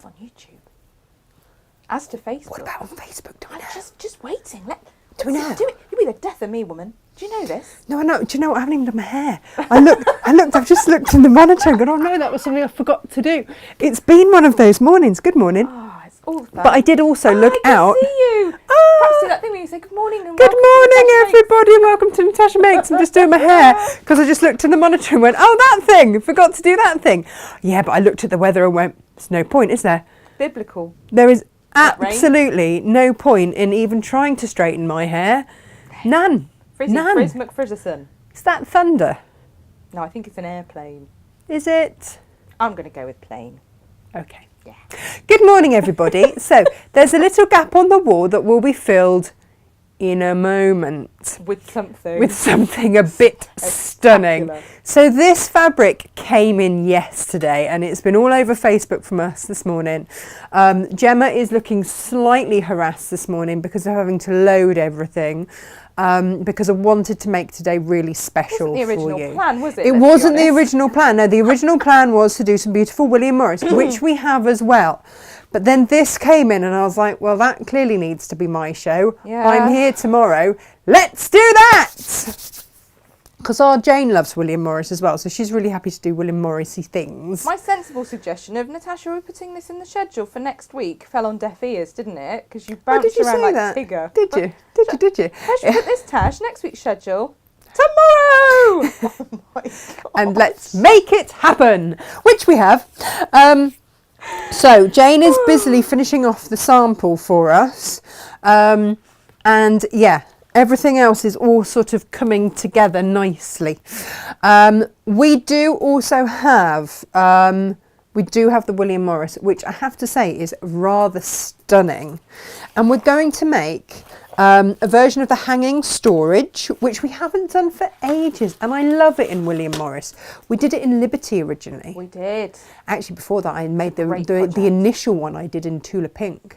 live on YouTube. As to Facebook. What about on Facebook? Do we know? Just waiting. Do we know? Do it. You'll be the death of me, woman. Do you know this? No, I know. Do you know what? I haven't even done my hair. I've just looked in the monitor and gone, oh no, that was something I forgot to do. It's been one of those mornings. Good morning. Oh, it's all fun. But I did also look out. I can see you. Oh, Perhaps do that thing where you say good morning and good welcome morning, to Natasha everybody. Welcome to Natasha Makes. I'm just doing my hair because I just looked in the monitor and went, oh, that thing. Forgot to do that thing. Yeah, but I looked at the weather and went, there's no point, is there? Biblical. There is absolutely no point in even trying to straighten my hair. None. None. Frizz McFrizzerson. Is that thunder? No, I think it's an airplane. Is it? I'm going to go with plane. Okay. Yeah. Good morning, everybody. So there's a little gap on the wall that will be filled in a moment. With something. With something a bit stunning. So this fabric came in yesterday and it's been all over Facebook from us this morning. Gemma is looking slightly harassed this morning because of having to load everything. Because I wanted to make today really special for you. It wasn't the original plan, was it? It wasn't the original plan. No, the original plan was to do some beautiful William Morris, which we have as well. But then this came in and I was like, well, that clearly needs to be my show. Yeah. I'm here tomorrow. Let's do that! Because our Jane loves William Morris as well, so she's really happy to do William Morris-y things. My sensible suggestion of Natasha, we're putting this in the schedule for next week, fell on deaf ears, didn't it? Because you bounced around like a Tigger. Did you? Did you? Let's put this, Tash, next week's schedule. Tomorrow! Oh my God. And let's make it happen, which we have. So Jane is busily finishing off the sample for us. And yeah, everything else is all sort of coming together nicely. We do also have the William Morris, which I have to say is rather stunning. And we're going to make a version of the hanging storage, which we haven't done for ages. And I love it in William Morris. We did it in Liberty originally. We did. Actually, before that, I made the initial one I did in Tula Pink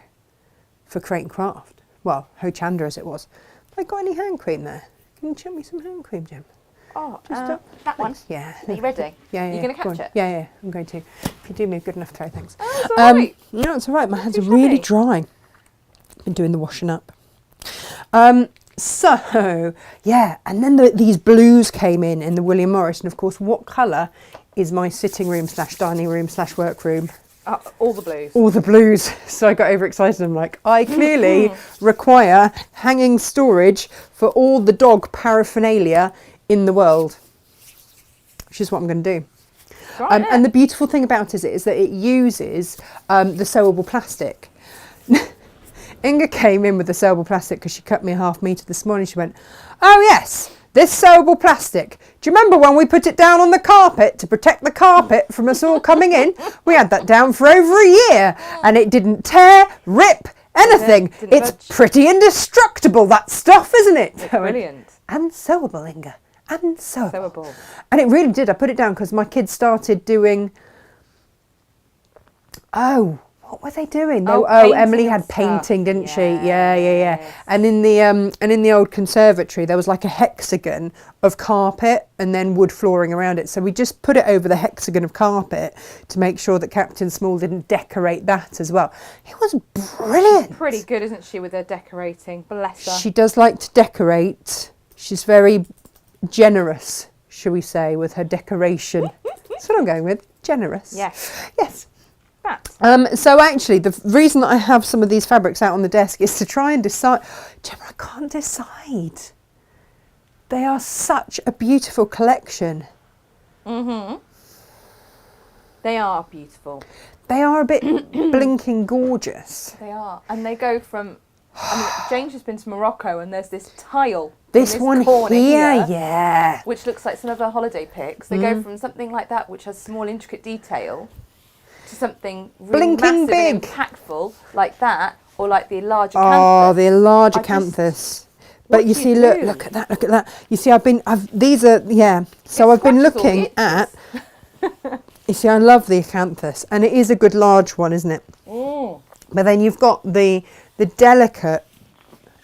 for Crate and Craft. Well, Hochanda as it was. Have I got any hand cream there? Can you chuck me some hand cream, Jim? Oh, that one? Yeah. Are you ready? Yeah. You're going to catch it? Yeah, I'm going to. If you do me a good enough throw, thanks. Oh, it's all right. No, it's all right. My hands are too really shabby. dry. Been doing the washing up. So, yeah, and then these blues came in the William Morris. And, of course, what colour is my sitting room / dining room / workroom? All the blues. All the blues. So I got overexcited. I'm like, I clearly require hanging storage for all the dog paraphernalia in the world, which is what I'm going to do. Right, and the beautiful thing about it is that it uses the sewable plastic. Inga came in with the sewable plastic because she cut me a ½ metre this morning. She went, oh yes, this sewable plastic. Do you remember when we put it down on the carpet to protect the carpet from us all coming in? We had that down for over a year and it didn't tear, rip, anything. Didn't it's budge. pretty indestructible, that stuff, isn't it? It's brilliant. And sewable, Inga. And sewable. Sewable. And it really did. I put it down because my kids started doing... What were they doing? Painting Emily and had stuff. painting, didn't she? Yeah. Yes. And in the old conservatory, there was like a hexagon of carpet and then wood flooring around it. So we just put it over the hexagon of carpet to make sure that Captain Small didn't decorate that as well. It was brilliant. She's pretty good, isn't she, with her decorating? Bless her. She does like to decorate. She's very generous, shall we say, with her decoration. That's what I'm going with. Generous. Yes. Yes. That. So actually, the reason that I have some of these fabrics out on the desk is to try and decide. Gemma, I can't decide. They are such a beautiful collection. Mm-hmm. They are beautiful. They are a bit blinking gorgeous. They are. And they go from... I mean, Jane's just been to Morocco and there's this tile. This one corner here, yeah. Which looks like some of her holiday pics. They go from something like that, which has small, intricate detail, to something really Blinking massive big. and impactful, like that, or like the larger Oh, canthus. the larger canthus. But What you do see, you look do? at that. You see, these are, yeah. So I've been scratches all looking the at, you see, I love the acanthus, and it is a good large one, isn't it? Mm. But then you've got the delicate,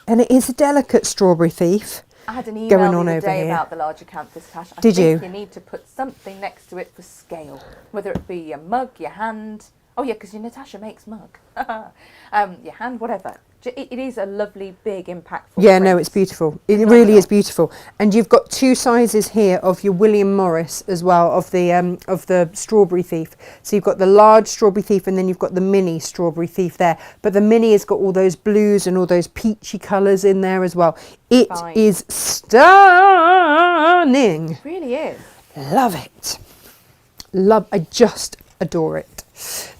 and it is a delicate strawberry thief. I had an email going on the other over day here. about the larger canthus, Tash. I Did think you? you need to put something next to it for scale, whether it be your mug, your hand. Oh yeah, because your Natasha makes mug. Your hand, whatever. It is a lovely, big, impactful. Yeah, print. no, it's beautiful. It Phenomenal. really is beautiful. And you've got 2 sizes here of your William Morris as well, of the Strawberry Thief. So you've got the large Strawberry Thief, and then you've got the mini Strawberry Thief there. But the mini has got all those blues and all those peachy colours in there as well. It is stunning. It really is. Love it. I just adore it.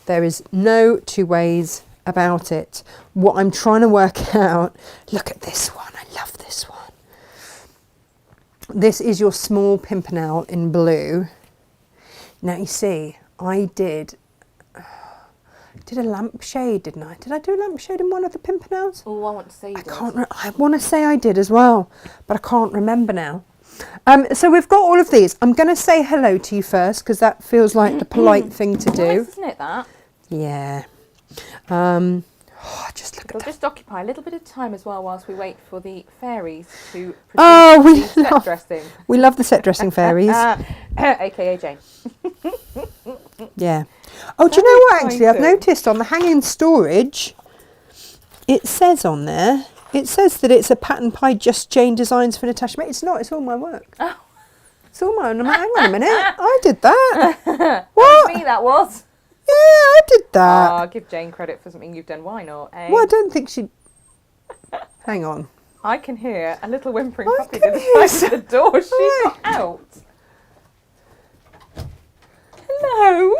There is no 2 ways about it. What I'm trying to work out, look at this one. I love this one. This is your small pimpernel in blue. Now you see, I did a lampshade, didn't I? Did I do a lampshade in one of the pimpernels? Oh, I want to say you did. I want to say I did as well, but I can't remember now. So we've got all of these. I'm going to say hello to you first, because that feels like the polite thing to do. Nice, isn't it, that? Yeah. Just look at We'll that. just occupy a little bit of time as well whilst we wait for the fairies to produce the set dressing. We love the set dressing fairies. AKA Jane. Yeah. Oh, do you know what, actually? I've noticed on the hanging storage, it says on there, it says that it's a pattern by Just Jane Designs for Natasha. It's not, it's all my work. Oh. It's all mine. I'm like, hang on a minute. I did that. What? What? Me, that was. Yeah, I did that. Oh, give Jane credit for something you've done. Why not? Eh? Well, I don't think she... Hang on. I can hear a little whimpering I puppy can at hear the side of the door. She's not out. Hello.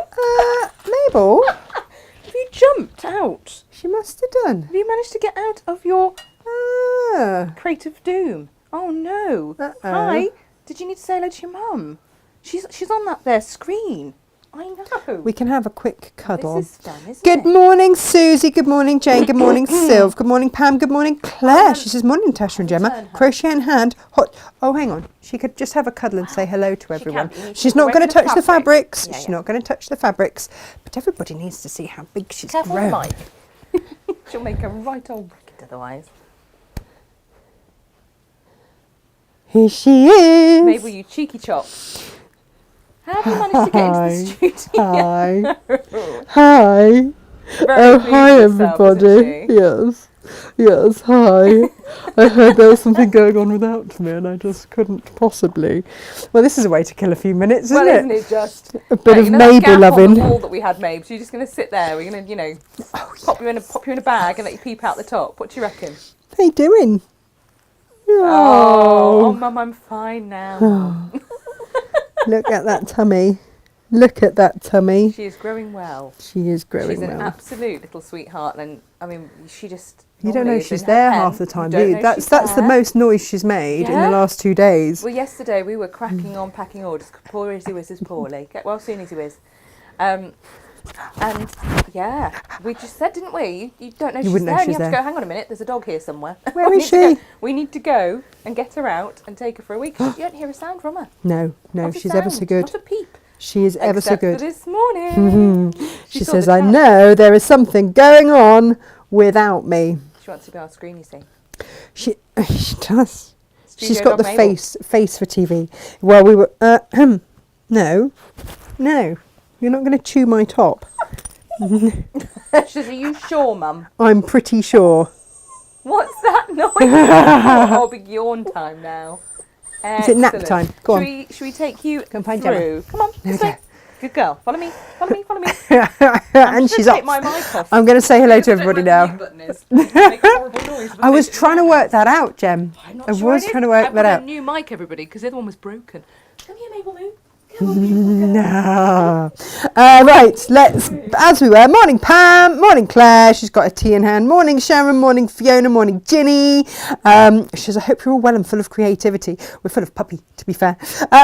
Mabel? Have you jumped out? She must have done. Have you managed to get out of your Ah. crate of doom? Oh no. Uh-oh. Hi. Did you need to say hello to your mum? She's on that there screen. I know. We can have a quick cuddle. This is fun, isn't Good it? morning, Susie. Good morning, Jane. Good morning, Sylv. Good morning, Pam. Good morning, Claire. She says, morning, Natasha and Gemma. Crochet in hand. Hot. Oh, hang on. She could just have a cuddle and say hello to everyone. can. You need to She's go not going into to the touch the fabric. fabrics. Yeah, She's yeah. not going to touch the fabrics. But everybody needs to see how big she's Careful grown. with the mic. She'll make a right old racket otherwise. Here she is. Mabel, you cheeky chop. How have you managed to get into the studio? Hi. Hi. Very pleased Hi, with herself, everybody. isn't she? Yes, hi. I heard there was something going on without me and I just couldn't possibly. Well, this is a way to kill a few minutes, isn't Well, it? isn't it just? A bit of that Mabel gap loving. on the wall that we had, Mabel. So you're just going to sit there. We're going to, pop you in a bag and let you peep out the top. What do you reckon? How you doing? Oh, Mum, I'm fine now. Mum. Look at that tummy. Look at that tummy. She is growing well. She is growing She's an well. absolute little sweetheart, and I mean, she just. You don't know normally if is she's in her there pen. half the time, You do don't you? know That's she's the there. most noise she's made in the Yeah. last 2 days. Well, yesterday we were cracking on packing orders. Poor Izzy Wiz is poorly. Get well soon, Izzy Wiz. And yeah, we just said, didn't we? You don't know You she's wouldn't know there. And you she's have to there. go. Hang on a minute. There's a dog here somewhere. Where We is need to she? go- We need to go and get her out and take her for a week. You don't hear a sound from her. No, Not a she's ever so sound, good. Not a peep. She is ever so Except for good. this morning. She saw says, the I chat. know there is something going on without me. She wants to be on screen, you see. She does. She's Studio got the dog Mabel. face for TV. Well, we were, no, you're not going to chew my top. She says, are you sure, Mum? I'm pretty sure. What's that noise? Oh, big yawn time now. Is it nap Excellent. time? Go on. Should we take you Go and find through? Come on, this Okay. way. Good girl. Follow me. Follow me. Follow me. And she's take off. my mic off. I'm going to say hello to I don't everybody know now. where the mute button is. Make a horrible noise, I was doesn't it? trying to work that out, Jem. I'm not I sure was it is. trying to work I've that got out. a new mic, everybody, because the other one was broken. Come here, Mabel Lou. Come on, beautiful girl. No. Right, let's, as we were, morning Pam, morning Claire, she's got a tea in hand, morning Sharon, morning Fiona, morning Ginny. She says, I hope you're all well and full of creativity. We're full of puppy, to be fair.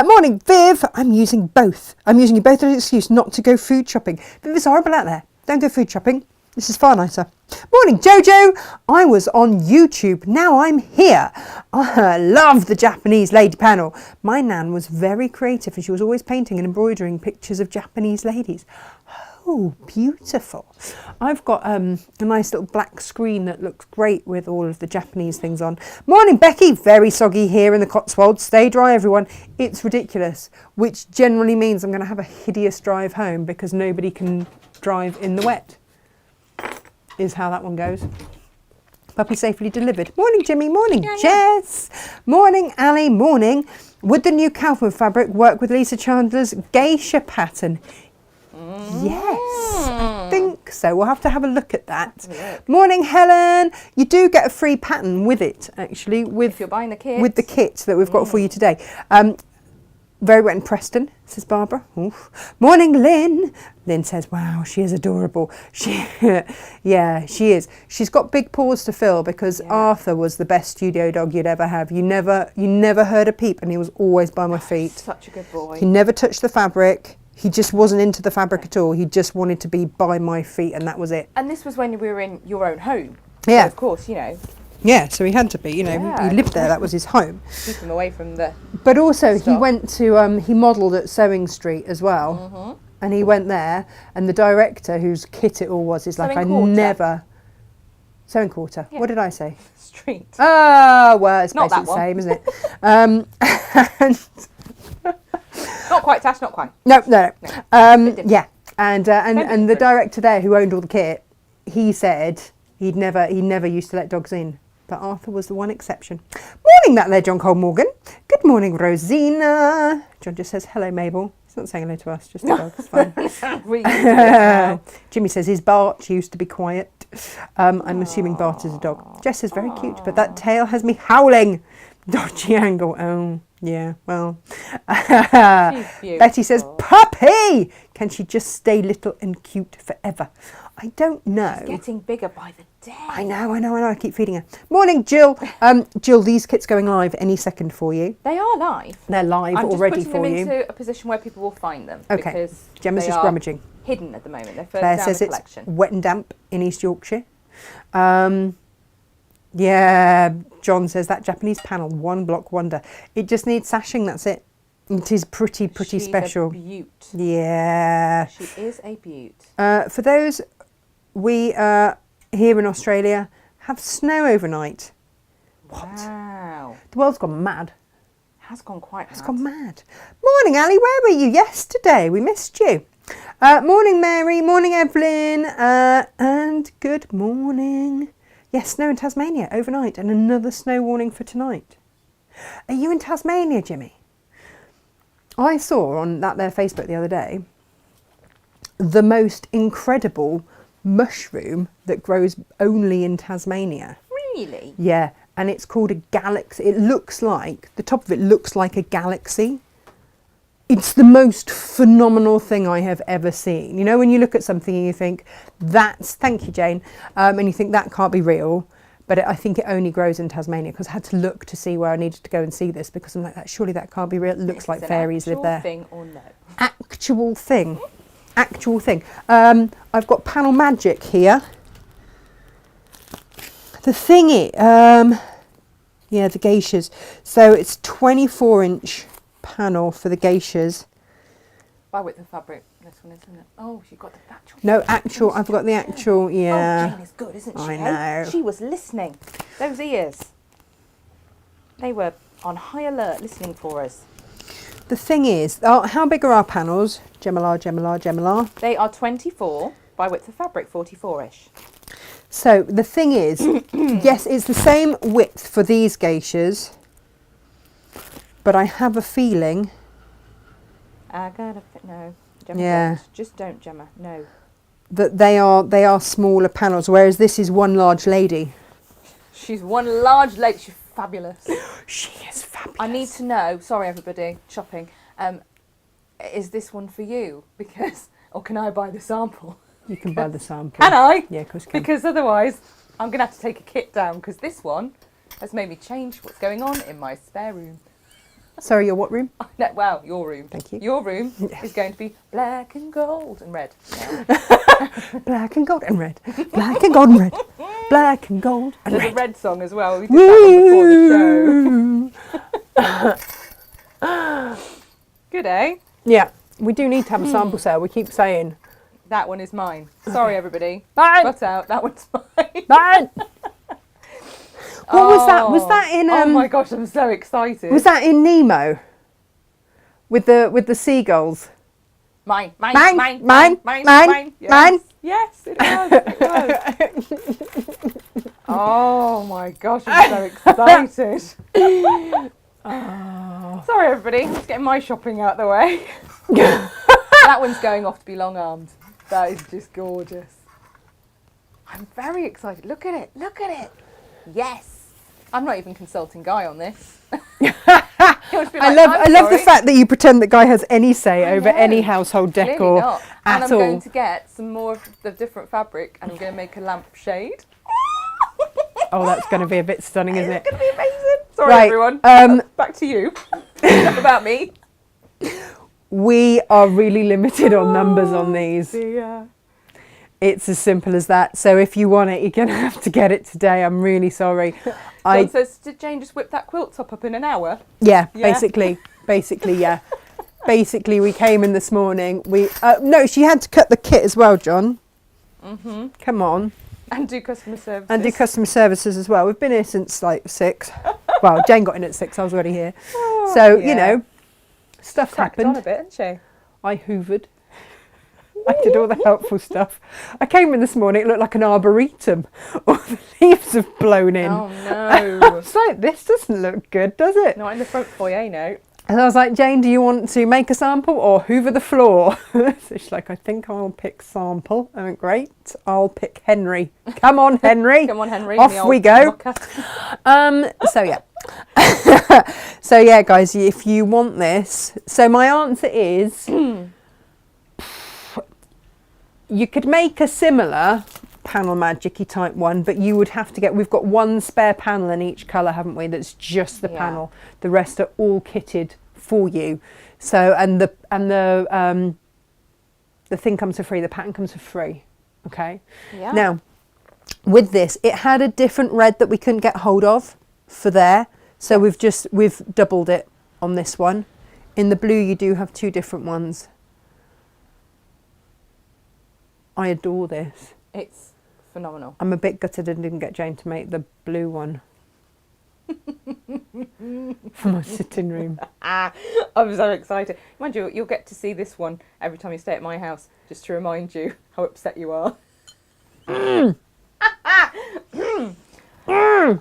Morning Viv, I'm using you both as an excuse not to go food shopping. Viv, it's horrible out there. Don't go food shopping. This is far nicer. Morning Jojo, I was on YouTube, now I'm here. I love the Japanese lady panel. My nan was very creative and she was always painting and embroidering pictures of Japanese ladies. Oh, beautiful. I've got a nice little black screen that looks great with all of the Japanese things on. Morning Becky, very soggy here in the Cotswolds. Stay dry everyone. It's ridiculous, which generally means I'm going to have a hideous drive home because nobody can drive in the wet. Is how that one goes. Puppy safely delivered. Morning, Jimmy. Morning, Jess. Morning, Ali. Morning. Would the new Kaufman fabric work with Lisa Chandler's geisha pattern? Yes, I think so. We'll have to have a look at that. Morning, Helen. You do get a free pattern with it, actually. If you're buying the kit. With the kit that we've got for you today. Very wet in Preston, says Barbara. Oof. Morning, Lynn. Lynn says, wow, she is adorable. Yeah, she is. She's got big paws to fill because Arthur was the best studio dog you'd ever have. You never heard a peep, and he was always by my feet. Such a good boy. He never touched the fabric. He just wasn't into the fabric at all. He just wanted to be by my feet, and that was it. And this was when we were in your own home. Yeah. So of course, you know. Yeah, so he had to be, you know, he lived there, that was his home. Keep him away from the But also stock. he went to, he modelled at Sewing Street as well. And he went there, and the director, whose kit it all was, is like, Sewing Quarter. Sewing Quarter. Yeah. What did I say? Street. Oh, well, it's Not basically the that same, isn't it? And Not quite, Tash, not quite. No. Yeah, and the director there who owned all the kit, he said he never used to let dogs in, but Arthur was the one exception. Morning, that there, John Cole Morgan. Good morning, Rosina. John just says hello, Mabel. He's not saying hello to us, just the dog. It's fine. Jimmy says his Bart used to be quiet. I'm assuming Bart is a dog. Jess is very cute, but that tail has me howling. Dodgy angle. Oh, yeah, well. Betty says, puppy! Can she just stay little and cute forever? I don't know. She's getting bigger by the day. I know. I keep feeding her. Morning, Jill. Jill, these kits going live any second for you. They are live. They're live already for you. I'm just putting them into a position where people will find them. Okay. Because Gemma's just rummaging. Hidden at the moment. They're further Claire down says the it's collection. wet and damp in East Yorkshire. Yeah, John says that Japanese panel, one block wonder. It just needs sashing, that's it. It is pretty She's special. A beaut. Yeah. She is a beaut. For those, we here in Australia have snow overnight. What? Wow. The world's gone mad. Has gone quite mad. It's gone mad. Morning, Ali. Where were you yesterday? We missed you. Morning, Mary. Morning, Evelyn. And good morning. Yes, snow in Tasmania overnight, and another snow warning for tonight. Are you in Tasmania, Jimmy? I saw on that their Facebook the other day the most incredible mushroom that grows only in Tasmania. Really? Yeah, and it's called a galaxy. It looks like, the top of it looks like a galaxy. It's the most phenomenal thing I have ever seen. You know, when you look at something and you think, thank you, Jane, and you think that can't be real, but I think it only grows in Tasmania, because I had to look to see where I needed to go and see this, because I'm like, surely that can't be real. It looks like fairies live there. Thing or no? Actual thing. Actual thing. I've got Panel Magic here. The thing is, yeah, the geishas. So it's 24-inch panel for the geishas. By width of fabric, this one, isn't it? Oh, she got the actual. No, actual. I've got the actual. Yeah. Oh, Jane is good, isn't she? I know. She was listening. Those ears. They were on high alert, listening for us. The thing is, how big are our panels? Gemma. They are 24 by width of fabric, 44-ish. So the thing is, yes, it's the same width for these geishas, but I have a feeling. I gotta no, Gemma. Yeah. Don't. Just don't, Gemma. No. That they are smaller panels, whereas this is one large lady. She's one large lady. She's fabulous. She is fabulous. I need to know. Sorry, everybody. Shopping. Is this one for you? Because, or can I buy the sample? You can buy the sample. Can I? Yeah, of course you can. Because otherwise, I'm going to have to take a kit down, because this one has made me change what's going on in my spare room. Sorry, your what room? No, well, your room. Thank you. Your room is going to be black and gold and red. Black and gold and red. Black and gold and red. Black and gold and There's red. a red song as well. We did that one before the show. Good, eh? Yeah, we do need to have a sample sale. We keep saying. That one is mine. Sorry, everybody. Mine. Cut out. That one's mine. Mine. What was that? Was that in? Oh my gosh, I'm so excited. Was that in Nemo? With the seagulls? Mine. Mine, mine. Yes, it was. It was. Oh my gosh, I'm so excited. Sorry, everybody. I'm just getting my shopping out the way. That one's going off to be long-armed. That is just gorgeous. I'm very excited. Look at it. Look at it. Yes. I'm not even consulting Guy on this. I love the fact that you pretend that Guy has any say over any household decor not. at and I'm all. going to get some more of the different fabric and I'm going to make a lampshade. Oh, that's going to be a bit stunning, isn't it? It's going to be amazing. Sorry, Right, everyone. Back to you. Enough about me. We are really limited on numbers on these. Dear. It's as simple as that. So if you want it, you're going to have to get it today. I'm really sorry. John says, did Jane just whip that quilt top up in an hour? Yeah. Basically, yeah. Basically, we came in this morning. No, she had to cut the kit as well, John. Mm-hmm. Come on. And do customer services. And do customer services as well. We've been here since like 6. Well, Jane got in at 6. I was already here. Oh, so, you know, stuff cracked happened. on a bit, hasn't she? I hoovered. I did all the helpful stuff. I came in this morning, it looked like an arboretum. All the leaves have blown in. Oh, no. It's like, this doesn't look good, does it? Not in the front foyer, no. And I was like, Jane, do you want to make a sample or hoover the floor? So she's like, I think I'll pick sample. I went, great, I'll pick Henry. Come on, Henry. Come on, Henry. Off we go. So, yeah. So, yeah, guys, if you want this. So my answer is... You could make a similar panel magic-y type one, but you would have to get, we've got one spare panel in each colour, haven't we? That's just the panel. The rest are all kitted for you. So, and the thing comes for free, the pattern comes for free. Okay. Yeah. Now, with this, it had a different red that we couldn't get hold of for there. So we've doubled it on this one. In the blue, you do have 2 different ones. I adore this. It's phenomenal. I'm a bit gutted I didn't get Jane to make the blue one for my sitting room. I'm so excited. Mind you, you'll get to see this one every time you stay at my house, just to remind you how upset you are.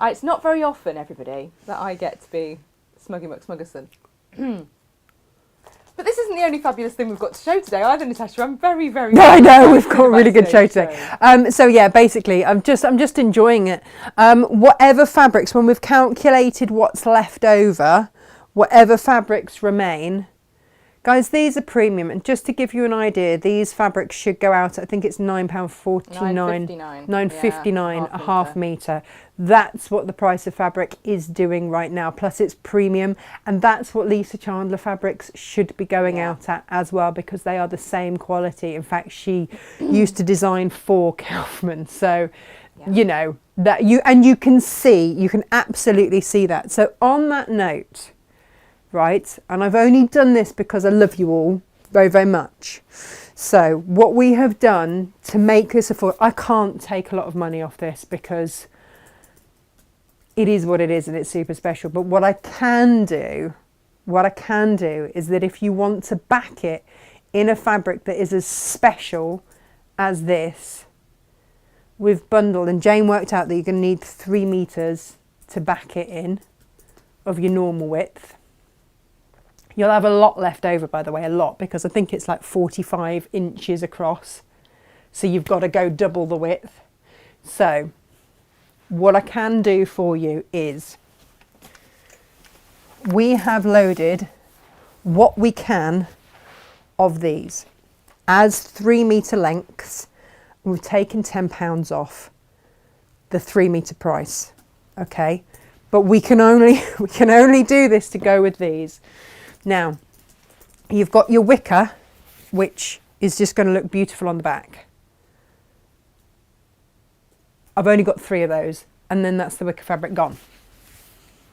It's not very often, everybody, that I get to be Smuggy McSmuggerson. But this isn't the only fabulous thing we've got to show today either, Natasha. I'm very, very... No, I know, we've got a really good show today. So yeah, basically, I'm just enjoying it. Whatever fabrics, when we've calculated what's left over, whatever fabrics remain, guys, these are premium. And just to give you an idea, these fabrics should go out, I think it's £9.49. £9.59 a half metre. That's what the price of fabric is doing right now. Plus it's premium, and that's what Lisa Chandler fabrics should be going out at as well, because they are the same quality. In fact, she used to design for Kaufman, so you know that you can absolutely see that. So on that note, right, and I've only done this because I love you all very, very much. So what we have done to make this affordable, I can't take a lot of money off this because it is what it is and it's super special. But what I can do is that if you want to back it in a fabric that is as special as this, we've bundled, and Jane worked out that you're going to need 3 meters to back it in of your normal width. You'll have a lot left over, by the way, a lot, because I think it's like 45 inches across. So you've got to go double the width. So what I can do for you is we have loaded what we can of these as 3 meter lengths. We've taken £10 off the 3 meter price. Okay. But we can only do this to go with these. Now, you've got your wicker, which is just going to look beautiful on the back. I've only got 3 of those, and then that's the wicker fabric gone.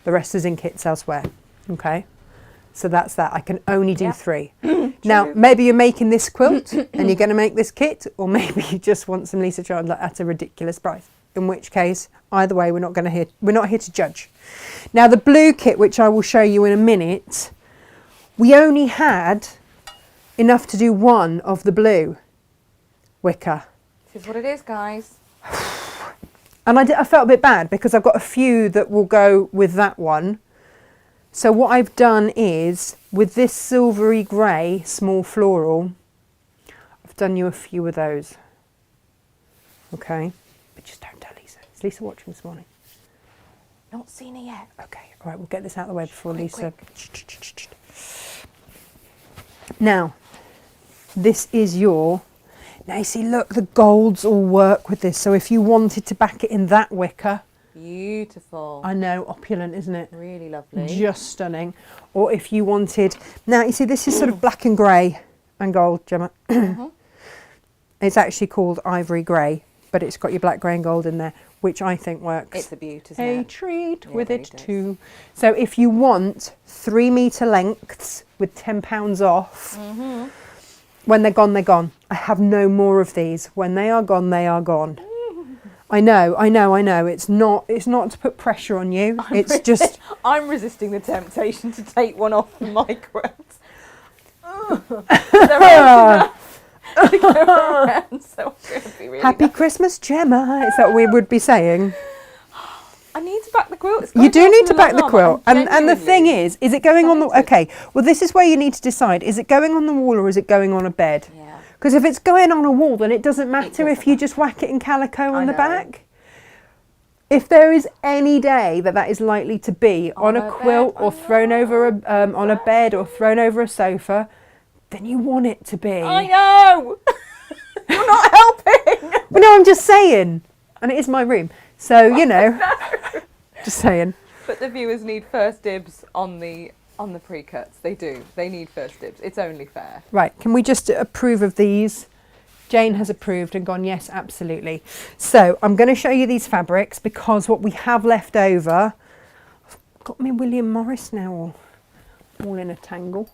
The rest is in kits elsewhere. Okay, so that's that. I can only do 3. Now, maybe you're making this quilt and you're going to make this kit, or maybe you just want some Lisa Chandler at a ridiculous price. In which case, either way, we're not here to judge. Now, the blue kit, which I will show you in a minute, we only had enough to do one of the blue wicker. This is what it is, guys. And I felt a bit bad because I've got a few that will go with that one. So what I've done is, with this silvery grey small floral, I've done you a few of those. Okay? But just don't tell Lisa. Is Lisa watching this morning? Not seen it yet. Okay, all right, we'll get this out of the way before Lisa. Quick. Now, this is your... Now you see, look, the golds all work with this. So if you wanted to back it in that wicker... Beautiful. I know, opulent, isn't it? Really lovely. Just stunning. Or if you wanted... Now, you see, this is sort of black and grey and gold, Gemma. It's actually called ivory grey, but it's got your black, grey and gold in there, which I think works. It's a beaut, isn't it? A treat Yeah, with it it really too. So if you want 3 metre lengths with £10 off, when they're gone, they're gone. I have no more of these. When they are gone, they are gone. I know. It's not to put pressure on you. It's just... I'm resisting the temptation to take one off the my quilt. They're out enough to go around, so I'm going to be really Happy Christmas, Gemma. Is that what we would be saying? I need to back the quilt. It's You do going need off to the back the long quilt. arm. And the thing is it going on the... excited. Okay, well, this is where you need to decide. Is it going on the wall or is it going on a bed? Yeah. Because if it's going on a wall, then it doesn't matter doesn't if you just whack it in calico on the know. back. If there is any day that is likely to be on a quilt or thrown over on a bed or thrown over a sofa, then you want it to be. I know! You're not helping! But no, I'm just saying. And it is my room. So, you know, just saying. But the viewers need first dibs on the pre-cuts. They do. They need first dibs. It's only fair. Right, can we just approve of these? Jane has approved and gone, yes, absolutely. So I'm going to show you these fabrics because what we have left over, I've got me William Morris now all in a tangle.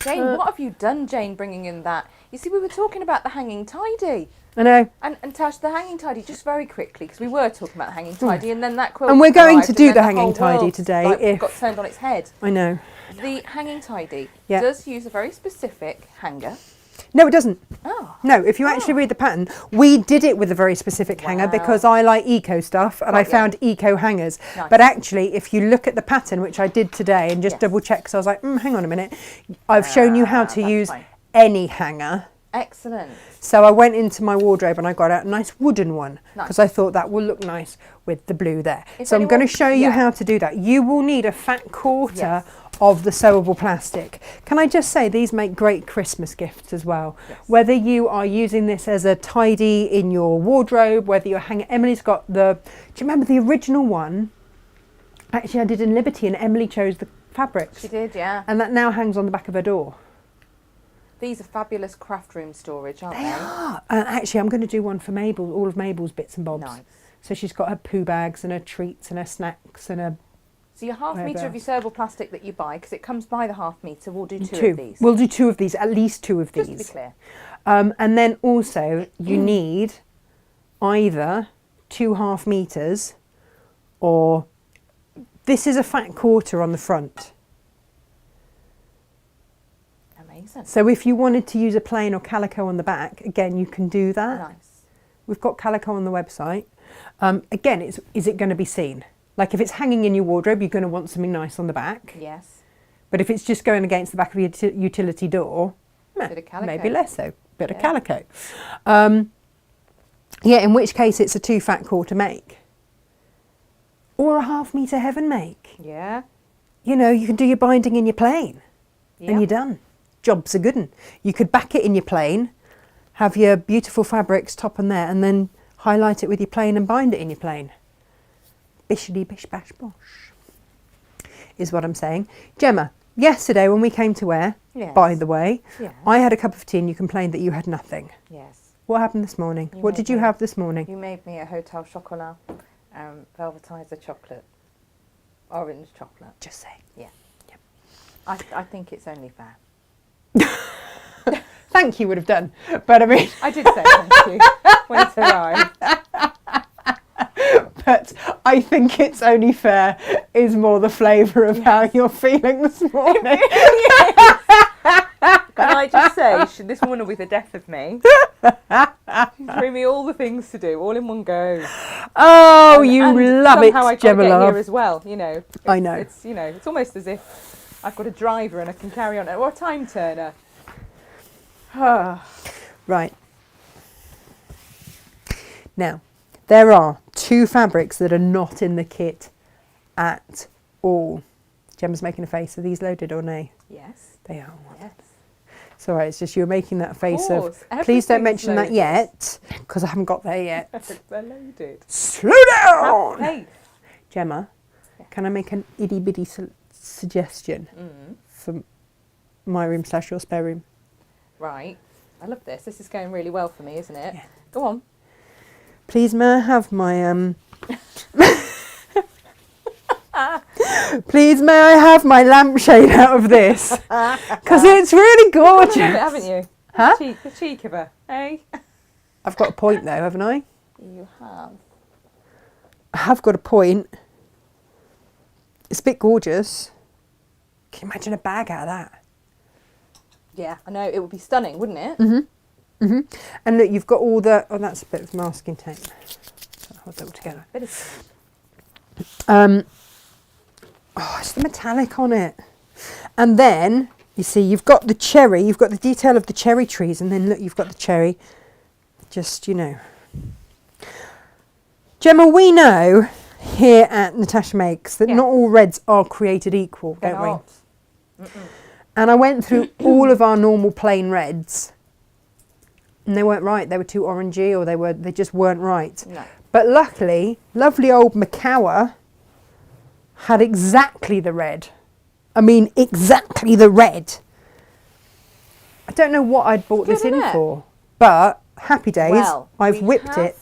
Jane, what have you done, Jane, bringing in that? You see, we were talking about the hanging tidy. I know. And Tash, the hanging tidy, just very quickly, because we were talking about the hanging tidy, and then that quilt And we're going arrived, to and do then the whole hanging tidy world, today like, if- got turned on its head. I know. The hanging tidy Yeah. does use a very specific hanger. No, it doesn't. Oh. No, if you actually read the pattern, we did it with a very specific hanger Wow. because I like eco stuff and I Got ya. found eco hangers. Nice. But actually, if you look at the pattern, which I did today, and just Yes. double check, so I was like, hang on a minute, I've shown you how to that's use fine. any hanger. Excellent. So I went into my wardrobe and I got out a nice wooden one Nice. because I thought that will look nice with the blue there. If So I'm going to anyone- show you yeah. how to do that. You will need a fat quarter Yes. of the sewable plastic. Can I just say these make great Christmas gifts as well. Yes. Whether you are using this as a tidy in your wardrobe, whether you're hanging... Emily's got the... Do you remember the original one? Actually, I did in Liberty and Emily chose the fabrics. She did, yeah. And that now hangs on the back of her door. These are fabulous craft room storage, aren't They they? are. And actually, I'm going to do one for Mabel, all of Mabel's bits and bobs. Nice. So she's got her poo bags and her treats and her snacks and her So your half metre of your sewable plastic that you buy, because it comes by the half metre, we'll do two of these. We'll do 2 of these, at least 2 of Just to be these. clear. And then also you need either 2 half metres or this is a fat quarter on the front. Amazing. So if you wanted to use a plain or calico on the back, again, you can do that. Nice. We've got calico on the website. Again, is it going to be seen? Like if it's hanging in your wardrobe, you're going to want something nice on the back. Yes. But if it's just going against the back of your utility door, Bit of calico. maybe less so. Bit of Yeah. calico. Yeah, in which case it's a 2 fat quarter make. Or a half metre heaven make. Yeah. You know, you can do your binding in your plain Yeah. and you're done. Job's a good one. You could back it in your plain, have your beautiful fabrics top and there, and then highlight it with your plain and bind it in your plain. Bishity bish bash bosh is what I'm saying. Gemma, yesterday when we came to wear, Yes. by the way, Yes. I had a cup of tea and you complained that you had nothing. Yes. What happened this morning? You What made did you me- have this morning? You made me a Hotel Chocolat velvetizer chocolate. Orange chocolate. Just say. I think it's only fair. Thank you would have done, but I mean, I did say thank you when it arrived. but I think it's only fair is more the flavour of how you're feeling this morning. Can I just say, this woman will be the death of me. She's threw me all the things to do, all in one go. Oh, And you love somehow it, I got to Gemma get love. here as well. You know, I know. It's it's almost as if I've got a driver and I can carry on, or a time turner. Right. Now, there are 2 fabrics that are not in the kit at all. Gemma's making a face. Are these loaded or no? Yes. They are. Yes. It's all right. It's just you're making that face of, course, please don't everything's mention that loaded." yet, because I haven't got there yet. They're loaded. Slow down! Hey. Gemma, can I make an itty bitty suggestion for my room / your spare room? Right. I love this. This is going really well for me, isn't it? Yeah. Go on. Please may I have my Please may I have my lampshade out of this? Because it's really gorgeous. You've done a bit, haven't you? Huh? The cheek of her, eh? I've got a point though, haven't I? You have. I have got a point. It's a bit gorgeous. Can you imagine a bag out of that? Yeah, I know. It would be stunning, wouldn't it? And look, you've got all the... Oh, that's a bit of masking tape. I'll hold it all together. Bit of... Oh, it's the metallic on it. And then, you see, you've got the cherry. You've got the detail of the cherry trees. And then, look, you've got the cherry. Just, you know. Gemma, we know here at Natasha Makes that not all reds are created equal, don't we? And I went through all of our normal plain reds. And they weren't right. They were too orangey, or they just weren't right. No. But luckily, lovely old Macawa had exactly the red. I mean, exactly the red. I don't know what I'd bought this in isn't it? for, but happy days. Well, I've whipped it.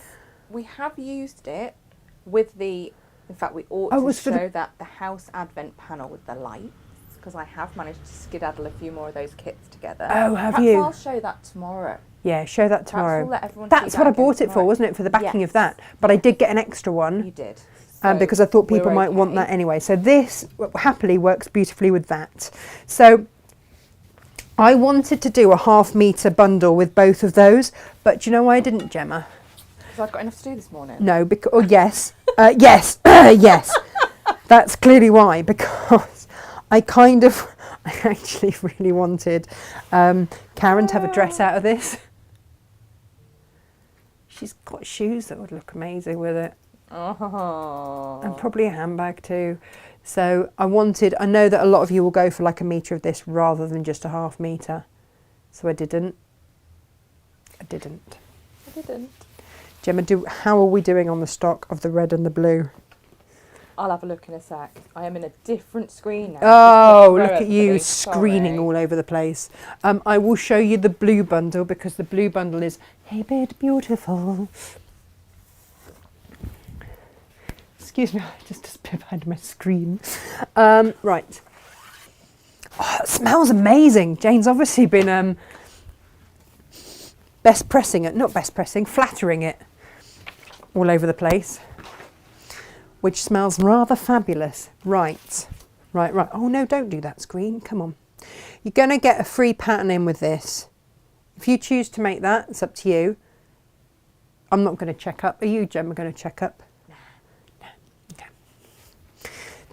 We have used it with the... In fact, we ought Oh, it to was for show that the house advent panel with the lights, because I have managed to skedaddle a few more of those kits together. Oh, have Perhaps you? I'll show that tomorrow. Yeah, show that Perhaps tomorrow. we'll let everyone see That's that what I again bought it for, tomorrow. wasn't it? For the backing Yes. of that. But I did get an extra one. You did. Because I thought people we're might want okay. that anyway. So this happily works beautifully with that. So I wanted to do a 1/2 metre bundle with both of those, but do you know why I didn't, Gemma? Because I've got enough to do this morning. No, because yes, yes, yes. That's clearly why. Because I actually really wanted Karen to have a dress out of this. She's got shoes that would look amazing with it. Oh. And probably a handbag too. So I know that a lot of you will go for like 1 metre of this rather than just a 1/2 metre. So I didn't. Gemma, how are we doing on the stock of the red and the blue? I'll have a look in a sec. I am in a different screen now. Oh, Just look to at you throw it, screening sorry. all over the place. I will show you the blue bundle because the blue bundle is a bit beautiful. Excuse me, I just bit behind my screen. Right. Oh, it smells amazing. Jane's obviously been flattering it all over the place, which smells rather fabulous. Right. Oh no, don't do that, screen. Come on. You're going to get a free pattern in with this. If you choose to make that, it's up to you. I'm not going to check up. Are you, Gemma, going to check up?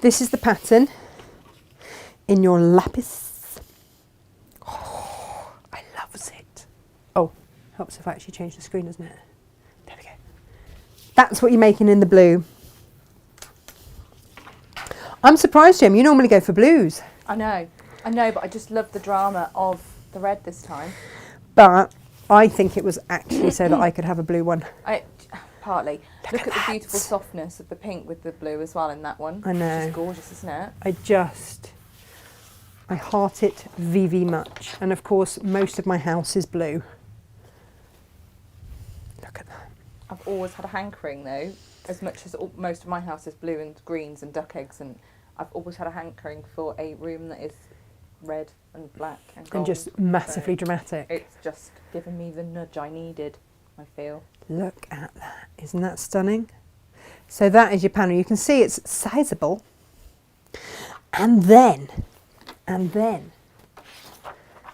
This is the pattern in your lapis. Oh, I loves it. Oh, helps if I actually change the screen, doesn't it? There we go. That's what you're making in the blue. I'm surprised, Jim. You normally go for blues. I know, but I just love the drama of the red this time. But I think it was actually so that I could have a blue one. Partly. Look at the that. beautiful softness of the pink with the blue as well in that one. I know. It's gorgeous, isn't it? I heart it VV much. And of course, most of my house is blue. Look at that. I've always had a hankering though, as much as most of my house is blue and greens and duck eggs, and I've always had a hankering for a room that is red and black and gold. And just massively dramatic. It's just given me the nudge I needed, I feel. Look at that. Isn't that stunning? So that is your panel. You can see it's sizable. And then,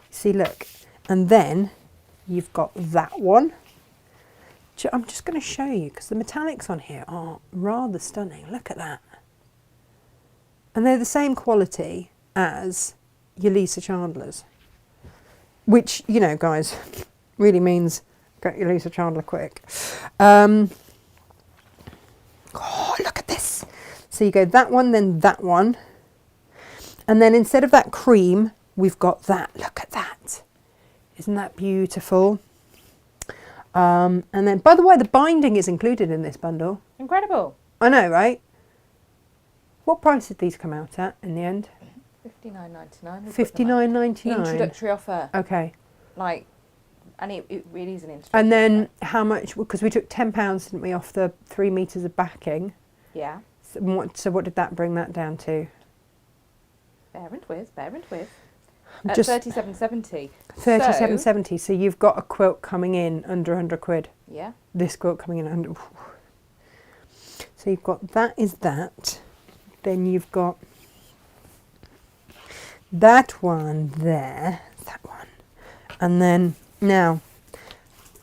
see, look, and then you've got that one. I'm just going to show you because the metallics on here are rather stunning. Look at that. And they're the same quality as your Lisa Chandler's, which, you know, guys, really means get your Lisa Chandler quick. Oh, look at this. So you go that one, then that one. And then instead of that cream, we've got that. Look at that. Isn't that beautiful? And then, by the way, the binding is included in this bundle. Incredible. I know, right? What price did these come out at in the end? $59.99. $59.99. Introductory offer. Okay. Like, and it really is an introductory And then offer. how much? Because we took £10, didn't we, off the 3 metres of backing. Yeah. So what did that bring that down to? Bear and with. I'm At just- £37.70. £37.70. So you've got a quilt coming in under £100. Yeah. This quilt coming in under. So you've got that is that. Then you've got that one there. That one. And then now,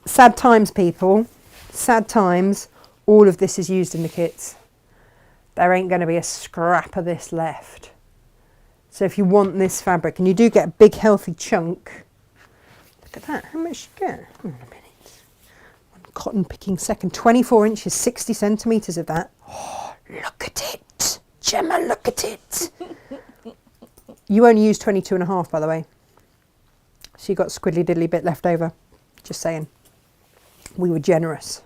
sad times, people. Sad times. All of this is used in the kits. There ain't going to be a scrap of this left. So if you want this fabric, and you do get a big healthy chunk, look at that, how much you get? Hang on a minute. One cotton picking second, 24 inches, 60 centimetres of that. Oh, look at it, Gemma, look at it. You only used 22 and a half, by the way. So you got a squiddly diddly bit left over, just saying. We were generous.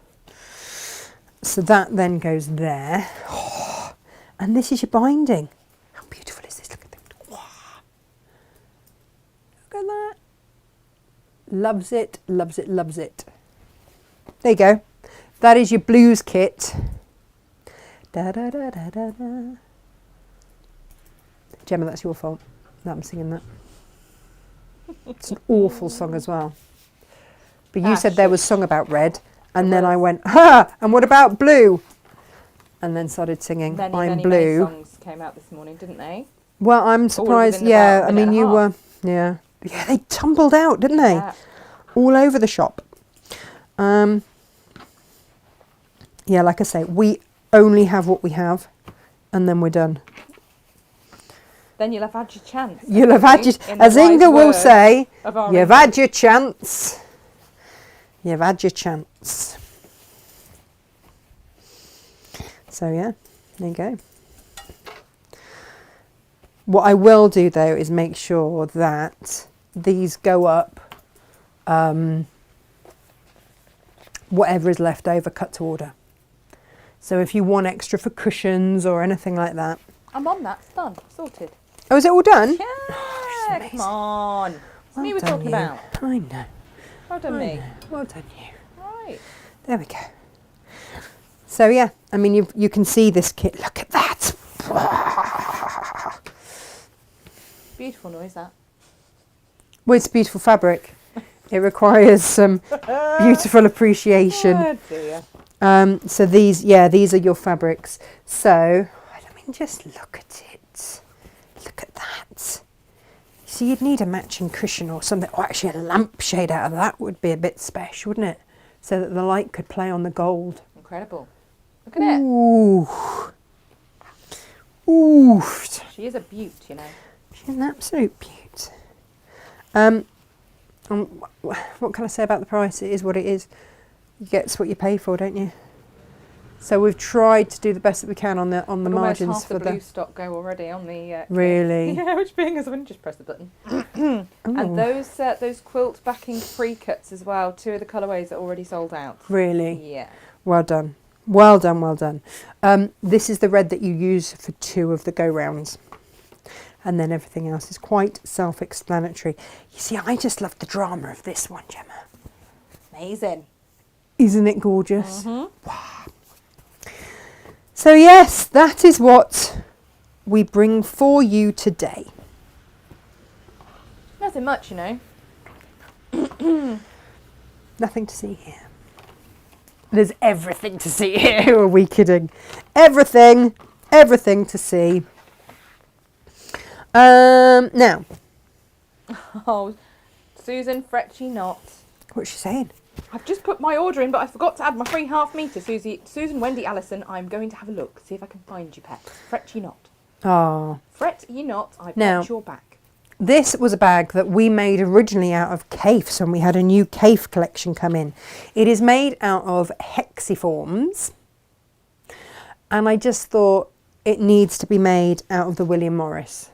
So that then goes there. Oh, and this is your binding. How beautiful is this? Look at that. Wow. Look at that. Loves it, loves it, loves it. There you go. That is your blues kit. Da da da da da da. Gemma, that's your fault that I'm singing that. It's an awful song as well. But you said there was a song about red. And then I went, ha! And what about blue? And then started singing, I'm blue. Many songs came out this morning, didn't they? Well, I'm surprised. Yeah, I mean, you were. Yeah, yeah. They tumbled out, didn't they? Yeah. All over the shop. Yeah, like I say, we only have what we have, and then we're done. Then you'll have had your chance. You'll have had your, as Inga will say, you've had your chance. You've had your chance. So yeah, there you go. What I will do though is make sure that these go up, whatever is left over, cut to order. So if you want extra for cushions or anything like that. I'm on that. It's done. Sorted. Oh, is it all done? Yeah. Oh, Come on. It's well me we're talking you. about. I know. Well done, I me. know. Well done you. Right. There we go. So yeah, I mean, you can see this kit. Look at that. Beautiful noise, that. Well, it's beautiful fabric. It requires some beautiful appreciation. Oh dear. So these are your fabrics. So, I mean, just look at it. Look at that. So you'd need a matching cushion or something. Or actually a lampshade out of that would be a bit special, wouldn't it? So that the light could play on the gold. Incredible. Look at it. Ooh. Ooh. She is a beaut, you know. She's an absolute beaut. What can I say about the price? It is what it is. You get what you pay for, don't you? So we've tried to do the best that we can on the margins almost half for the blue stock go already on the. Really? Yeah, which being as I wouldn't just press the button. And those quilt backing pre-cuts as well. 2 of the colourways are already sold out. Really? Yeah. Well done. Well done, well done. This is the red that you use for 2 of the go-rounds. And then everything else is quite self-explanatory. You see, I just love the drama of this one, Gemma. Amazing. Isn't it gorgeous? Mm-hmm. Wow. So yes, that is what we bring for you today. Nothing much, you know. Nothing to see here. There's everything to see here. Who are we kidding? Everything to see. Now. Oh, Susan, fretchy not. What's she saying? I've just put my order in, but I forgot to add my free half metre. Susan, Wendy, Alison, I'm going to have a look, see if I can find you, pet. Fret ye not. Oh. Fret ye not, I've Now, got your back. This was a bag that we made originally out of Caifs when we had a new Caif collection come in. It is made out of hexiforms. And I just thought it needs to be made out of the William Morris.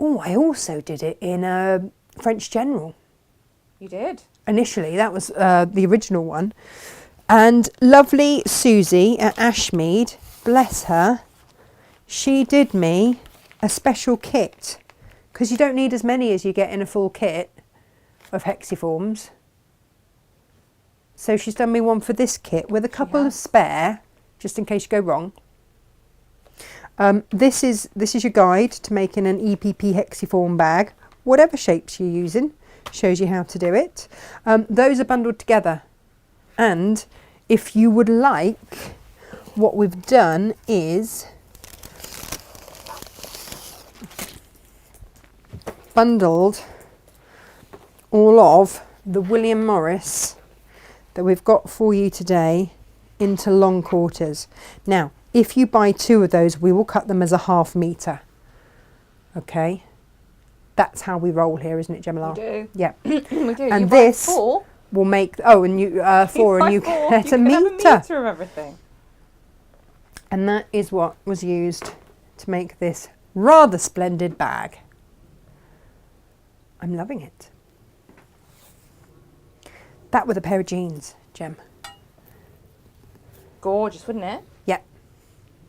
Oh, I also did it in a French General. You did? Initially, that was the original one. And lovely Susie at Ashmead, bless her, she did me a special kit, because you don't need as many as you get in a full kit of hexiforms. So she's done me one for this kit with a couple of spare, just in case you go wrong. This is your guide to making an EPP hexiform bag, whatever shapes you're using. Shows you how to do it. Those are bundled together, and if you would like, what we've done is bundled all of the William Morris that we've got for you today into long quarters. Now, if you buy 2 of those, we will cut them as a half metre. Okay. That's how we roll here, isn't it, Gemma? We do. Yeah. We do. And you this buy 4. will make, and you 4 and you get a Have a metre. metre of everything. And that is what was used to make this rather splendid bag. I'm loving it. That with a pair of jeans, Gem. Gorgeous, wouldn't it? Yep.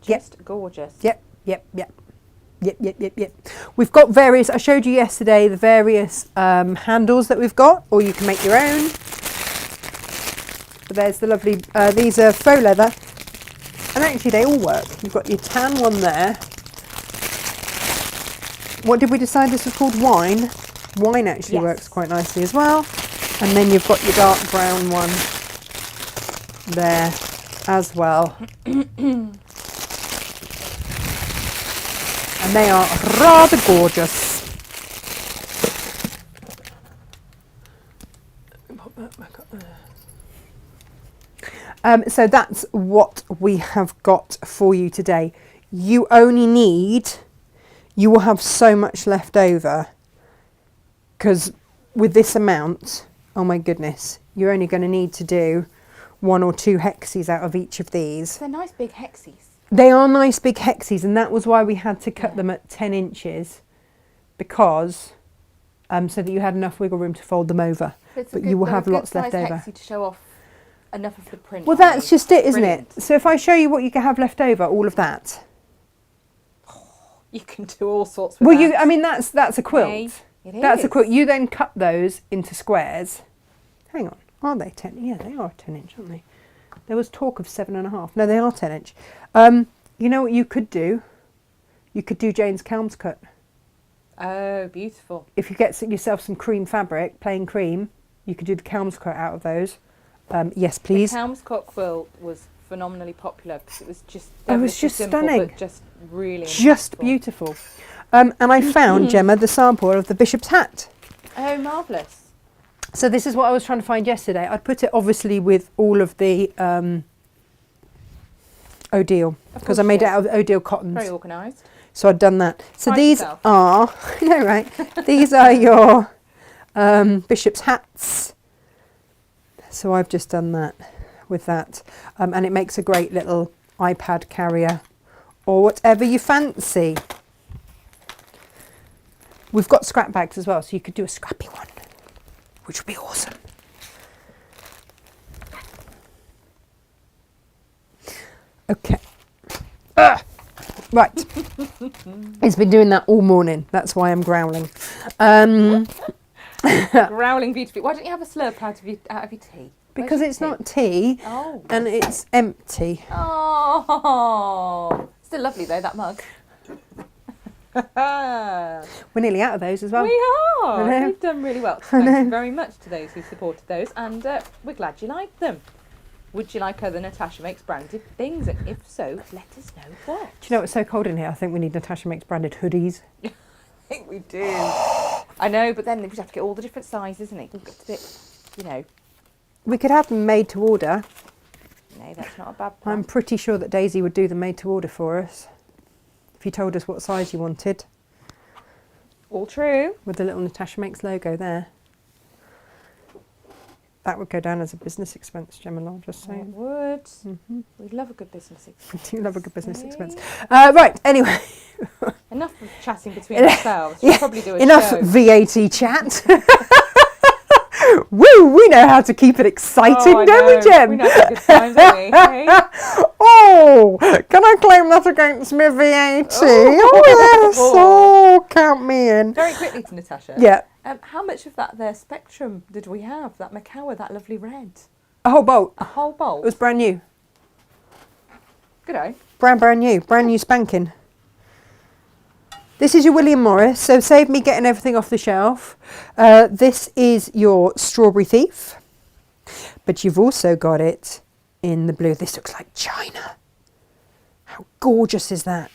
Just gorgeous. Yep. We've got various, I showed you yesterday the various handles that we've got, or you can make your own. But there's the lovely, these are faux leather, and actually they all work. You've got your tan one there. What did we decide this was called? Wine. Wine actually works quite nicely as well. And then you've got your dark brown one there as well. And they are rather gorgeous. Pop that back up there. So that's what we have got for you today. You will have so much left over, because with this amount, oh my goodness, you're only going to need to do 1 or 2 hexies out of each of these. They're nice big hexies. They are nice big hexies, and that was why we had to cut them at 10 inches, because so that you had enough wiggle room to fold them over. But you will have lots left over. Hexie to show off enough of the print. Well, that's just it, isn't it? So if I show you what you can have left over, all of that. You can do all sorts with that. I mean, that's a quilt. Hey, it That's is. a quilt. You then cut those into squares. Hang on, are they 10? Yeah, they are 10 inch, aren't they? There was talk of 7.5. No, they are 10 inch. You know what you could do? You could do Jane's Kelms cut. Oh, beautiful. If you get yourself some cream fabric, plain cream, you could do the Kelms cut out of those. Yes, please. The Kelms cut quilt was phenomenally popular because it was just simple, stunning. but just really Just impactful. beautiful. And I found, Gemma, the sample of the bishop's hat. Oh, marvellous. So this is what I was trying to find yesterday. I'd put it obviously with all of the O'Deal, because I made it out of O'Deal cottons. Very organised. So I'd done that. So Pride these yourself. are, I know, right? These are your bishop's hats. So I've just done that with that. And it makes a great little iPad carrier or whatever you fancy. We've got scrap bags as well, so you could do a scrappy one, which would be awesome. Okay. Right. It's been doing that all morning. That's why I'm growling. Growling beautifully. Why don't you have a slurp out of your tea? Because it's not tea, Oh. and it's empty. Oh. Still lovely though, that mug. We're nearly out of those as well. We I are. know. We've done really well. Thank you very much to those who supported those, and we're glad you liked them. Would you like other Natasha Makes branded things? And if so, let us know what. Do you know it's so cold in here? I think we need Natasha Makes branded hoodies. I think we do. I know, but then we'd have to get all the different sizes, and it can get a bit, you know. We could have them made to order. No, that's not a bad plan. I'm pretty sure that Daisy would do them made to order for us. If you told us what size you wanted. All true. With the little Natasha Makes logo there. That would go down as a business expense, Gemma, I'll just It saying. would. Mm-hmm. We'd love a good business expense. We do love a good business Okay. expense. Right, anyway. Enough of chatting between ourselves. We'll probably do a Enough show. VAT chat. Woo, we know how to keep it exciting, Oh, I don't we, know. Gem? We know how to good times, don't we? Hey? Oh, can I claim that against my VAT? Oh, yes. Oh, count me in. Very quickly to Natasha. Yeah, How much of that there Spectrum did we have? That Macawa, that lovely red? a whole bolt. A whole It bolt? was brand new. Good eye. Brand new spanking. This is your William Morris, so save me getting everything off the shelf. This is your Strawberry Thief, but you've also got it in the blue. This looks like China. How gorgeous is that?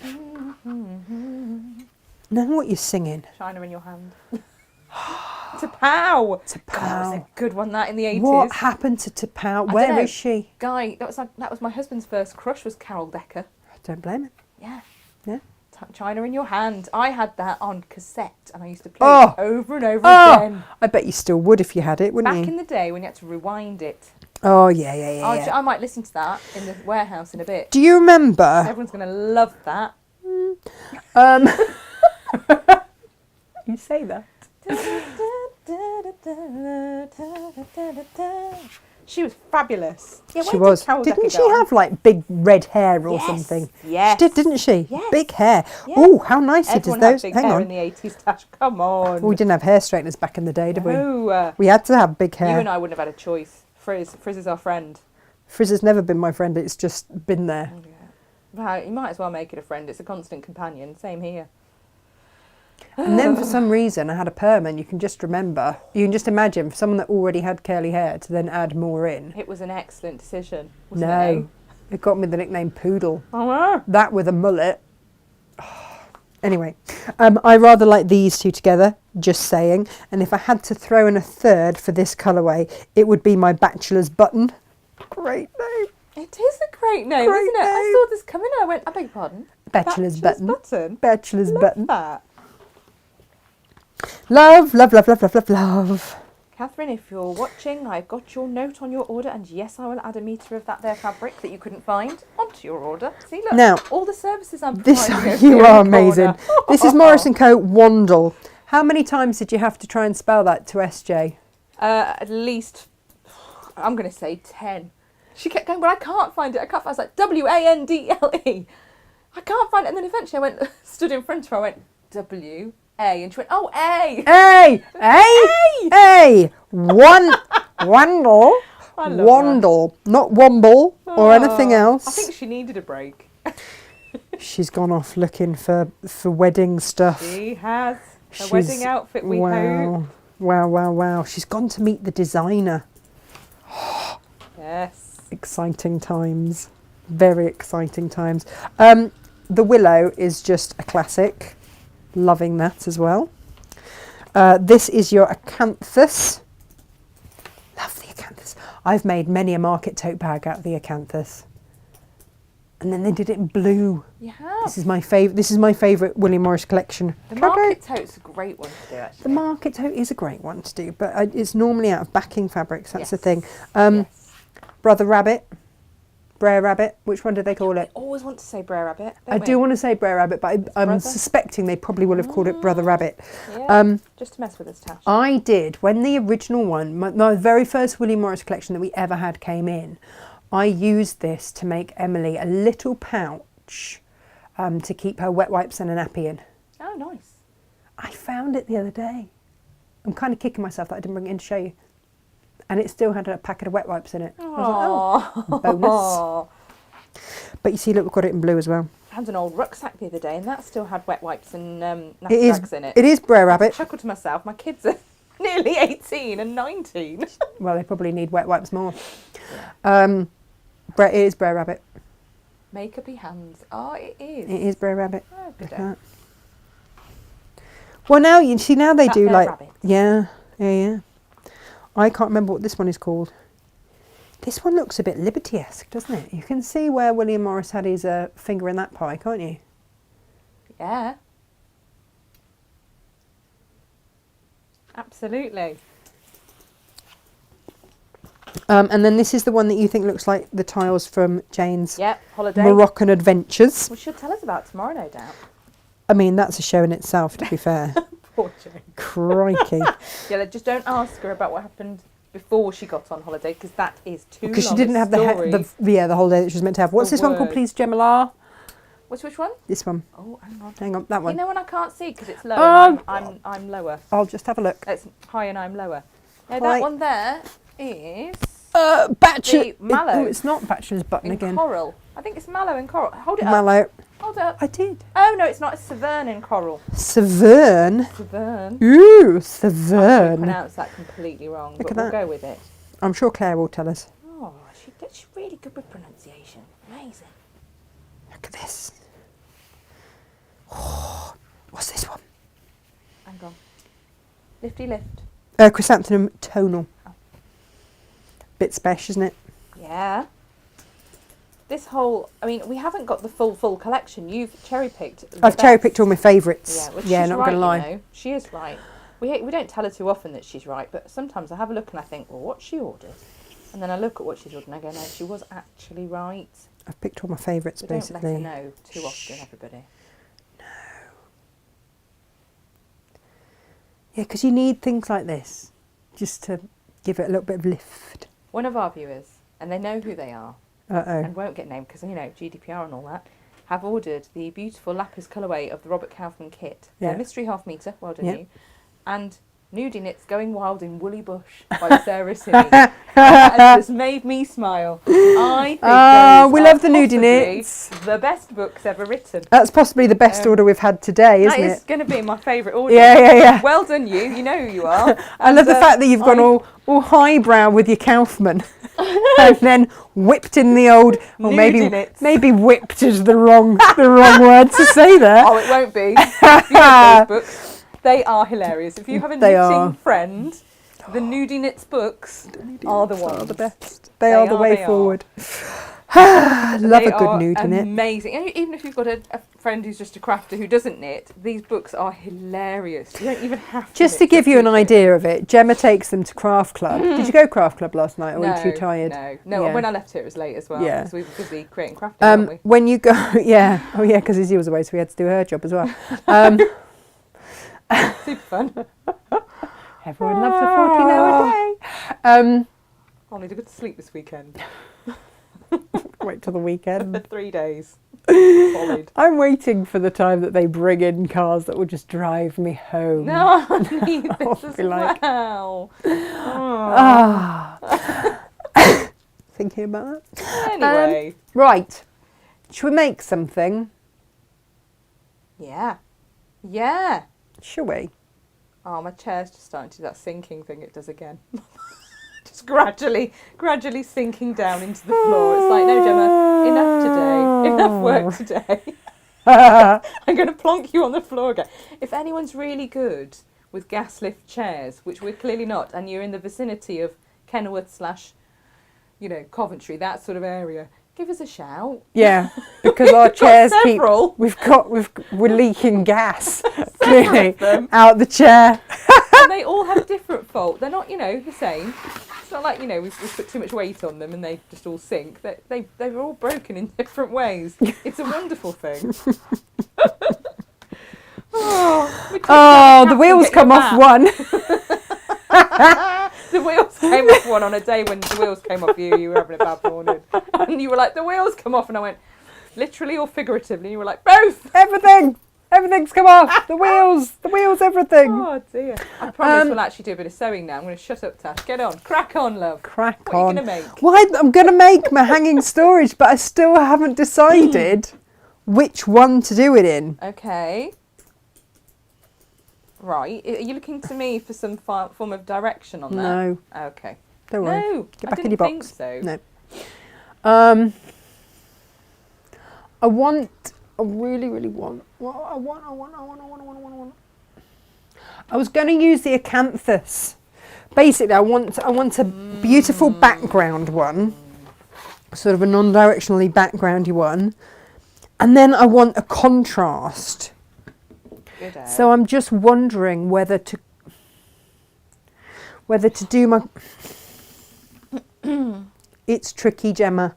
Know what you're singing? China in your hand. T'Pow! T'Pow. God, that was a good one, that, in the 80s. What happened to T'Pow? I Where dunno. is she? Guy, that was my husband's first crush, was Carol Decker. Don't blame it. Yeah. Yeah. China in your hand. I had that on cassette, and I used to play Oh. it over and over Oh, again. I bet you still would if you had it, wouldn't Back you? in the day when you had to rewind it. Oh, yeah. I might listen to that in the warehouse in a bit. Do you remember? Everyone's going to love that. Um, you say that. She was fabulous. Yeah, She where was. did Carol Didn't Decker she go on? have like big red hair or Yes, something? yes. She did, didn't she? Yes. Big hair. Yes. Oh, how nice Everyone it is. had Those. big Hang hair on. in the 80s, Tash. Come on. We didn't have hair straighteners back in the day, did we? No, We had to have big you hair. and I wouldn't have had a choice. Frizz is our friend. Frizz has never been my friend. It's just been there. Well, you might as well make it a friend. It's a constant companion. Same here. And then for some reason I had a perm, and you can just imagine for someone that already had curly hair to then add more in. It was an excellent decision, wasn't No, it got me the nickname Poodle. it? That with a mullet. Anyway, I rather like these two together, just saying. And if I had to throw in a third for this colourway, it would be my Bachelor's Button. Great name. It is a great name, Great isn't it? I name. saw this coming and I went, I beg your pardon? Bachelor's Button. Button? Bachelor's Love Button. that. Love, love, love, love, love, love, love. Catherine, if you're watching, I've got your note on your order, and yes, I will add a metre of that there fabric that you couldn't find onto your order. See, look, Now, all the services I'm This providing over you here are in the amazing. corner. This is Morris & Co. Wandle. How many times did you have to try and spell that to SJ? At least, I'm going to say 10. She kept going, but I can't find it. I can't find it. I was like, W-A-N-D-L-E. I can't find it. And then eventually I went, stood in front of her, I went, W-A. And she went, oh, A. A, A, A. Wandle. I love Wandle. Not Womble or anything Oh, else. I think she needed a break. She's gone off looking for wedding stuff. She has. Her She's- wedding outfit, we hope. Wow. She's gone to meet the designer. Yes. Exciting times. Very exciting times. The Willow is just a classic. Loving that as well. This is your Acanthus. Love the Acanthus. I've made many a market tote bag out of the Acanthus. And then they did it in blue. You have. This is my favourite. This is my favourite William Morris collection. The Can I go? market tote's a great one to do, actually. The market tote is a great one to do, but it's normally out of backing fabrics. That's the Yes. thing. Yes. Brother Rabbit, Brer Rabbit. Which one do they call it? Always want to say Brer Rabbit. I do want to say Brer Rabbit, but I'm Brother? suspecting they probably will have called it Brother Rabbit. Yeah. Just to mess with us, Tash. I did when the original one, my very first William Morris collection that we ever had came in. I used this to make Emily a little pouch to keep her wet wipes and a nappy in. Oh, nice. I found it the other day. I'm kind of kicking myself that I didn't bring it in to show you. And it still had a packet of wet wipes in it. I was like, oh, bonus. But you see, look, we've got it in blue as well. I had an old rucksack the other day, and that still had wet wipes and It knapsacks in it. is Brer I Rabbit. chuckled to myself. My kids are nearly 18 and 19. Well, they probably need wet wipes more. It is Brer Rabbit. Makeup-y hands. Oh, it is. It is Brer Rabbit. Oh, Look good. at that. Well, now you see, now they That do there like, rabbit. yeah. I can't remember what this one is called. This one looks a bit Liberty-esque, doesn't it? You can see where William Morris had his finger in that pie, can't you? Yeah. Absolutely. And then this is the one that you think looks like the tiles from Jane's Yep, holiday. Moroccan Adventures. Which she'll tell us about tomorrow, no doubt. I mean, that's a show in itself, to be fair. Poor Jane. Crikey. Yeah, just don't ask her about what happened before she got on holiday, because that is too long. Because she didn't have the whole day that she was meant to have. What's The this one called, word. please, Gemma? Which one? This one. Oh, hang on. Hang on, that one. You know when I can't see because it's low. I'm lower. I'll just have a look. It's high and I'm lower. No, Right. that one there is Bachelor. the mallow. Oh, it's not Bachelor's Button in again. coral. I think it's mallow in coral. Hold it up. Mallow. Hold it up. I did. Oh no, it's not. It's Severn in coral. Severn. Severn. Ooh, I Severn. pronounced that completely wrong, Look but at we'll that. go with it. I'm sure Claire will tell us. Oh, she's really good with pronunciation. Amazing. Look at this. Oh, what's this one? Hang on. Lifty lift. Chrysanthemum tonal. Oh. Bit special, isn't it? Yeah. This whole, I mean, we haven't got the full collection. You've cherry picked. I've cherry picked all my favourites. Yeah, which Yeah, she's not right, gonna lie. You know. She is right. We don't tell her too often that she's right, but sometimes I have a look and I think, well, what's she ordered? And then I look at what she's ordered and I go, no, she was actually right. I've picked all my favourites, We basically. don't let her know too often, everybody. Yeah, because you need things like this just to give it a little bit of lift. One of our viewers, and they know who they are, Uh-oh. and won't get named because, you know, GDPR and all that, have ordered the beautiful lapis colourway of the Robert Kaufman kit. Yeah. Mystery half metre, well done Yeah. you. And Nudie Knits Going Wild in Woolly Bush by Sarah Sinney. That has just made me smile. I think those we are love the Nudie possibly Knits. the best books ever written. That's possibly the best order we've had today, isn't That is it? going to be my favourite order. Yeah. Well done you. You know who you are. I love the And, fact that you've gone all highbrow with your Kaufman. And then whipped in the old, or Nudie Knits. maybe whipped is the wrong word to say there. Oh, it won't be. If you have those books, they are hilarious. If you have a They knitting are. friend, the Nudie Knits books are the ones. Are the best. They are the way they are. forward. Love They a good are Nudie Knit. amazing. And even if you've got a friend who's just a crafter who doesn't knit, these books are hilarious. You don't even have to Just to knit give you an keep it. idea of it, Gemma takes them to Craft Club. Did you go Craft Club last night, or were you too tired? No. Yeah. When I left here, it was late as well. Yeah. Because we were busy creating crafting, weren't we? When you go, yeah, oh yeah, because Izzy was away, so we had to do her job as well. Super fun. Everyone loves a 14 hour day. I'll need to go to sleep this weekend. Wait till the weekend. 3 days. Solid. I'm waiting for the time that they bring in cars that will just drive me home. No, I need I'll this as be like- well. Thinking about that. Anyway. Right. Should we make something? Yeah. Yeah. Shall we? Oh, my chair's just starting to do that sinking thing it does again. Just gradually sinking down into the floor. It's like, no, Gemma, enough today. Enough work today. I'm going to plonk you on the floor again. If anyone's really good with gas lift chairs, which we're clearly not, and you're in the vicinity of Kenilworth / Coventry, that sort of area, give us a shout. Yeah, because our chairs several. we're leaking gas clearly of them. out the chair. And they all have different fault. They're not, the same. It's not like, we've put too much weight on them and they just all sink. They're all broken in different ways. It's a wonderful thing. The wheels come off one. The wheels came off one on a day when the wheels came off you. You were having a bad morning. And you were like, the wheels come off. And I went, literally or figuratively? And you were like, both. Everything's come off. The wheels, everything. Oh dear. I promise we'll actually do a bit of sewing now. I'm going to shut up, Tash. Get on. Crack on, love. Crack What on. are you going to make? Well, I'm going to make my hanging storage, but I still haven't decided which one to do it in. Okay. Right. Are you looking to me for some form of direction on that? No, Okay. don't worry. No. Get back I in your didn't box. think so. No. I really want. I was going to use the acanthus. Basically, I want a beautiful background one, sort of a non-directionally backgroundy one, and then I want a contrast. Good. So I'm just wondering whether to do my. It's tricky, Gemma.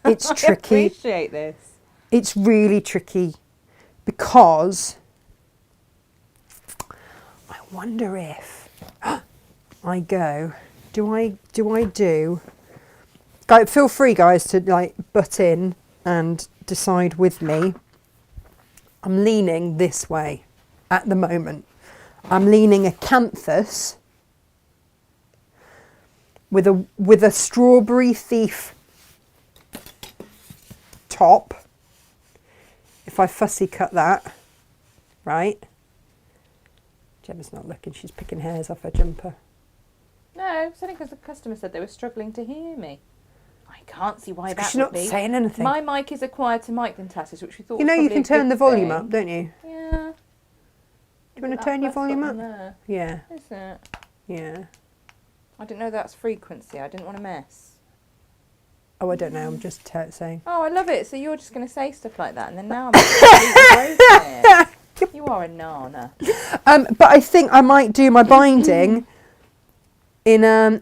It's tricky. I appreciate this. It's really tricky because I wonder if I go. Do I do? Guys, feel free, guys, to like butt in and decide with me. I'm leaning this way at the moment. I'm leaning acanthus with a strawberry thief top. If I fussy cut that, right? Gemma's not looking, she's picking hairs off her jumper. No, it's only because the customer said they were struggling to hear me. I can't see why that She's would not be. saying anything. My mic is a quieter mic than Tessa's, which we thought You was know you probably can a turn good the volume thing. up, don't you? Yeah. Do you want to turn your volume up? There, Yeah, is it? yeah. I didn't know that's frequency. I didn't want to mess. Oh, I don't know, I'm just saying. Oh, I love it. So you're just going to say stuff like that, and then now I'm completely broken it. You are a nana. But I think I might do my binding in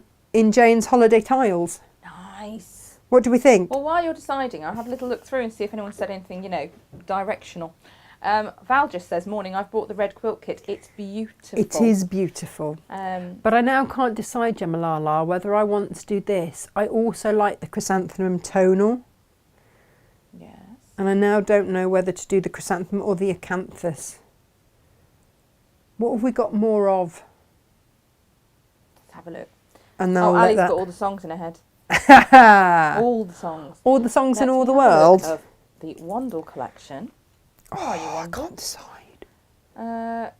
Jane's holiday tiles. Nice. What do we think? Well, while you're deciding, I'll have a little look through and see if anyone said anything, directional. Val just says, morning, I've bought the red quilt kit. It's beautiful. It is beautiful. But I now can't decide, Gemma Lala, whether I want to do this. I also like the chrysanthemum tonal. Yes. And I now don't know whether to do the chrysanthemum or the acanthus. What have we got more of? Let's have a look. And Oh, I'll Ali's let got all the songs in her head. that. All the songs. All the songs in Let's all the have a look world. of the Wandle collection. Where are you, I Wandle? can't decide.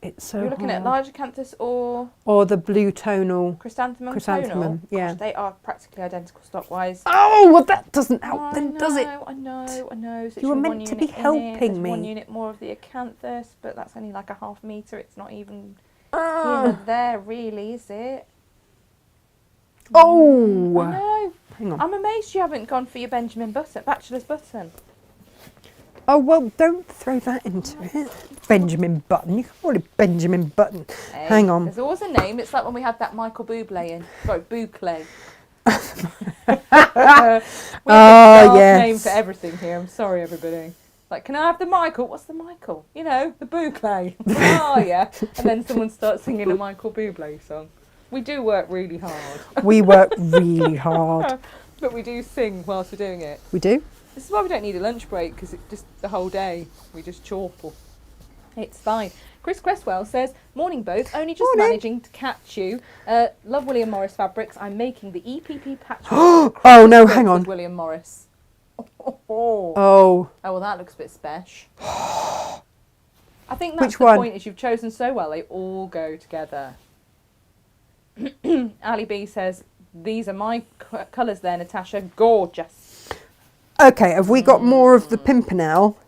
It's so You're looking at hard. large acanthus or Or the blue tonal. chrysanthemum, Chrysanthemum, tonal? yeah. Gosh, they are practically identical stock-wise. Oh, well, that doesn't help I then, know, does it? I know. So it's You were your meant one to be unit in it. helping There's me. one unit more of the acanthus, but that's only like a half metre. It's not even Ah. here or there, really, is it? Oh. I know. Hang on. I'm amazed you haven't gone for your Benjamin button, bachelor's button. Oh, well, don't throw that into it. Benjamin Button. You can call it Benjamin Button. Hey, Hang on. There's always a name. It's like when we had that Michael Bublé in. Sorry, Buklé. We have a staff yes. name for everything here. I'm sorry, everybody. Like, can I have the Michael? What's the Michael? You know, the Buklé. Oh, yeah. And then someone starts singing a Michael Bublé song. We do work really hard. We work really hard. But we do sing whilst we're doing it. We do? This is why we don't need a lunch break, because it just the whole day we just chortle. It's fine. Chris Cresswell says, morning both, only just Morning. managing to catch you. Love William Morris fabrics. I'm making the EPP patchwork. Oh, no, hang on. William Morris. Oh. Oh. Well, that looks a bit spesh. I think that's Which the one? point, is you've chosen so well, they all go together. Ali B says, these are my colours there, Natasha. Gorgeous. Okay, have we got more of the Pimpernel?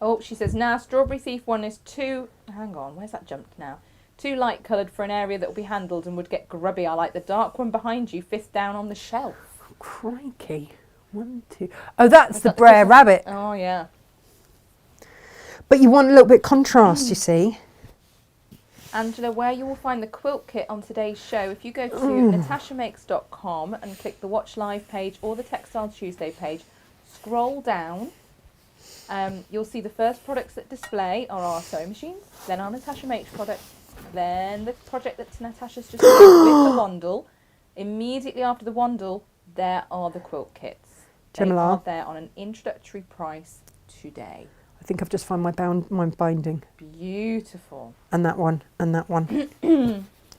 Oh, she says, now Strawberry Thief one is too... Hang on, where's that jumped now? Too light coloured for an area that will be handled and would get grubby. I like the dark one behind you, fifth down on the shelf. Oh, crikey. 1, 2... Oh, that's Is the that the Brer Christmas- Rabbit. Oh, yeah. But you want a little bit contrast, you see. Angela, where you will find the quilt kit on today's show, if you go to natashamakes.com and click the Watch Live page or the Textile Tuesday page, scroll down, you'll see the first products that display are our sewing machines, then our Natasha Makes products, then the project that Natasha's just made with the Wandle. Immediately after the Wandle, there are the quilt kits. They Gemma. are there on an introductory price today. I think I've just found my binding. Beautiful. And that one, and that one.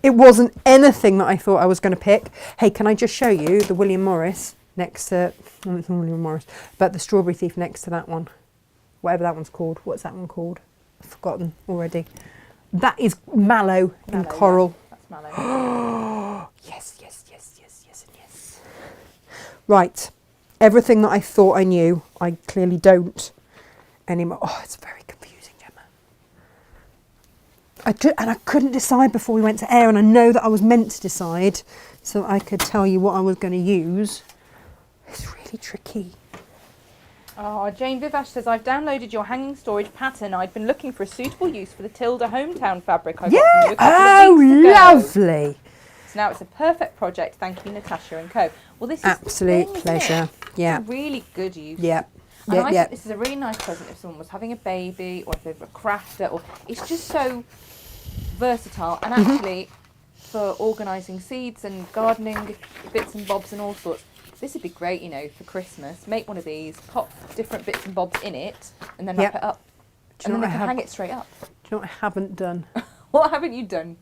It wasn't anything that I thought I was going to pick. Hey, can I just show you the William Morris next to... Oh, it's not William Morris. But the Strawberry Thief next to that one. Whatever that one's called. What's that one called? I've forgotten already. That is mallow and Mallow, coral. yeah, that's mallow. Yes, yes, yes, yes, yes, and yes. Right. Everything that I thought I knew, I clearly don't anymore. Oh, it's very confusing, Gemma. I couldn't decide before we went to air, and I know that I was meant to decide so I could tell you what I was going to use. It's really tricky. Oh, Jane Vivash says, I've downloaded your hanging storage pattern. I'd been looking for a suitable use for the Tilda hometown fabric I got from you a couple of weeks ago. Lovely. So now it's a perfect project. Thank you, Natasha and co. Well, this is Absolute the thing, pleasure. isn't it? Yeah. It's a really good use. Yeah. And Yeah, I yeah. think this is a really nice present if someone was having a baby or if they were a crafter. Or it's just so versatile. And actually, for organising seeds and gardening bits and bobs and all sorts, this would be great, you know, for Christmas. Make one of these, pop different bits and bobs in it, and then wrap it up. And then they can hang it straight up. Do you know what I haven't done? What haven't you done?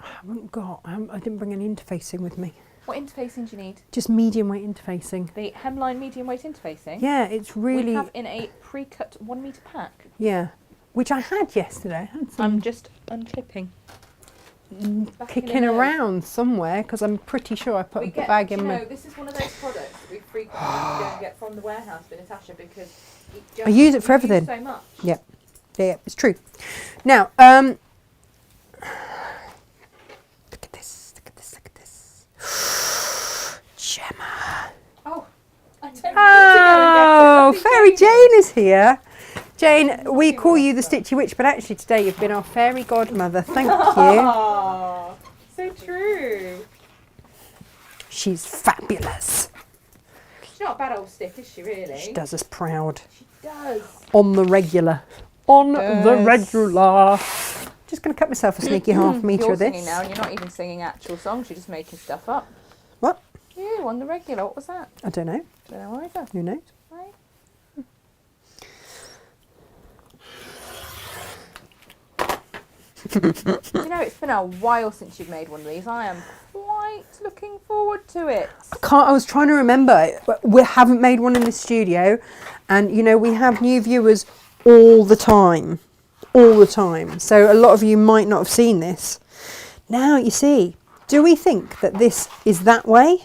I didn't bring any interfacing with me. What interfacing do you need? Just medium weight interfacing. The hemline medium weight interfacing? Yeah, it's really... We have in a pre-cut 1 metre pack. Yeah, which I had yesterday. I had some I'm just unclipping. kicking around somewhere because I'm pretty sure I put the bag in my... This is one of those products that we frequently go and get from the warehouse with Natasha because I use it for everything. So much. Yeah, yeah, it's true. Now, look at this, look at this, look at this. Gemma. Oh, I don't need to go Oh, and get it. Fairy Jane is here. Jane, we call you the Stitchy Witch, but actually today you've been our fairy godmother. Thank you. Oh, so true. She's fabulous. She's not a bad old stick, is she really? She does us proud. She does. On the regular. On the regular. Just going to cut myself a sneaky half metre You're of this. singing now and you're not even singing actual songs, you're just making stuff up. What? You on the regular, what was that? I don't know. Don't know either. Who knows? Right. You know, it's been a while since you've made one of these. I am quite looking forward to it. I was trying to remember. We haven't made one in the studio, and you know we have new viewers all the time, so a lot of you might not have seen this. Now you see, do we think that this is that way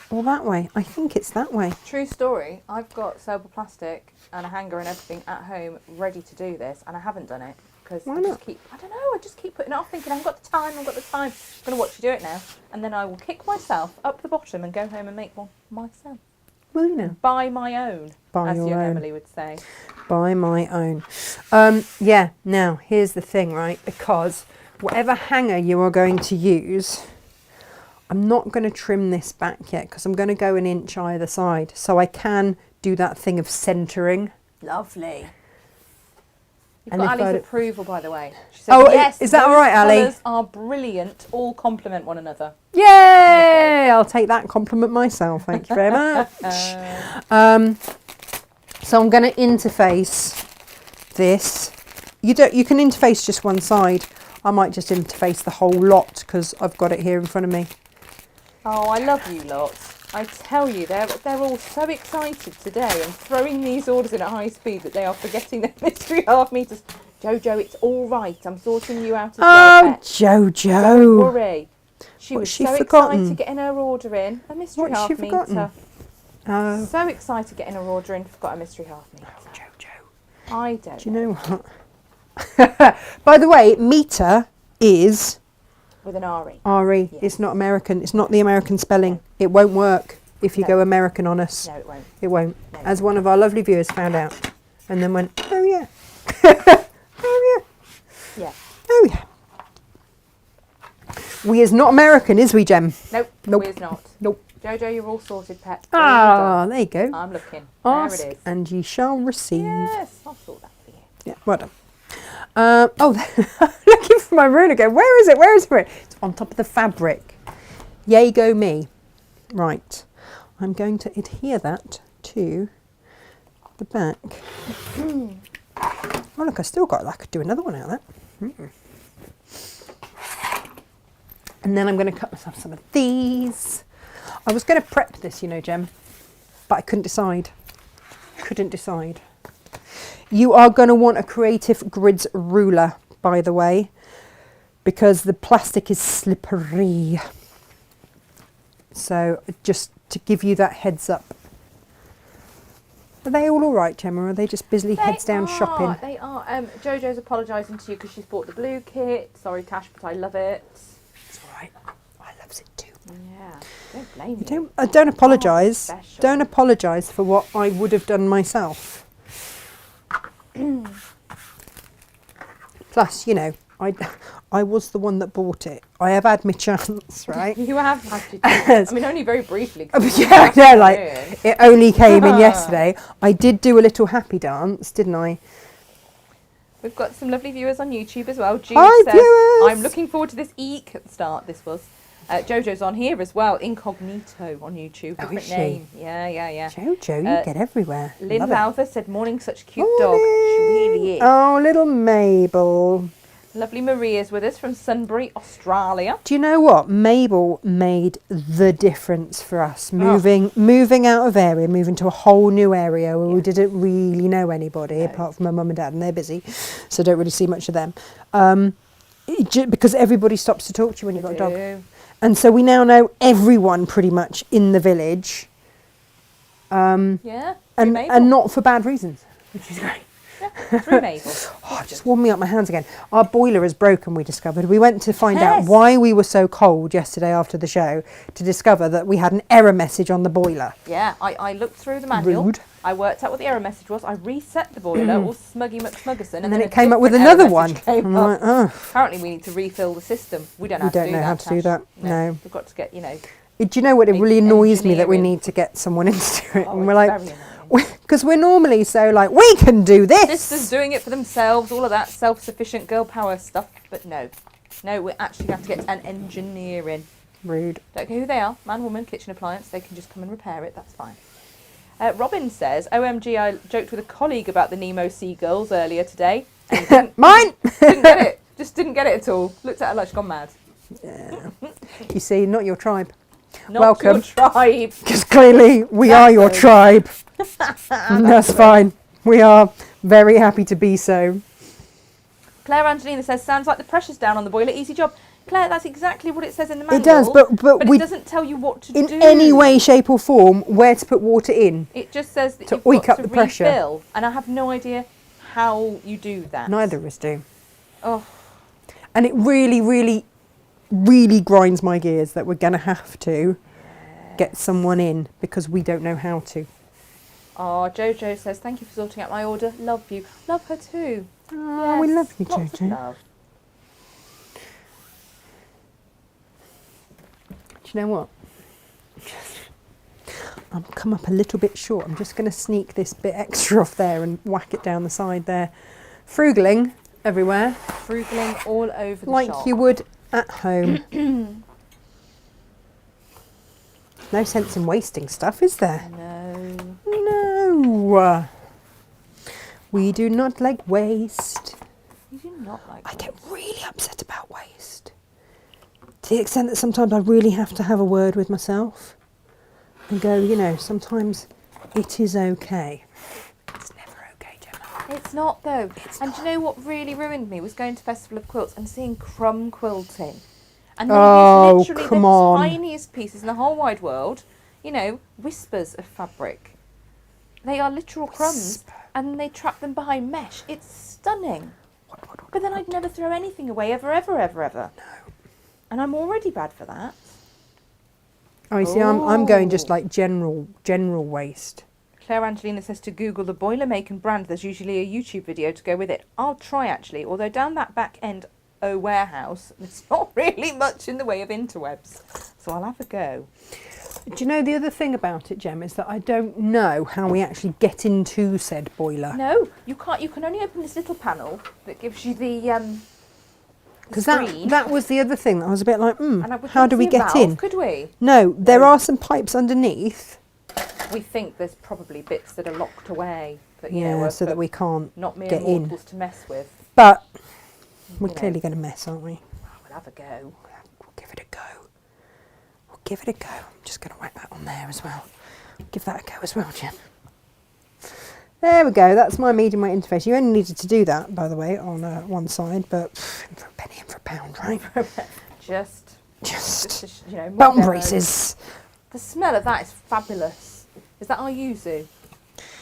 or that way? I think it's that way. True story, I've got Sewable plastic and a hanger and everything at home ready to do this, and I haven't done it because I just keep putting it off, thinking I've got the time, I'm going to watch you do it now, and then I will kick myself up the bottom and go home and make one myself. Well, you know, Buy my own, as young Emily would say. Buy my own. Yeah, now here's the thing, right? Because whatever hanger you are going to use, I'm not going to trim this back yet because I'm going to go an inch either side so I can do that thing of centering. Lovely. You've And got if Ali's I- approval, by the way. She says, Oh, yes, is that those all right, Ali? colours are brilliant. All complement one another. Yay! I'll take that compliment myself. Thank you very much. So I'm going to interface this. You can interface just one side. I might just interface the whole lot because I've got it here in front of me. Oh, I love you lot. I tell you, they're all so excited today and throwing these orders in at high speed that they are forgetting their mystery half meters. Jojo, it's all right. I'm sorting you out as well, Oh, pet. Jojo. Don't worry. She What's was she so forgotten? excited getting her order in. A mystery What's half she forgotten? meter. Oh, So excited getting her order in, forgot a mystery half meter. Jojo. I don't Do you know what? By the way, meter is With an RE. RE. Yes. It's not American. It's not the American spelling. It won't work if you No. go American on us. No, it won't. It won't. No. As one of our lovely viewers found out. And then went, oh yeah. Oh yeah. Yeah. Oh yeah. We is not American, is we, Jem? Nope. Nope. We're not. Nope. Jojo, you're all sorted, pet. All Ah, done. there you go. I'm looking. Ask There it is. and ye shall receive. Yes, I'll sort that for you. Yeah, well done. Looking for my rune again. Where is it? Where is it? It's on top of the fabric. Yay, go me. Right. I'm going to adhere that to the back. Oh, look, I still got, I could do another one out of that. And then I'm going to cut myself some of these. I was going to prep this, you know, Jem, but I couldn't decide. Couldn't decide. You are going to want a Creative Grids ruler, by the way, because the plastic is slippery. So just to give you that heads up. Are they all right, Gemma, or are they just busily heads down shopping? They are. Jojo's apologising to you because she's bought the blue kit. Sorry, Tash, but I love it. It's all right. I loves it too. Yeah, don't blame you. Don't apologise. Special. Don't apologise for what I would have done myself. Plus, you know, I was the one that bought it. I have had my chance, right? You have had your chance. I mean, only very briefly. Yeah, I know, like, it only came in yesterday. I did do a little happy dance, didn't I? We've got some lovely viewers on YouTube as well. Jude Hi, says, viewers! I'm looking forward to this eek at the start. This was. Jojo's on here as well. Incognito on YouTube. Oh, Different is she? name. Yeah. Jojo, you get everywhere. Lynn Love it. Lowther said, morning, such a cute dog. She really is. Oh, little Mabel. Lovely Maria's with us from Sunbury, Australia. Do you know what? Mabel made the difference for us. Moving out of area, moving to a whole new area where we didn't really know anybody apart from my mum and dad, and they're busy, so don't really see much of them. Because everybody stops to talk to you when you've got a dog. And so we now know everyone pretty much in the village. And not for bad reasons, which is great. Yeah, through Mabel. Oh, it just warmed me up my hands again. Our boiler is broken, we discovered. We went to find out why we were so cold yesterday after the show to discover that we had an error message on the boiler. Yeah, I looked through the manual. Rude. I worked out what the error message was. I reset the boiler, all smuggy McSmuggerson. And then it came up with another one. I'm like, oh. Apparently we need to refill the system. We don't know how to do that. No. We've got to get, Do you know what? It really annoys me that we need to get someone into it. And we're like, because we're normally so like, we can do this. Sisters doing it for themselves, all of that self-sufficient girl power stuff. But no, we actually have to get an engineer in. Rude. Don't care who they are, man, woman, kitchen appliance, they can just come and repair it, that's fine. Robin says, OMG, I joked with a colleague about the Nemo seagulls earlier today. Mine! Didn't get it. Just didn't get it at all. Looked at her like she's gone mad. Yeah. You see, not your tribe. Not Welcome. your tribe. Because clearly we are your tribe. That's fine. We are very happy to be so. Claire Angelina says, sounds like the pressure's down on the boiler. Easy job. Claire, that's exactly what it says in the manual. It does, but it doesn't tell you what to do. In any way, shape or form, where to put water in. It just says that to you've got up to the pressure. refill. And I have no idea how you do that. Neither of us do. Oh. And it really, really, really grinds my gears that we're going to have to get someone in because we don't know how to. Oh, Jojo says, thank you for sorting out my order. Love you. Love her too. Oh, yes, we love you, lots Jojo. of love. Do you know what? I've come up a little bit short. I'm just going to sneak this bit extra off there and whack it down the side there. Frugaling everywhere. Frugaling all over the like shop. you would at home. No sense in wasting stuff, is there? No. No. We do not like waste. You do not like I get really upset about waste. To the extent that sometimes I really have to have a word with myself and go, sometimes it is okay. It's never okay, Gemma. It's not though. It's and not. Do you know what really ruined me was going to Festival of Quilts and seeing crumb quilting. And they Oh, use literally come the on. tiniest pieces in the whole wide world. Whispers of fabric. They are literal crumbs, and they trap them behind mesh. It's stunning. But then I'd never throw anything away ever. No. And I'm already bad for that. Oh, you see, I'm going just like general waste. Claire Angelina says to Google the boiler make and brand. There's usually a YouTube video to go with it. I'll try actually, although down that back end warehouse, there's not really much in the way of interwebs. So I'll have a go. Do you know the other thing about it, Gem, is that I don't know how we actually get into said boiler. No, you can't. You can only open this little panel that gives you the Because screen. that was the other thing that I was a bit like, And we how couldn't do we see a get valve, in? Could we? No, there are some pipes underneath. We think there's probably bits that are locked away. That, So that we can't not mere get in. mortals to mess with. But we're clearly going to mess, aren't we? Well, we'll have a go. We'll give it a go. I'm just going to whack that on there as well. Give that a go as well, Jim. There we go. That's my medium weight interface. You only needed to do that, by the way, on one side, but for a penny and for a pound, right? just belt and braces. The smell of that is fabulous. Is that our yuzu?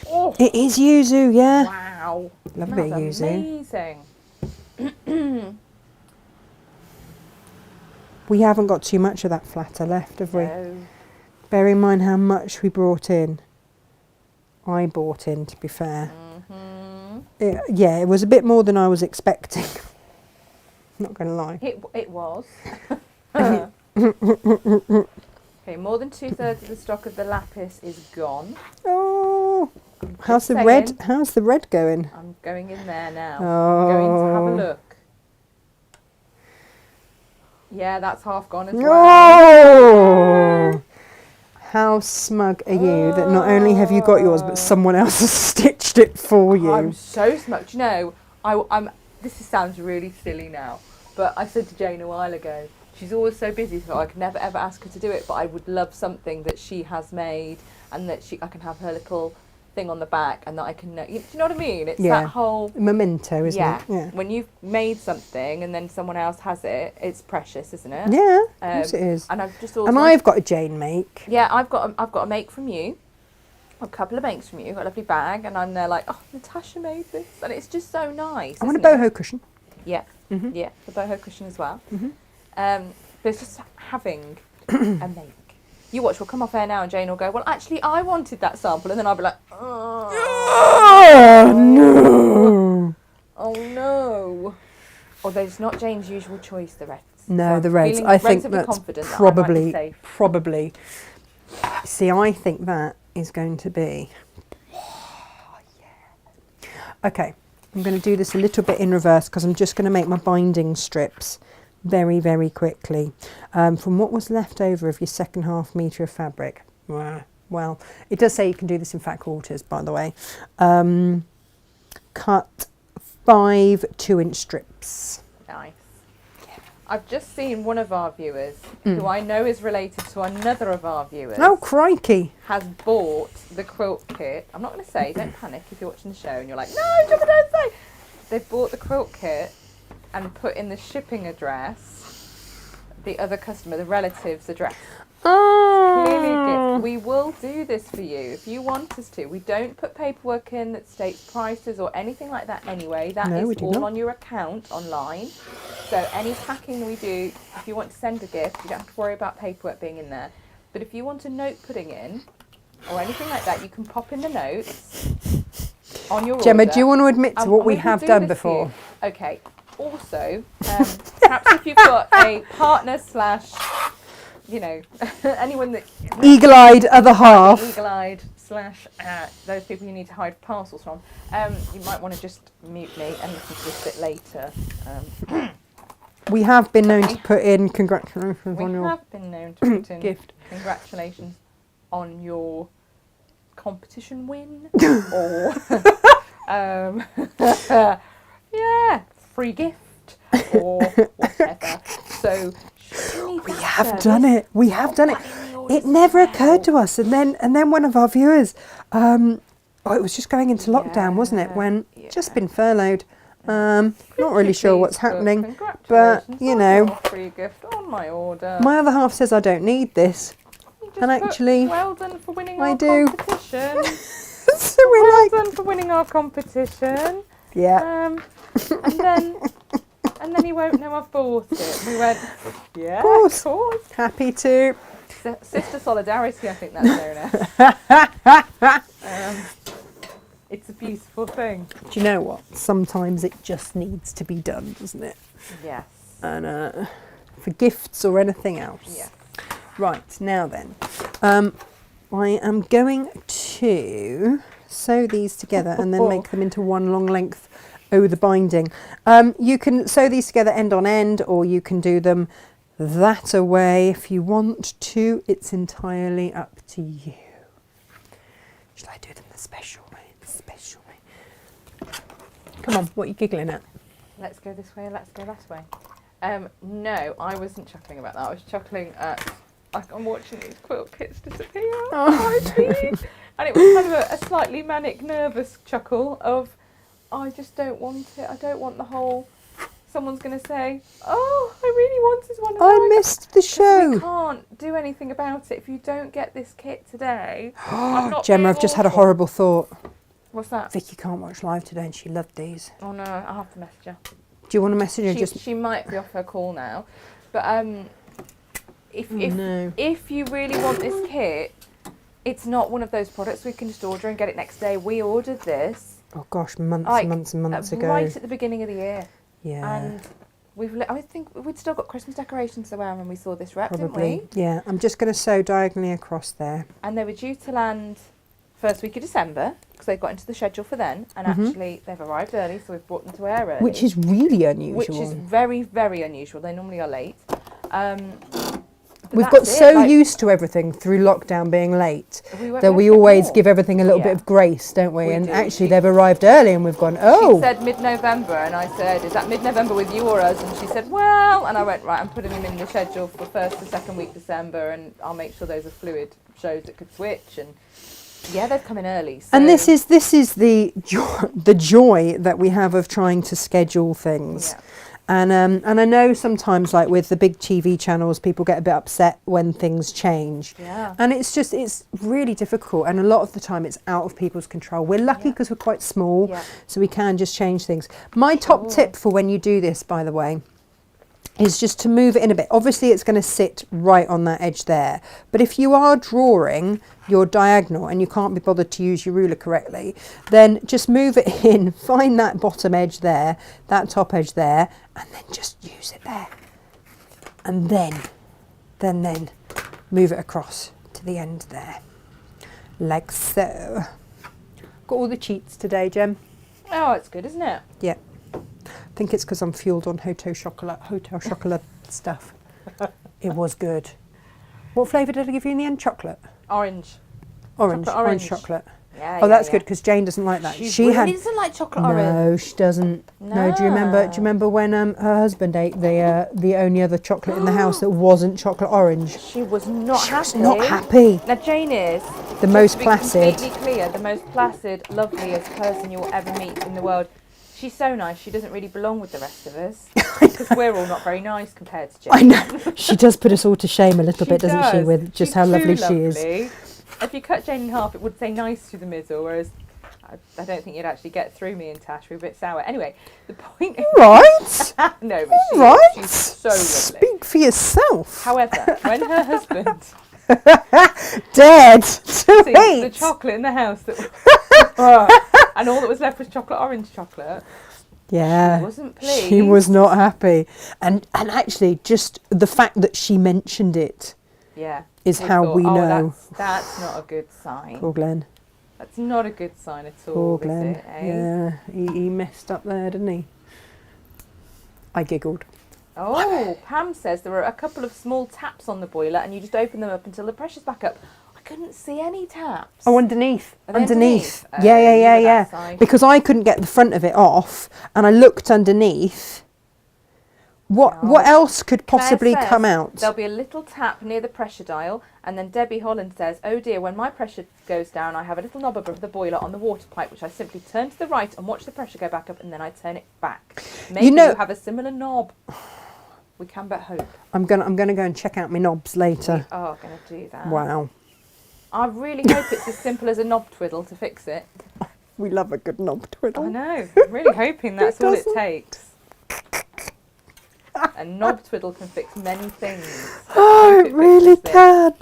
Oh, It is yuzu, yeah. wow. Love a bit of Smells yuzu. amazing. We haven't got too much of that flatter left, have we? No. Bear in mind how much we brought in. I bought in, to be fair. Yeah, it was a bit more than I was expecting. Not going to lie. It was. Okay, more than 2/3 of the stock of the lapis is gone. Oh, Just how's the saying. red? How's the red going? I'm going in there now. Oh. I'm going to have a look. Yeah, that's half gone as well. Oh, how smug are you that not only have you got yours, but someone else has stitched it for you? I'm so smug. Do you know, I'm. Sounds really silly now, but I said to Jane a while ago, she's always so busy, so I could never ever ask her to do it. But I would love something that she has made, and that I can have her little thing on the back, and that I can. Do you know what I mean? It's that whole memento, isn't it? Yeah. When you've made something and then someone else has it, it's precious, isn't it? Yeah, of course it is. And I've just always. And I've got a Jane make. Yeah, I've got a make from you. A couple of makes from you. Got a lovely bag, and I'm there like, oh, Natasha made this, and it's just so nice. I want a isn't it? boho cushion. Yeah, Mhm. yeah, the boho cushion as well. Mhm. But it's just having a make. You watch, we'll come off air now, and Jane will go, well, actually, I wanted that sample, and then I'll be like, oh no! Oh no! Although it's not Jane's usual choice, the reds. No, So the reds. feeling I think relatively that's confident that I might be safe. probably. See, I think that is going to be. Okay, I'm going to do this a little bit in reverse because I'm just going to make my binding strips very, very quickly from what was left over of your 2.5 metre of fabric. Well, it does say you can do this in fat quarters, by the way. Cut 5 2-inch strips. Nice. I've just seen one of our viewers, who I know is related to another of our viewers. Oh, crikey. Has bought the quilt kit. I'm not going to say, don't panic if you're watching the show and you're like, no, Gemma, don't say. They've bought the quilt kit and put in the shipping address the other customer, the relative's address. Clearly a gift. We will do this for you if you want us to. We don't put paperwork in that states prices or anything like that anyway. That is all on your account online. So any packing we do, if you want to send a gift, you don't have to worry about paperwork being in there. But if you want a note putting in or anything like that, you can pop in the notes on your Gemma, order. do you want to admit to what we have done before? Okay. Also, perhaps if you've got a partner / anyone that Eagle-eyed other half. eagle-eyed / those people you need to hide parcels from, you might want to just mute me and listen to this a bit later. We have been known to put in congratulations on your have been known to put in gift. Congratulations on your competition win or free gift or whatever. So we have done it. We have done it. It never occurred to us, and then one of our viewers, it was just going into lockdown, wasn't it? When just been furloughed. Not really sure what's happening, but free gift on my order. My other half says I don't need this, and actually, well done for winning I our do. competition. So we're well done for winning our competition. Yeah. And then he won't know I've bought it. We went, yeah, of course. Happy to. Sister solidarity, I think that's known as. It's a beautiful thing. Do you know what? Sometimes it just needs to be done, doesn't it? Yes. And for gifts or anything else. Yeah. Right, now then. I am going to sew these together and then make them into one long length over the binding. You can sew these together end on end, or you can do them that away if you want to. It's entirely up to you. Shall I do them the special way? The special way. Come on, what are you giggling at? Let's go this way, let's go that way. No, I wasn't chuckling about that. I was chuckling at, like, I'm watching these quilt kits disappear. And it was kind of a slightly manic, nervous chuckle of, I just don't want it. I don't want the whole someone's going to say, oh, I really wanted one of I those. missed the show. We can't do anything about it. If you don't get this kit today, I'm not Gemma, being I've just had a awful. horrible thought. What's that? Vicky can't watch live today and she loved these. Oh no, I'll have to message her. Do you want to message her? She might be off her call now. But if you really want this kit, it's not one of those products we can just order and get it next day. We ordered this. Oh gosh, months ago. Right at the beginning of the year. Yeah. And I think we'd still got Christmas decorations to wear when we saw this rep, Probably. didn't we? Yeah. I'm just going to sew diagonally across there. And they were due to land first week of December because they got into the schedule for then, and actually they've arrived early, so we've brought them to air early. Which is really unusual. Which is very, very unusual. They normally are late. We've got so used to everything through lockdown being late that we always give everything a little bit of grace, don't we? And actually they've arrived early and we've gone, oh. She said mid-November and I said, is that mid-November with you or us? And she said, well, and I went, right, I'm putting them in the schedule for first to second week December and I'll make sure those are fluid shows that could switch. And yeah, they've come in early. So. And this is the joy that we have of trying to schedule things. Yeah. And I know sometimes, like with the big TV channels, people get a bit upset when things change. Yeah. And it's really difficult. And a lot of the time it's out of people's control. We're lucky because we're quite small, so we can just change things. My top tip for when you do this, by the way, is just to move it in a bit. Obviously it's going to sit right on that edge there. But if you are drawing your diagonal and you can't be bothered to use your ruler correctly, then just move it in, find that bottom edge there, that top edge there, and then just use it there. And then move it across to the end there. Like so. Got all the cheats today, Gem. Oh, it's good, isn't it? Yeah. I think it's because I'm fueled on Hotel Chocolat stuff. It was good. What flavour did I give you in the end? Chocolate? Orange. Orange chocolate. Yeah, oh, that's good because Jane doesn't like that. She really doesn't like chocolate orange. No, she doesn't. No. Do you remember when her husband ate the only other chocolate in the house that wasn't chocolate orange? She was not happy. She was not happy. Now Jane is the most placid. Completely clear, the most placid, loveliest person you will ever meet in the world. She's so nice. She doesn't really belong with the rest of us because we're all not very nice compared to Jane. I know. She does put us all to shame a little bit, doesn't she, with just how lovely she is. If you cut Jane in half, it would say nice through the middle, whereas I don't think you'd actually get through me and Tash. We're a bit sour. Anyway, the point is... Right. No, but she's so lovely. Speak for yourself. However, when her husband... dared to eat the chocolate in the house that and all that was left was orange chocolate. Yeah, she wasn't pleased. She was not happy, and actually, just the fact that she mentioned it, is how we know that's not a good sign. Poor Glenn. That's not a good sign at all. Poor Glenn. Is it, eh? Yeah, he messed up there, didn't he? I giggled. Oh, Pam says there were a couple of small taps on the boiler and you just open them up until the pressure's back up. I couldn't see any taps. Oh, underneath. Underneath? Yeah. Because I couldn't get the front of it off and I looked underneath. What else could possibly come out? There'll be a little tap near the pressure dial, and then Debbie Holland says, oh dear, when my pressure goes down, I have a little knob above the boiler on the water pipe, which I simply turn to the right and watch the pressure go back up, and then I turn it back. Maybe you have a similar knob. We can but hope. I'm gonna go and check out my knobs later. We are gonna do that. Wow. I really hope it's as simple as a knob twiddle to fix it. We love a good knob twiddle. I know. I'm really hoping that's all it takes. A knob twiddle can fix many things. Oh, it really can.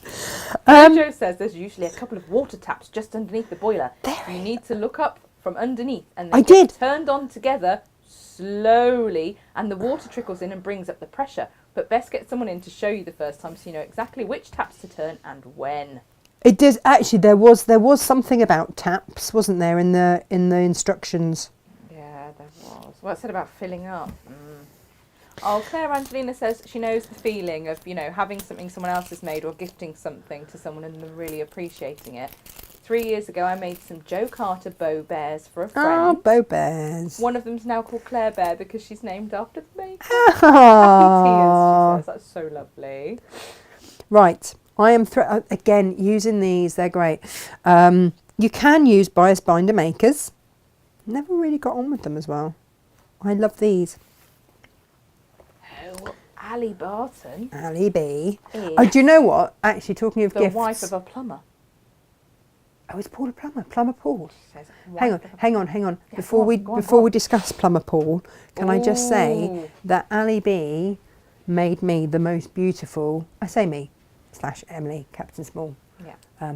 Joe says there's usually a couple of water taps just underneath the boiler. You need to look up from underneath and they get turned on together slowly and the water trickles in and brings up the pressure. But best get someone in to show you the first time so you know exactly which taps to turn and when. It does actually. There was something about taps, wasn't there, in the instructions? Yeah, there was. Well, it said about filling up. Oh, Claire Angelina says she knows the feeling of, having something someone else has made or gifting something to someone and them really appreciating it. 3 years ago, I made some Joe Carter bow bears for a friend. Oh, bow bears. One of them's now called Claire Bear because she's named after the maker. Oh. Happy tears, she says. That's so lovely. Right. I am, again, using these. They're great. You can use bias binder makers. Never really got on with them as well. I love these. Ali Barton. Ali B. Is Oh, do you know what? Actually, talking of the gifts. wife of a plumber. Oh, is Paul a plumber? Plumber Paul. Says Hang wife on. of a- Yeah, Before go on. we discuss Plumber Paul, can I just say Ooh. that Ali B made me the most beautiful. I say me / Emily Captain Small. Yeah.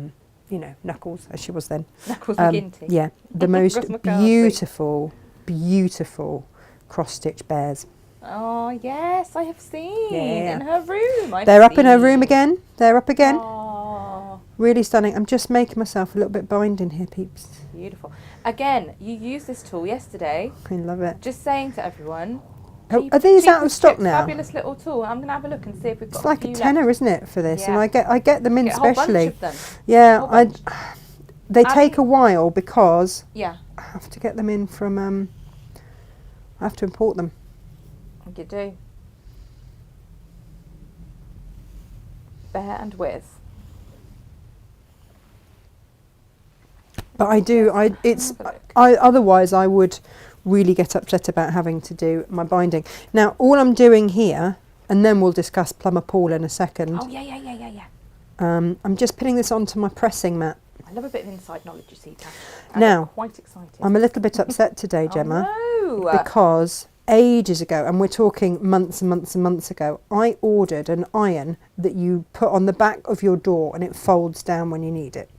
You know, Knuckles as she was then. Knuckles McGinty. Yeah, the most Ross McCarthy. beautiful cross stitch bears. Oh yes, I have seen Yeah. in her room. They're up in her room again. They're up again. Oh, Really stunning. I'm just making myself a little bit binding here, peeps. beautiful. Again, you used this tool yesterday. I love it. Just saying to everyone. Oh, are these out of cheapest stock chips, now? Fabulous little tool. I'm gonna have a look and see if we've got. It's like a few tenner, left. isn't it, for this? And Yeah. I get them in Get a whole specially. bunch of them. Yeah, Whole bunch. they Ali- take a while because Yeah, I have to get them in from. I have to import them. you do. Bare and width. But I do. Have a look. Otherwise I would really get upset about having to do my binding. Now all I'm doing here, and then we'll discuss Plumber Paul in a second. Oh yeah. I'm just putting this onto my pressing mat. I love a bit of inside knowledge, you see, Tash. Now, I'm quite excited. I'm a little bit upset today, Gemma, Oh, no. because ages ago, and we're talking months and months and months ago, I ordered an iron that you put on the back of your door and it folds down when you need it.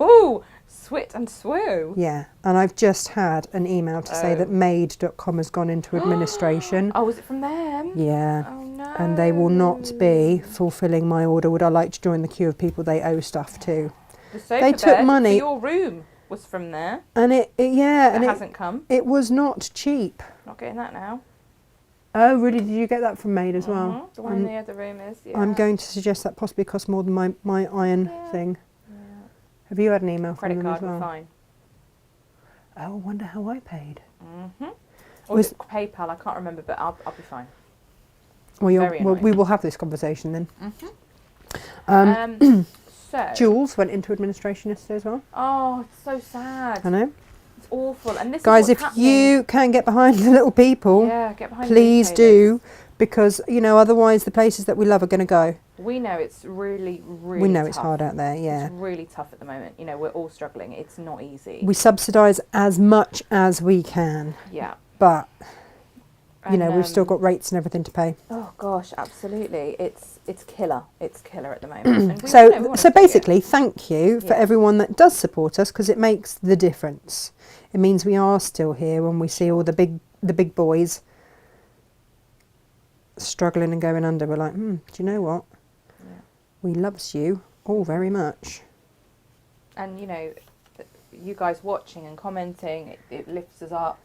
Ooh, swit and swoo. Yeah, and I've just had an email to say Oh. that made.com has gone into administration. Oh, was it from them? Yeah. Oh no. And they will not be fulfilling my order. Would I like to join the queue of people they owe stuff to? The sofa They took bed money- for your room was from there. And it Hasn't come. it was not cheap. Not getting that now. Oh, really? Did you get that from Maid as well? Mhm. The one in the other room is. Yeah. I'm going to suggest that possibly costs more than my iron Yeah. thing. Yeah. Have you had an email Credit from them card as well? was fine. Oh, I wonder how I paid. Or was it PayPal? I can't remember, but I'll be fine. Well, Very annoying. we will have this conversation then. So. Jules went into administration yesterday as well. Oh, it's so sad. I know. It's awful. And this Guys, is if what's happening. you can get behind the little people, Yeah, get behind the please retailers. do, because, you know, otherwise the places that we love are going to go. We know it's really, really We know tough. it's hard out there, yeah. It's really tough at the moment. You know, we're all struggling. It's not easy. We subsidise as much as we can, Yeah. but, you And, know, we've still got rates and everything to pay. Oh gosh, absolutely. It's killer. It's killer at the moment. And we, you know, we So wanna see it. basically, thank you for Yeah. everyone that does support us, because it makes the difference. It means we are still here when we see all the big boys struggling and going under. We're like, do you know what? Yeah. We loves you all very much. And you know, you guys watching and commenting, it lifts us up.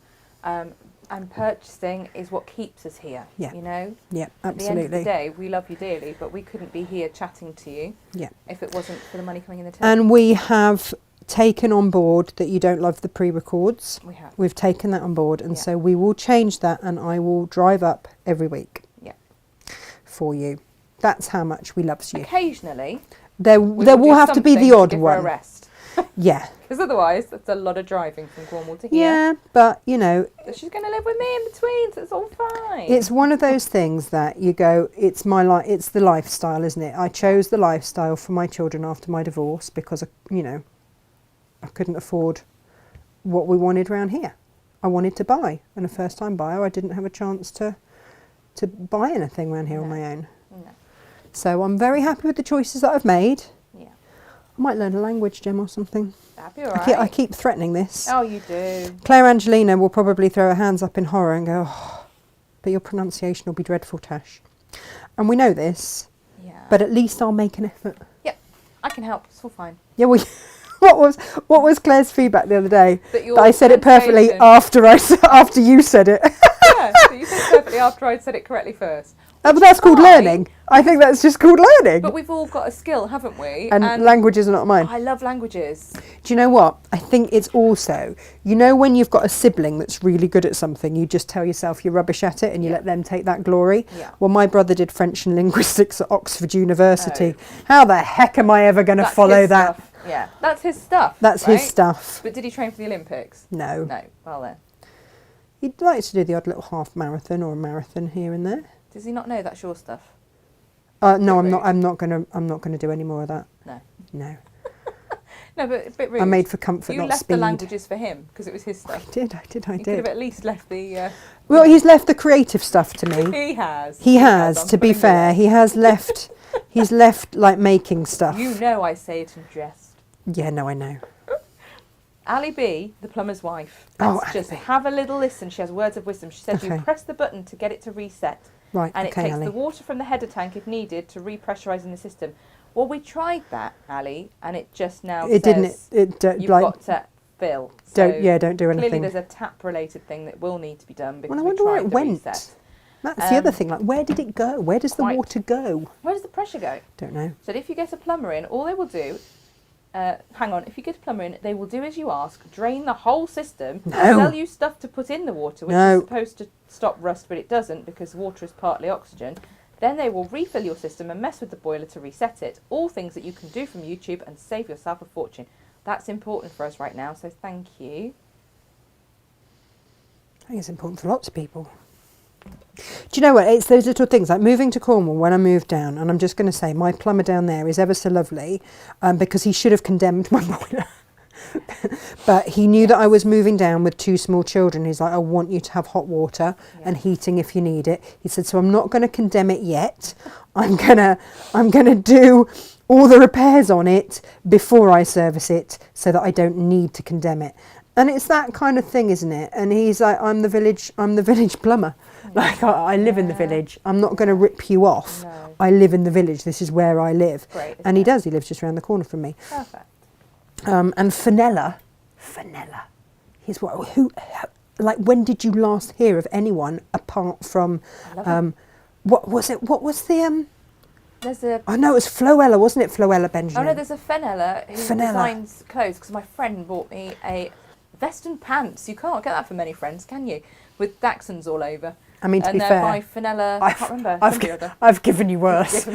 And purchasing is what keeps us here. Yeah. You know. Yeah, At the end of the absolutely. day, we love you dearly, but we couldn't be here chatting to you Yeah. if it wasn't for the money coming in the till. And we have taken on board that you don't love the pre-records. We have. We've taken that on board, and Yeah. so we will change that, and I will drive up every week Yeah. for you. That's how much we loves you. Occasionally, There we will do have to be something the odd give her a one. rest. Yeah. Because otherwise, it's a lot of driving from Cornwall to here. Yeah, but you know, She's going to live with me in between, so it's all fine. it's one of those things that you go, it's it's the lifestyle, isn't it? I chose the lifestyle for my children after my divorce because, you know, I couldn't afford what we wanted around here. I wanted to buy, and a first-time buyer, I didn't have a chance to buy anything around here on No. my own. No. So I'm very happy with the choices that I've made. Yeah. I might learn a language, Gem, or something. That'd be all right. I keep threatening this. Oh, you do. Claire Angelina will probably throw her hands up in horror and go, oh, but your pronunciation will be dreadful, Tash. And we know this, Yeah. but at least I'll make an effort. Yep. I can help. It's all fine. Yeah, well, what was Claire's feedback the other day? That your I said it perfectly pronunciation- after you said it. Yeah, so you said it perfectly after I'd said it correctly first. But that's called fine. learning. I think that's just called learning. But we've all got a skill, haven't we? And languages are not mine. I love languages. Do you know what? I think it's also, you know, when you've got a sibling that's really good at something, you just tell yourself you're rubbish at it and you Yeah. let them take that glory. Yeah. Well, my brother did French and linguistics at Oxford University. Oh. How the heck am I ever going to That's follow his that? Stuff. Yeah, that's his stuff. That's right? his stuff. But did he train for the Olympics? No. No. Well then. He'd like to do the odd little half marathon or a marathon here and there. Does he not know that's your stuff? No, Bit I'm rude. not gonna do any more of that. No. No. No, but a bit rude. I'm made for comfort, You not left speed. the languages for him because it was his I stuff. did. You could have at least left the... Well, he's left the creative stuff to me. He has. He has, I'm to be putting it fair. on. He has left. He's left like making stuff. You know I say it in jest. Yeah, no, I know. Ali B, the plumber's wife. Oh, Let's Ali just B. have a little listen. She has words of wisdom. She says you Okay. press the button to get it to reset. Right, And okay, it takes Ali. the water from the header tank if needed to repressurise in the system. Well, we tried that, Ali, and it just now It says didn't. you've Like, got to fill. So don't do clearly anything. there's a tap-related thing that will need to be done because Well, I we wonder where tried it the went. reset. That's the other thing. Like, where did it go? Where does the Quite. water go? Where does the pressure go? Don't know. So if you get a plumber in, all they will do... if you get a plumber in, they will do as you ask, drain the whole system, No. sell you stuff to put in the water, which No. is supposed to stop rust, but it doesn't because water is partly oxygen. Then they will refill your system and mess with the boiler to reset it. All things that you can do from YouTube and save yourself a fortune. That's important for us right now, so thank you. I think it's important for lots of people. Do you know what? It's those little things like moving to Cornwall when I moved down, and I'm just going to say my plumber down there is ever so lovely because he should have condemned my boiler. But he knew that I was moving down with 2 small children. He's like, I want you to have hot water and heating if you need it. He said, so I'm not going to condemn it yet. I'm gonna do all the repairs on it before I service it so that I don't need to condemn it. And it's that kind of thing, isn't it? And he's like, I'm the village plumber. Like, I live in the village. I'm not going to rip you off. No. I live in the village. This is where I live. Great, And he isn't it? does. He lives just around the corner from me. Perfect. And Finella. He's what? Like, when did you last hear of anyone apart from? What was it? What was the? There's a... Oh no, it was Floella, wasn't it? Floella Benjamin. Oh no, there's a Fenella who Fenella. designs clothes because my friend bought me a vest and pants. You can't get that from many friends, can you? With Dachshunds all over. I mean, to And be they're fair, by Fenella. I can't remember. somebody or other. I've given you worse.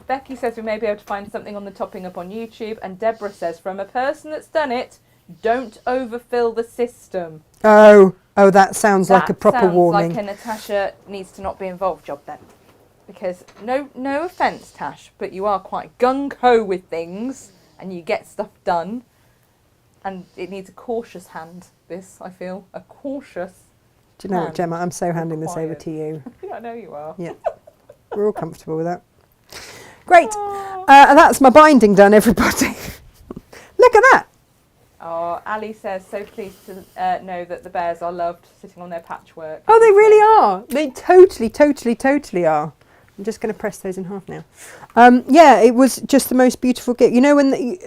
Becky says we may be able to find something on the topping up on YouTube, and Deborah says from a person that's done it, don't overfill the system. Oh, that sounds like a proper sounds warning. like a Natasha needs to not be involved job then, because no offence, Tash, but you are quite gung ho with things, and you get stuff done, and it needs a cautious hand. This, I feel, a cautious. Do you know what, hand Gemma? I'm so handing this over required. to you. Yeah, I know you are. Yeah, we're all comfortable with that. Great. That's my binding done, everybody. Look at that. Oh, Ali says, so pleased to know that the bears are loved sitting on their patchwork. Oh, they really are. They totally are. I'm just going to press those in half now. Yeah, it was just the most beautiful gift. You know, I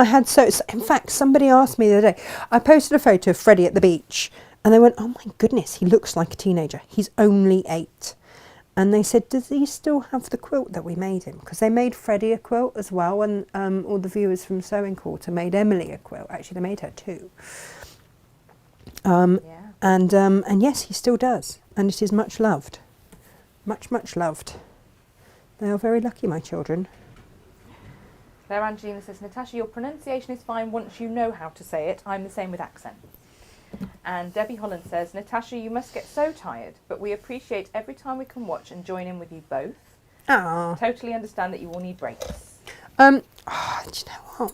had in fact, somebody asked me the other day, I posted a photo of Freddie at the beach, and they went, oh my goodness, he looks like a teenager. He's only 8. And they said, does he still have the quilt that we made him? Because they made Freddie a quilt as well, and all the viewers from Sewing Quarter made Emily a quilt. Actually, they made her 2. And yes, he still does, and it is much loved, much loved. They are very lucky, my children. Claire Angelina says, Natasha, your pronunciation is fine once you know how to say it. I'm the same with accent. And Debbie Holland says, Natasha, you must get so tired, but we appreciate every time we can watch and join in with you both. Ah. Totally understand that you will need breaks. Do you know what?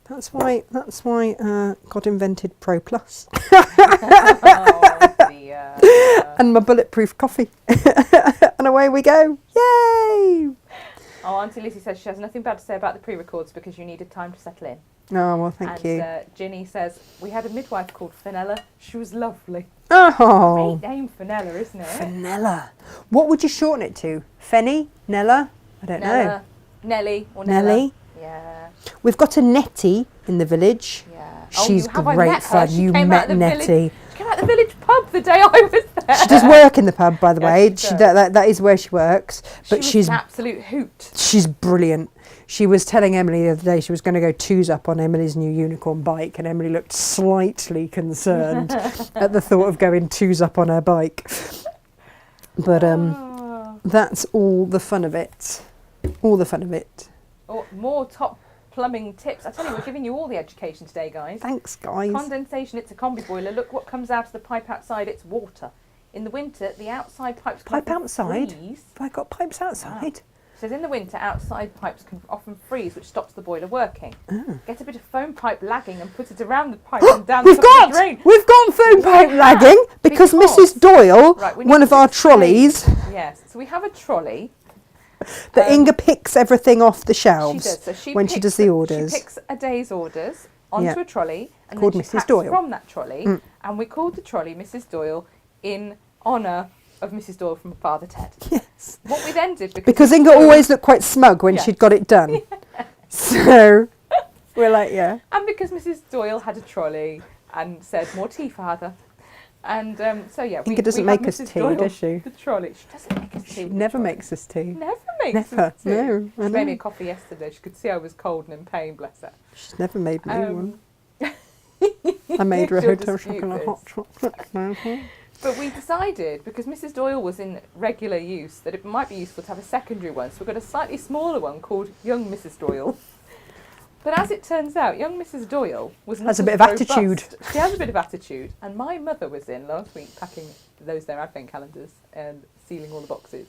That's why God invented Pro Plus. Oh, dear. And my bulletproof coffee. And away we go. Yay! Oh, Auntie Lizzie says she has nothing bad to say about the pre-records because you needed time to settle in. Oh, well, thank you. And Ginny says, we had a midwife called Fenella. She was lovely. Oh. Great name, Fenella, isn't it? Fenella. What would you shorten it to? Fenny? Nella? I don't know. Nelly or Nella. Nelly? Yeah. We've got a Nettie in the village. Yeah. She's I great met her? fun. She You came met out the Nettie. village- She came out the village pub the day I was there. She does work in the pub, by the Yes, way. she does. That is where she works. But She was an absolute hoot. she's brilliant. She was telling Emily the other day she was going to go twos up on Emily's new unicorn bike, and Emily looked slightly concerned at the thought of going twos up on her bike. But that's all the fun of it. All the fun of it. Oh, more top plumbing tips. I tell you, we're giving you all the education today, guys. Thanks, guys. Condensation, it's a combi boiler. Look what comes out of the pipe outside, it's water. in the winter, the outside pipes Pipe can often outside? freeze. Have I got pipes outside? It says in the winter, outside pipes can often freeze, which stops the boiler working. Get a bit of foam pipe lagging and put it around the pipe and down the top of the drain. We've got foam pipe lagging because Mrs. Doyle, one of our trolleys, yes, so we have a trolley that Inga picks everything off the shelves she does. So when she does the orders. She picks a day's orders onto a trolley and called then she Mrs. packs Doyle. from that trolley, and we called the trolley Mrs. Doyle in honour of Mrs. Doyle from Father Ted. Yes. What we then did Because Inga always looked quite smug when she'd got it done. So we're like, yeah. And because Mrs. Doyle had a trolley and said, more tea, Father. And so, yeah. Inga doesn't make us tea, does she? The trolley. She doesn't make us tea. She never makes us tea. Never makes Never. us tea. No, I She made me know. a coffee yesterday. She could see I was cold and in pain, bless her. She's never made me one. Um, I made her a She'll hotel dispute chocolate this. hot chocolate. But we decided, because Mrs. Doyle was in regular use, that it might be useful to have a secondary one. So we've got a slightly smaller one called Young Mrs. Doyle. But as it turns out, Young Mrs. Doyle was not Has a as bit of robust. attitude. She has a bit of attitude. And my mother was in last week packing those their advent calendars and sealing all the boxes.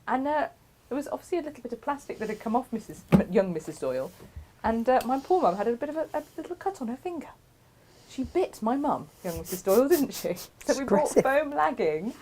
And there was obviously a little bit of plastic that had come off Young Mrs. Doyle. And my poor mum had a bit of a little cut on her finger. She bit my mum, Young Mrs. Doyle, didn't she? So we bought Aggressive. foam lagging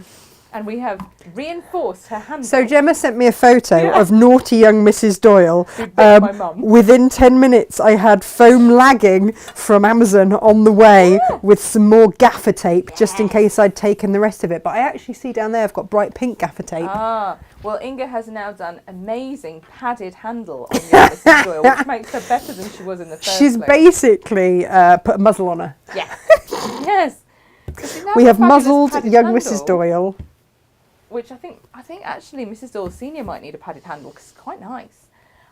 and we have reinforced her handle. So Gemma sent me a photo of naughty young Mrs. Doyle. Who bit my mum. Within 10 minutes, I had foam lagging from Amazon on the way with some more gaffer tape, just in case I'd taken the rest of it. But I actually see down there I've got bright pink gaffer tape. Ah, well, Inga has now done amazing padded handle on Young Mrs. Doyle, which makes her better than she was in the first She's place. basically put a muzzle on her. Yeah. Yes. So she's now We got have fabulous muzzled padded young handle, Mrs. Doyle. which I think actually Mrs. Doyle Senior might need a padded handle because it's quite nice.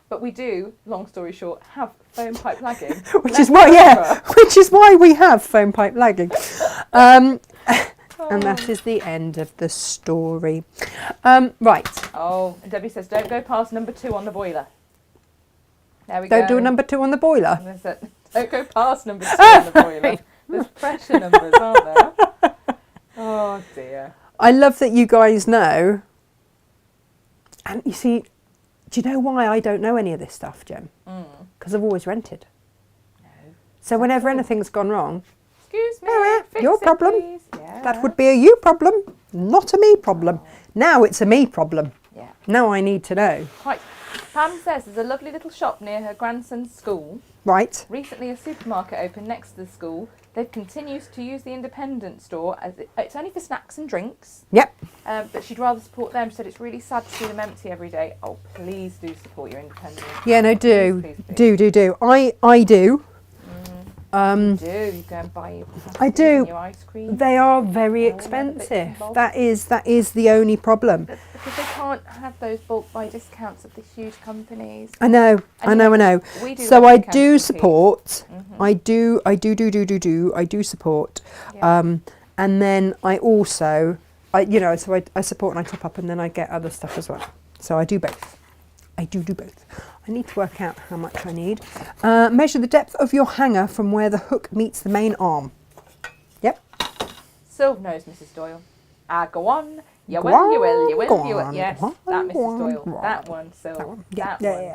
But we do, long story short, have foam pipe lagging. Which is why we have foam pipe lagging. And that is the end of the story. Right. Oh, and Debbie says, don't go past number 2 on the boiler. There we go. Don't do a number 2 on the boiler. And there's that- Don't go past number 2 on the boiler. There's pressure numbers, aren't there? Oh dear. I love that you guys know. And you see, do you know why I don't know any of this stuff, Jem? Because I've always rented. No. So whenever anything's gone wrong, Excuse me. Fix your it, problem. please. Yeah. that would be a you problem, not a me problem. Now it's a me problem. Yeah. Now I need to know. Right. Pam says there's a lovely little shop near her grandson's school. Right. Recently, a supermarket opened next to the school. They've continued to use the independent store as it's only for snacks and drinks. Yep. But she'd rather support them. She said it's really sad to see them empty every day. Oh, please do support your independent. Yeah, no, do. Please, please, please. Do. I do. Do you go and buy your I do. your ice cream? They are very All the bits and expensive. bobs. That is the only problem. Because they can't have those bulk buy discounts of the huge companies. I know. I know. We do So like I the do county support. Mhm. I do support. Yeah. And then I also, I support and I top up, and then I get other stuff as well. So I do both. I do both. I need to work out how much I need. Measure the depth of your hanger from where the hook meets the main arm. Yep. Silver nose, Mrs. Doyle. Go on. You Go will, you on, will, you will, go you will. on, Yes, go that on, Mrs. go on, Doyle. go on. That one, Sil. That one. Yeah, That yeah,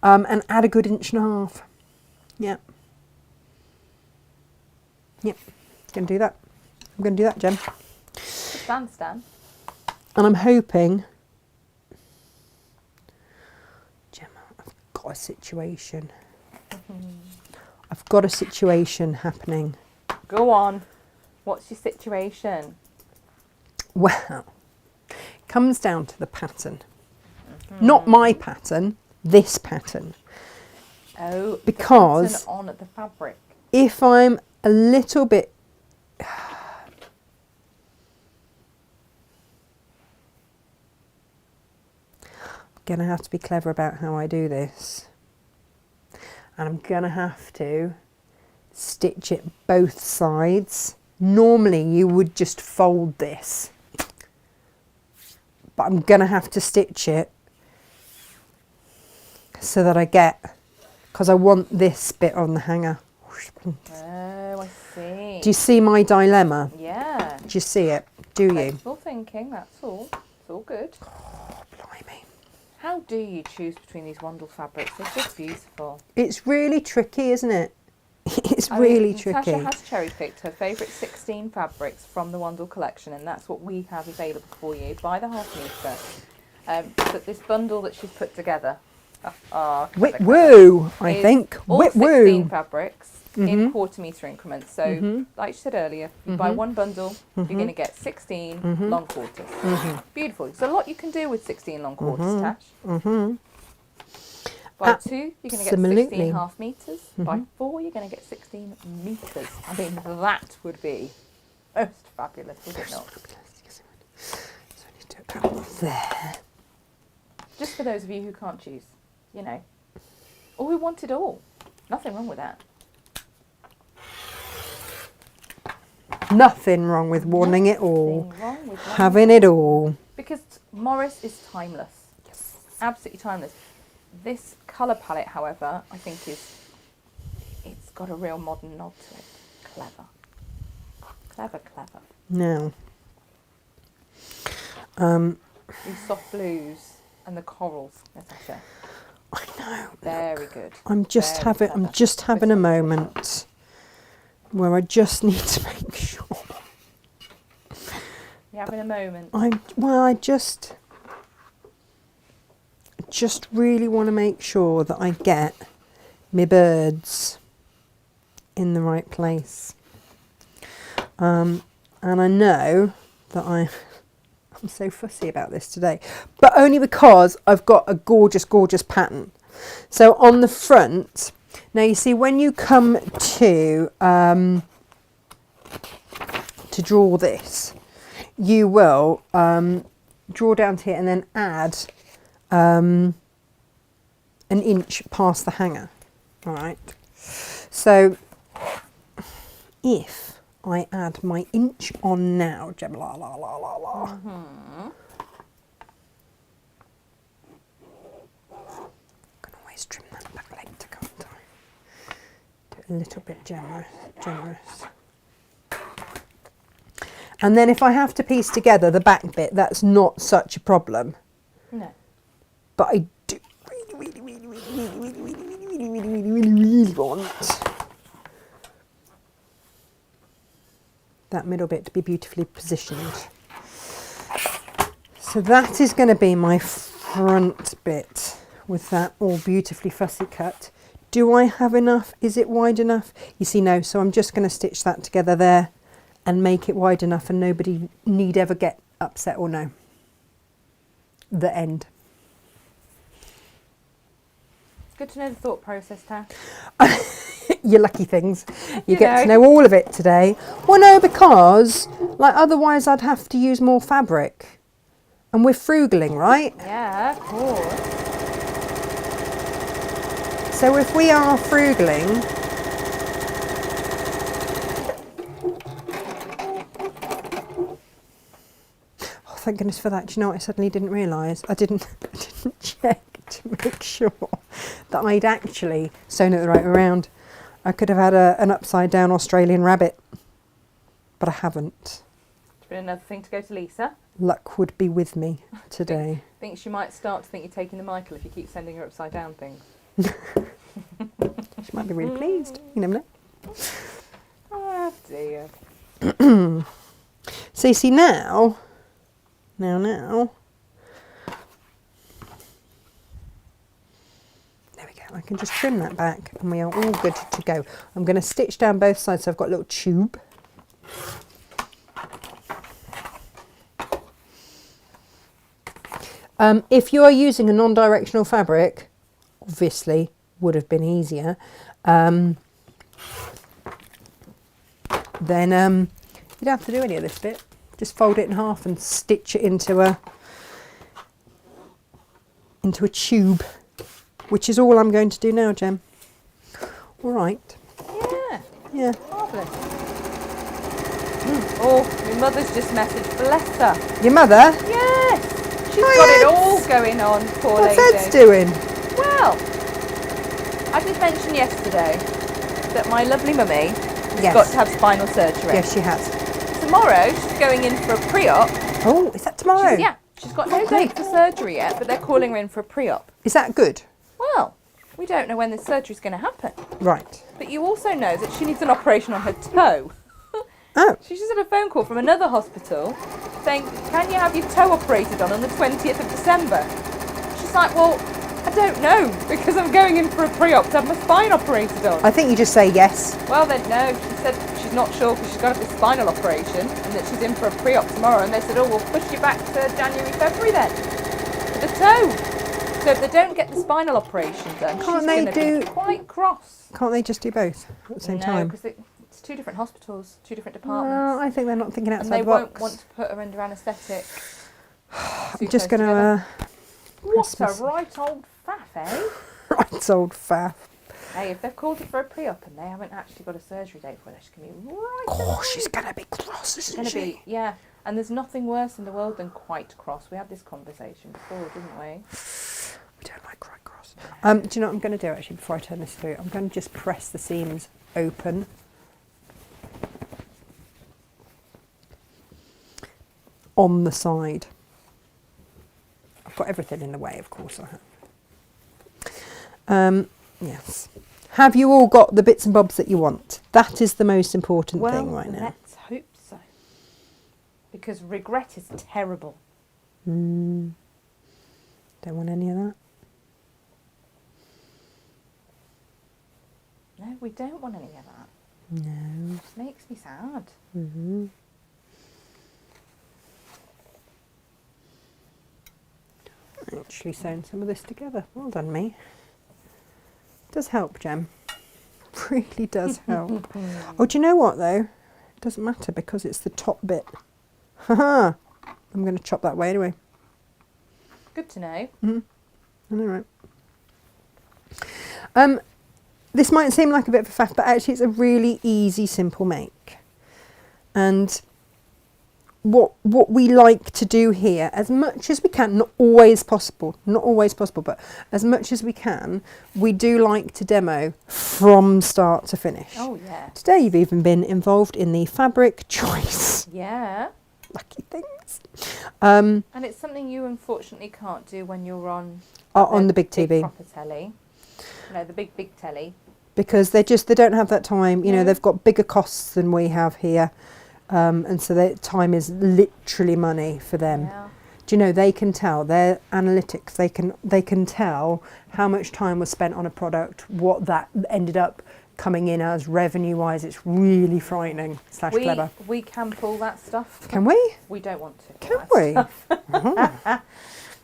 one. yeah. And add a good 1.5 inches. Yep. Yep. Gonna do that. I'm gonna do that, Jem. Good plan, Stan. And I'm hoping, Gemma, I've got a situation. I've got a situation happening. Go on. What's your situation? Well, it comes down to the pattern. Not my pattern, this pattern. Oh, Because- the pattern on the fabric. If I'm a little bit... I'm going to have to be clever about how I do this. And I'm going to have to stitch it both sides. Normally you would just fold this. But I'm going to have to stitch it so that I get... Because I want this bit on the hanger. Oh, I see. Do you see my dilemma? Yeah. Do you see it? do you? Flexible thinking, that's all. It's all good. Oh, blimey. How do you choose between these Wandle fabrics? They're just beautiful. It's really tricky, isn't it? It's I really mean, tricky. Natasha has cherry-picked her favourite 16 fabrics from the Wandle collection, and that's what we have available for you by the half metre. But this bundle that she's put together, Woo, I think. all 16 Woo. fabrics in quarter metre increments. So, like she said earlier, you buy one bundle, you're going to get 16 long quarters. Beautiful. There's a lot you can do with 16 long quarters, Tash. By 2, you're going to get 16 half metres. By 4, you're going to get 16 metres. I mean, that would be most fabulous, would it not? So I need to do it there. Just for those of you who can't choose, you know. Or who want it all. Nothing wrong with that. Nothing wrong with wanting it all. Nothing wrong with Having it all. Because Morris is timeless. Yes. Absolutely timeless. This colour palette, however, I think it's got a real modern nod to it. Clever. Clever, clever. Now. These soft blues and the corals, Natasha. I know. Very good. I'm just having a moment where I just need to make sure. You're having a moment. I just really want to make sure that I get my birds in the right place. And I know that I'm so fussy about this today, but only because I've got a gorgeous, gorgeous pattern. So on the front, now you see when you come to draw this, you will draw down to here and then add an inch past the hanger. All right. So if I add my inch on now, Gem, la la la la la. I can always trim that back later, can't I? Do it a little bit generous. And then if I have to piece together the back bit, that's not such a problem. No. But I do really want that middle bit to be beautifully positioned. So that is going to be my front bit with that all beautifully fussy cut. Do I have enough? Is it wide enough? You see, no. So I'm just going to stitch that together there and make it wide enough and nobody need ever get upset or know. The end. Good to know the thought process, Tash. You lucky things. You get to know all of it today. Well, no, because like otherwise I'd have to use more fabric. And we're frugaling, right? Yeah, of course. So if we are frugaling, oh, thank goodness for that. Do you know what I suddenly didn't realise? I didn't check to make sure that I'd actually sewn it the right way around. I could have had an upside down Australian rabbit, but I haven't. It's been another thing to go to Lisa. Luck would be with me today. I think she might start to think you're taking the Michael if you keep sending her upside down things. She might be really pleased. You never know. Oh dear. So you see now. There we go. I can just trim that back and we are all good to go. I'm going to stitch down both sides so I've got a little tube. If you are using a non-directional fabric, obviously would have been easier, then you don't have to do any of this bit. Just fold it in half and stitch it into a tube, which is all I'm going to do now, Gem. All right. Yeah. Marvellous. Oh, your mother's just messaged. Bless her. Your mother? Yes. She's got it all going on, poor lady. What's Ed's doing? Well, I did mention yesterday that my lovely mummy has got to have spinal surgery. Yes, she has. So tomorrow she's going in for a pre-op. Oh, is that tomorrow? She's got no date for surgery yet, but they're calling her in for a pre-op. Is that good? Well, we don't know when the surgery's going to happen. Right. But you also know that she needs an operation on her toe. Oh. She just had a phone call from another hospital saying, can you have your toe operated on the 20th of December? She's like, well, I don't know, because I'm going in for a pre-op to have my spine operated on. I think you just say yes. Well, then, no. She said she's not sure because she's got a spinal operation and that she's in for a pre-op tomorrow. And they said, oh, we'll push you back to January, February then. For the toe. So if they don't get the spinal operation done, she's going to be quite cross. Can't they just do both at the same time? No, because it's two different hospitals, two different departments. Well, I think they're not thinking outside the box. And they won't want to put her under anaesthetic. I'm just going to... What a right old faff, eh? Right old faff. Hey, if they've called her for a pre-op and they haven't actually got a surgery date for her, she's going to be right. Oh, she's going to be cross, isn't she? Yeah. And there's nothing worse in the world than quite cross. We had this conversation before, didn't we? We don't like quite cross. Do you know what I'm going to do actually before I turn this through? I'm going to just press the seams open. On the side. I've got everything in the way, of course I have. Yes. Have you all got the bits and bobs that you want? That is the most important thing right now. Let's hope so. Because regret is terrible. Don't want any of that. No, we don't want any of that. No. It just makes me sad. Mm-hmm. Actually sewn some of this together. Well done, me. Does help, Jem. Really does help. Oh, do you know what though? It doesn't matter because it's the top bit. Haha. I'm going to chop that way anyway. Good to know. I know, right? This might seem like a bit of a faff, but actually it's a really easy, simple make. And what we like to do here, as much as we can, not always possible, but as much as we can, we do like to demo from start to finish. Oh, yeah. Today you've even been involved in the fabric choice. Yeah. Lucky things. And it's something you unfortunately can't do when you're on the big TV. Proper telly. No, the big telly. Because they don't have that time. You know, they've got bigger costs than we have here. And so their time is literally money for them. Yeah. Do you know, they can tell, their analytics, they can tell how much time was spent on a product, what that ended up coming in as revenue-wise. It's really frightening / clever. We can pull that stuff. Can we? We don't want to. Can we?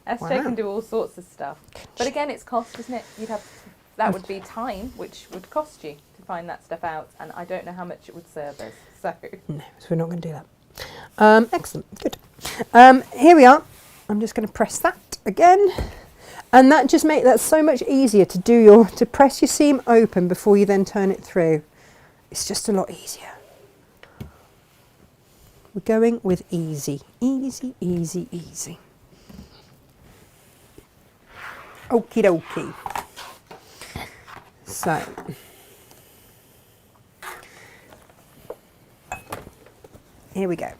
SJ can do all sorts of stuff. But again, it's cost, isn't it? That would be time, which would cost you to find that stuff out, and I don't know how much it would serve us. So no, so we're not going to do that. Excellent, good. Here we are. I'm just going to press that again, and that just makes that so much easier to press your seam open before you then turn it through. It's just a lot easier. We're going with easy, easy, easy, easy. Okie dokie. So, here we go.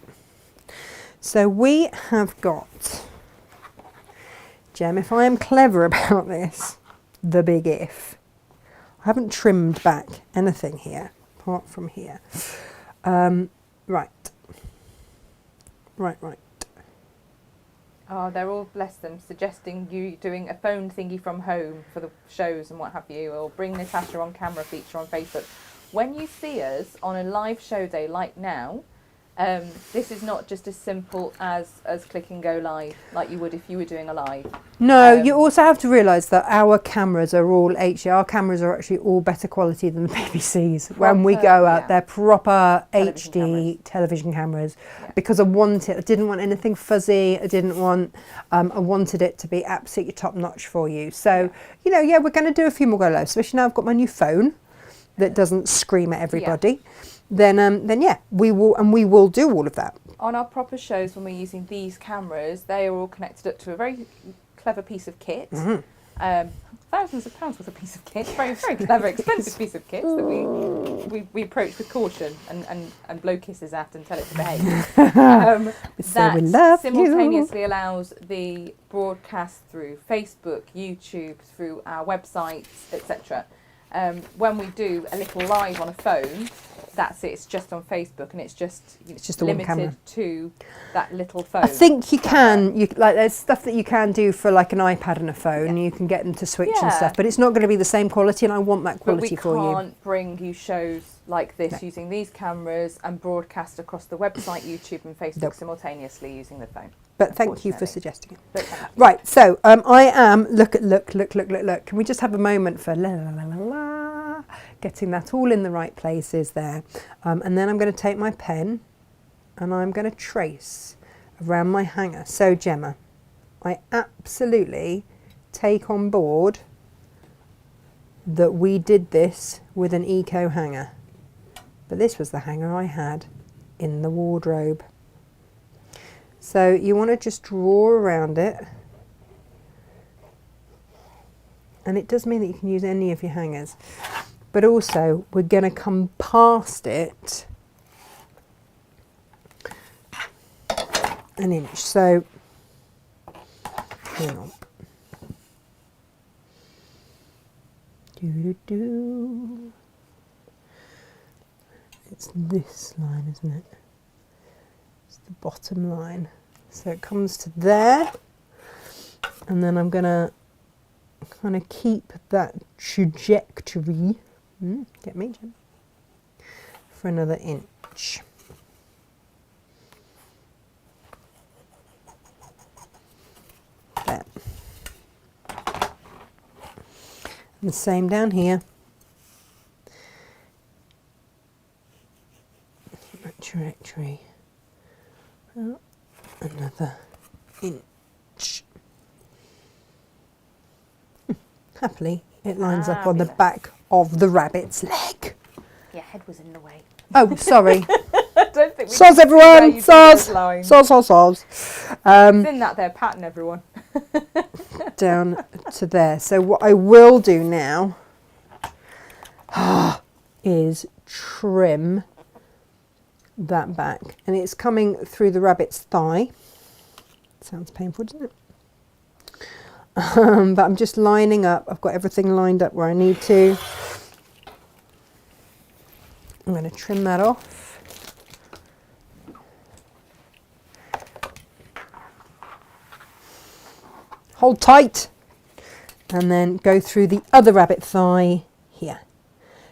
So we have got, Jem, if I am clever about this, the big if. I haven't trimmed back anything here, apart from here. Right. Oh, they're all, bless them, suggesting you doing a phone thingy from home for the shows and what have you, or bring Natasha on camera feature on Facebook. When you see us on a live show day like now, this is not just as simple as click and go live like you would if you were doing a live. No, you also have to realise that our cameras are all HD. Our cameras are actually all better quality than the BBC's. When we go out, they're proper HD television cameras. Yeah. Because I didn't want anything fuzzy. I wanted it to be absolutely top notch for you. So, we're going to do a few more go lives, especially now I've got my new phone that doesn't scream at everybody. Yeah. Then we will do all of that. On our proper shows, when we're using these cameras, they are all connected up to a very clever piece of kit. Mm-hmm. thousands of pounds worth of piece of kit, very clever, expensive piece of kit that we approach with caution and blow kisses at and tell it to behave. We love simultaneously allows the broadcast through Facebook, YouTube, through our websites, etc. When we do a little live on a phone, that's it. It's just on Facebook, and it's just the one limited camera to that little phone. I think you can. There's stuff that you can do for like an iPad and a phone. You can get them to switch and stuff, but it's not going to be the same quality. And I want that quality for you. But we can't bring you shows like this using these cameras and broadcast across the website, YouTube, and Facebook simultaneously using the phone. But thank you for suggesting it. Right. So I am look. Can we just have a moment for la la la la la? Getting that all in the right places there. And then I'm going to take my pen and I'm going to trace around my hanger. So Gemma, I absolutely take on board that we did this with an eco hanger. But this was the hanger I had in the wardrobe. So you want to just draw around it. And it does mean that you can use any of your hangers. But also, we're going to come past it an inch. So, hang on. It's this line, isn't it? It's the bottom line. So it comes to there. And then I'm going to kind of keep that trajectory. Get me, Jim. For another inch. There. And the same down here. That trajectory. Oh, another inch. Happily, it lines up on the back of the rabbit's leg. Your head was in the way. Oh, sorry. I don't think we Soz, everyone. Soz. Soz. It's in that there pattern, everyone. Down to there. So what I will do now is trim that back. And it's coming through the rabbit's thigh. Sounds painful, doesn't it? But I'm just lining up. I've got everything lined up where I need to. I'm going to trim that off. Hold tight. And then go through the other rabbit thigh here.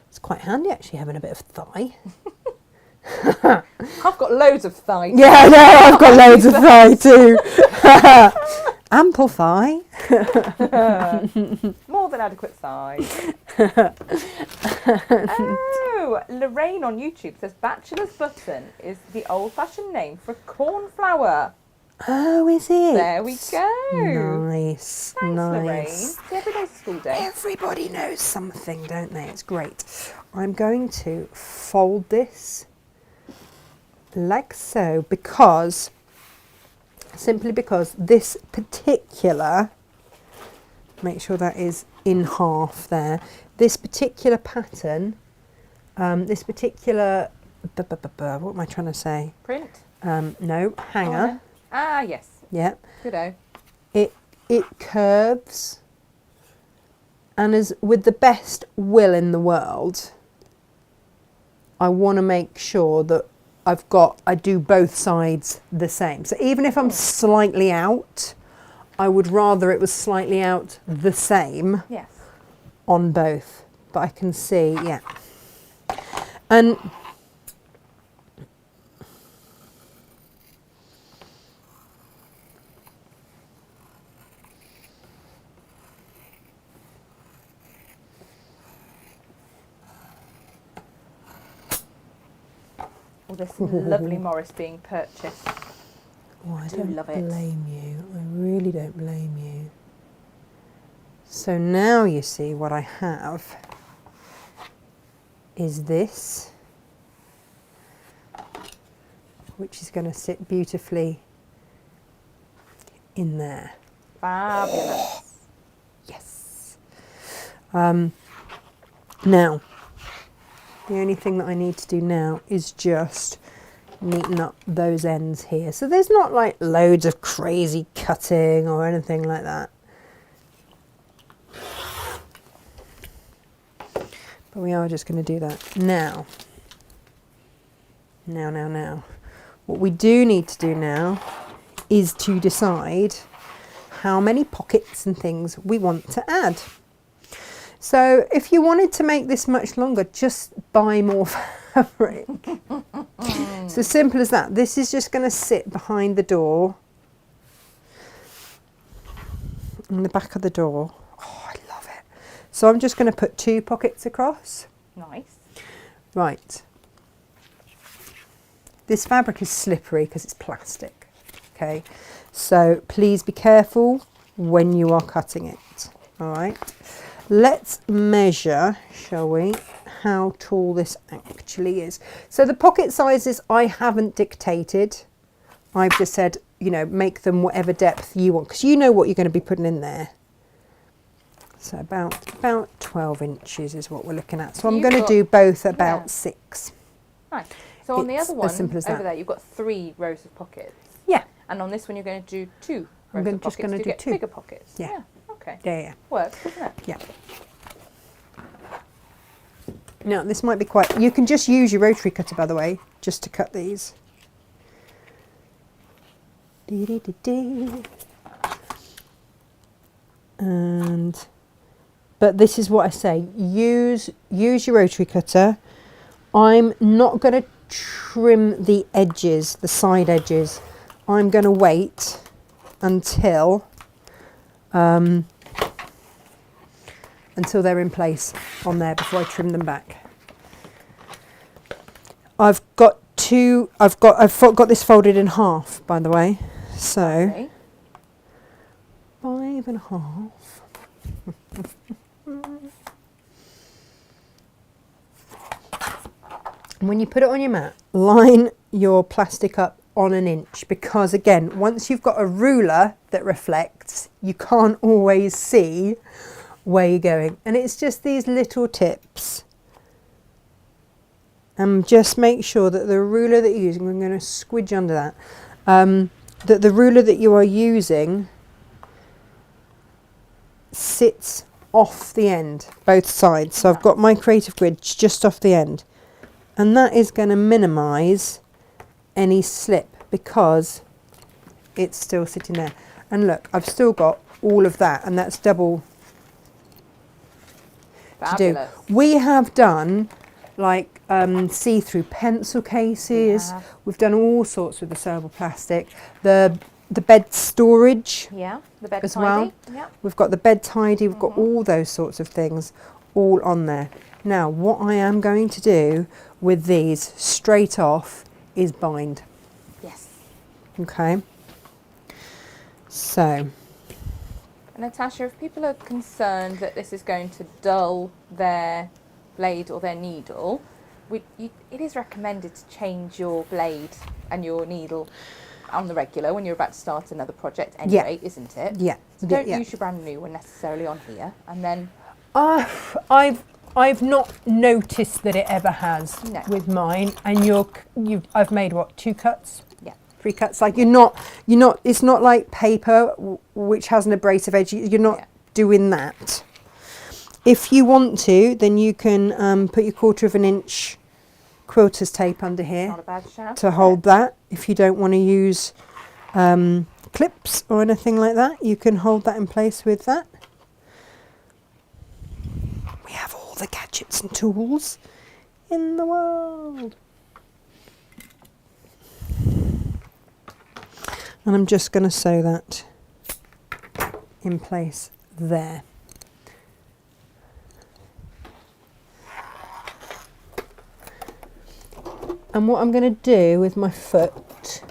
It's quite handy actually having a bit of thigh. I've got loads of thigh. Yeah, I know, I've got loads of thigh too. Ample thigh. More than adequate thigh. Oh, Lorraine on YouTube says bachelor's button is the old-fashioned name for cornflower. Oh, is it? There we go. Nice. Thanks, nice. Lorraine. See, every day's a school day. Everybody knows something, don't they? It's great. I'm going to fold this like so simply because this particular, make sure that is in half there, this particular pattern, this particular, what am I trying to say? Print? No, hanger. Ah, yes. Yeah. Good-o. It curves, and as with the best will in the world, I want to make sure that I do both sides the same. So even if I'm slightly out, I would rather it was slightly out the same on both. But I can see, yeah. And this lovely Morris being purchased. Oh, I do don't love it. blame you. I really don't blame you. So now you see what I have is this, which is going to sit beautifully in there. Fabulous. Yes. Now, the only thing that I need to do now is just neaten up those ends here. So there's not like loads of crazy cutting or anything like that. But we are just going to do that now. Now. What we do need to do now is to decide how many pockets and things we want to add. So if you wanted to make this much longer, just buy more fabric. It's as simple as that. This is just going to sit behind the door, in the back of the door. Oh, I love it. So I'm just going to put 2 pockets across. Nice. Right. This fabric is slippery because it's plastic. Okay. So please be careful when you are cutting it. All right. Let's measure, shall we, how tall this actually is. So the pocket sizes I haven't dictated. I've just said, you know, make them whatever depth you want, because you know what you're going to be putting in there. So about 12 inches is what we're looking at. So I'm going to do both about 6. Nice. So on the other one, as simple as over that. there, you've got 3 rows of pockets. Yeah. And on this one, you're going to do 2 rows I'm of just pockets going to to do get 2. bigger pockets. Yeah. Okay. Yeah. Works, doesn't it? Yeah. Now this might be quite, you can just use your rotary cutter, by the way, just to cut these. But this is what I say, use your rotary cutter. I'm not going to trim the edges, the side edges. I'm going to wait until they're in place on there before I trim them back. I've got this folded in half, by the way. So Okay. 5.5. And when you put it on your mat, line your plastic up on 1 inch, because again, once you've got a ruler that reflects, you can't always see where you're going. And it's just these little tips. And just make sure that the ruler that you're using, I'm going to squidge under that, that the ruler that you are using sits off the end, both sides. So I've got my creative grid just off the end. And that is going to minimise any slip because it's still sitting there. And look, I've still got all of that, and that's double to do. Fabulous. We have done like see-through pencil cases. Yeah. We've done all sorts with the sewable plastic. The bed storage. Yeah, the bed as tidy. well. Yeah. We've got the bed tidy. We've got all those sorts of things all on there. Now, what I am going to do with these straight off is bind. Yes. Okay. So. Natasha, if people are concerned that this is going to dull their blade or their needle, it is recommended to change your blade and your needle on the regular when you're about to start another project anyway, isn't it? Yeah. So don't use your brand new one necessarily on here, and then I've not noticed that it ever has with mine. And I've made what, 2 cuts? Yeah. 3 cuts. Like you're not. It's not like paper which has an abrasive edge. You're not doing that. If you want to, then you can put your 1/4 inch quilter's tape under here. Not a bad shout. To hold that. If you don't want to use clips or anything like that, you can hold that in place with that. We have all the gadgets and tools in the world. And I'm just going to sew that in place there. And what I'm going to do with my foot,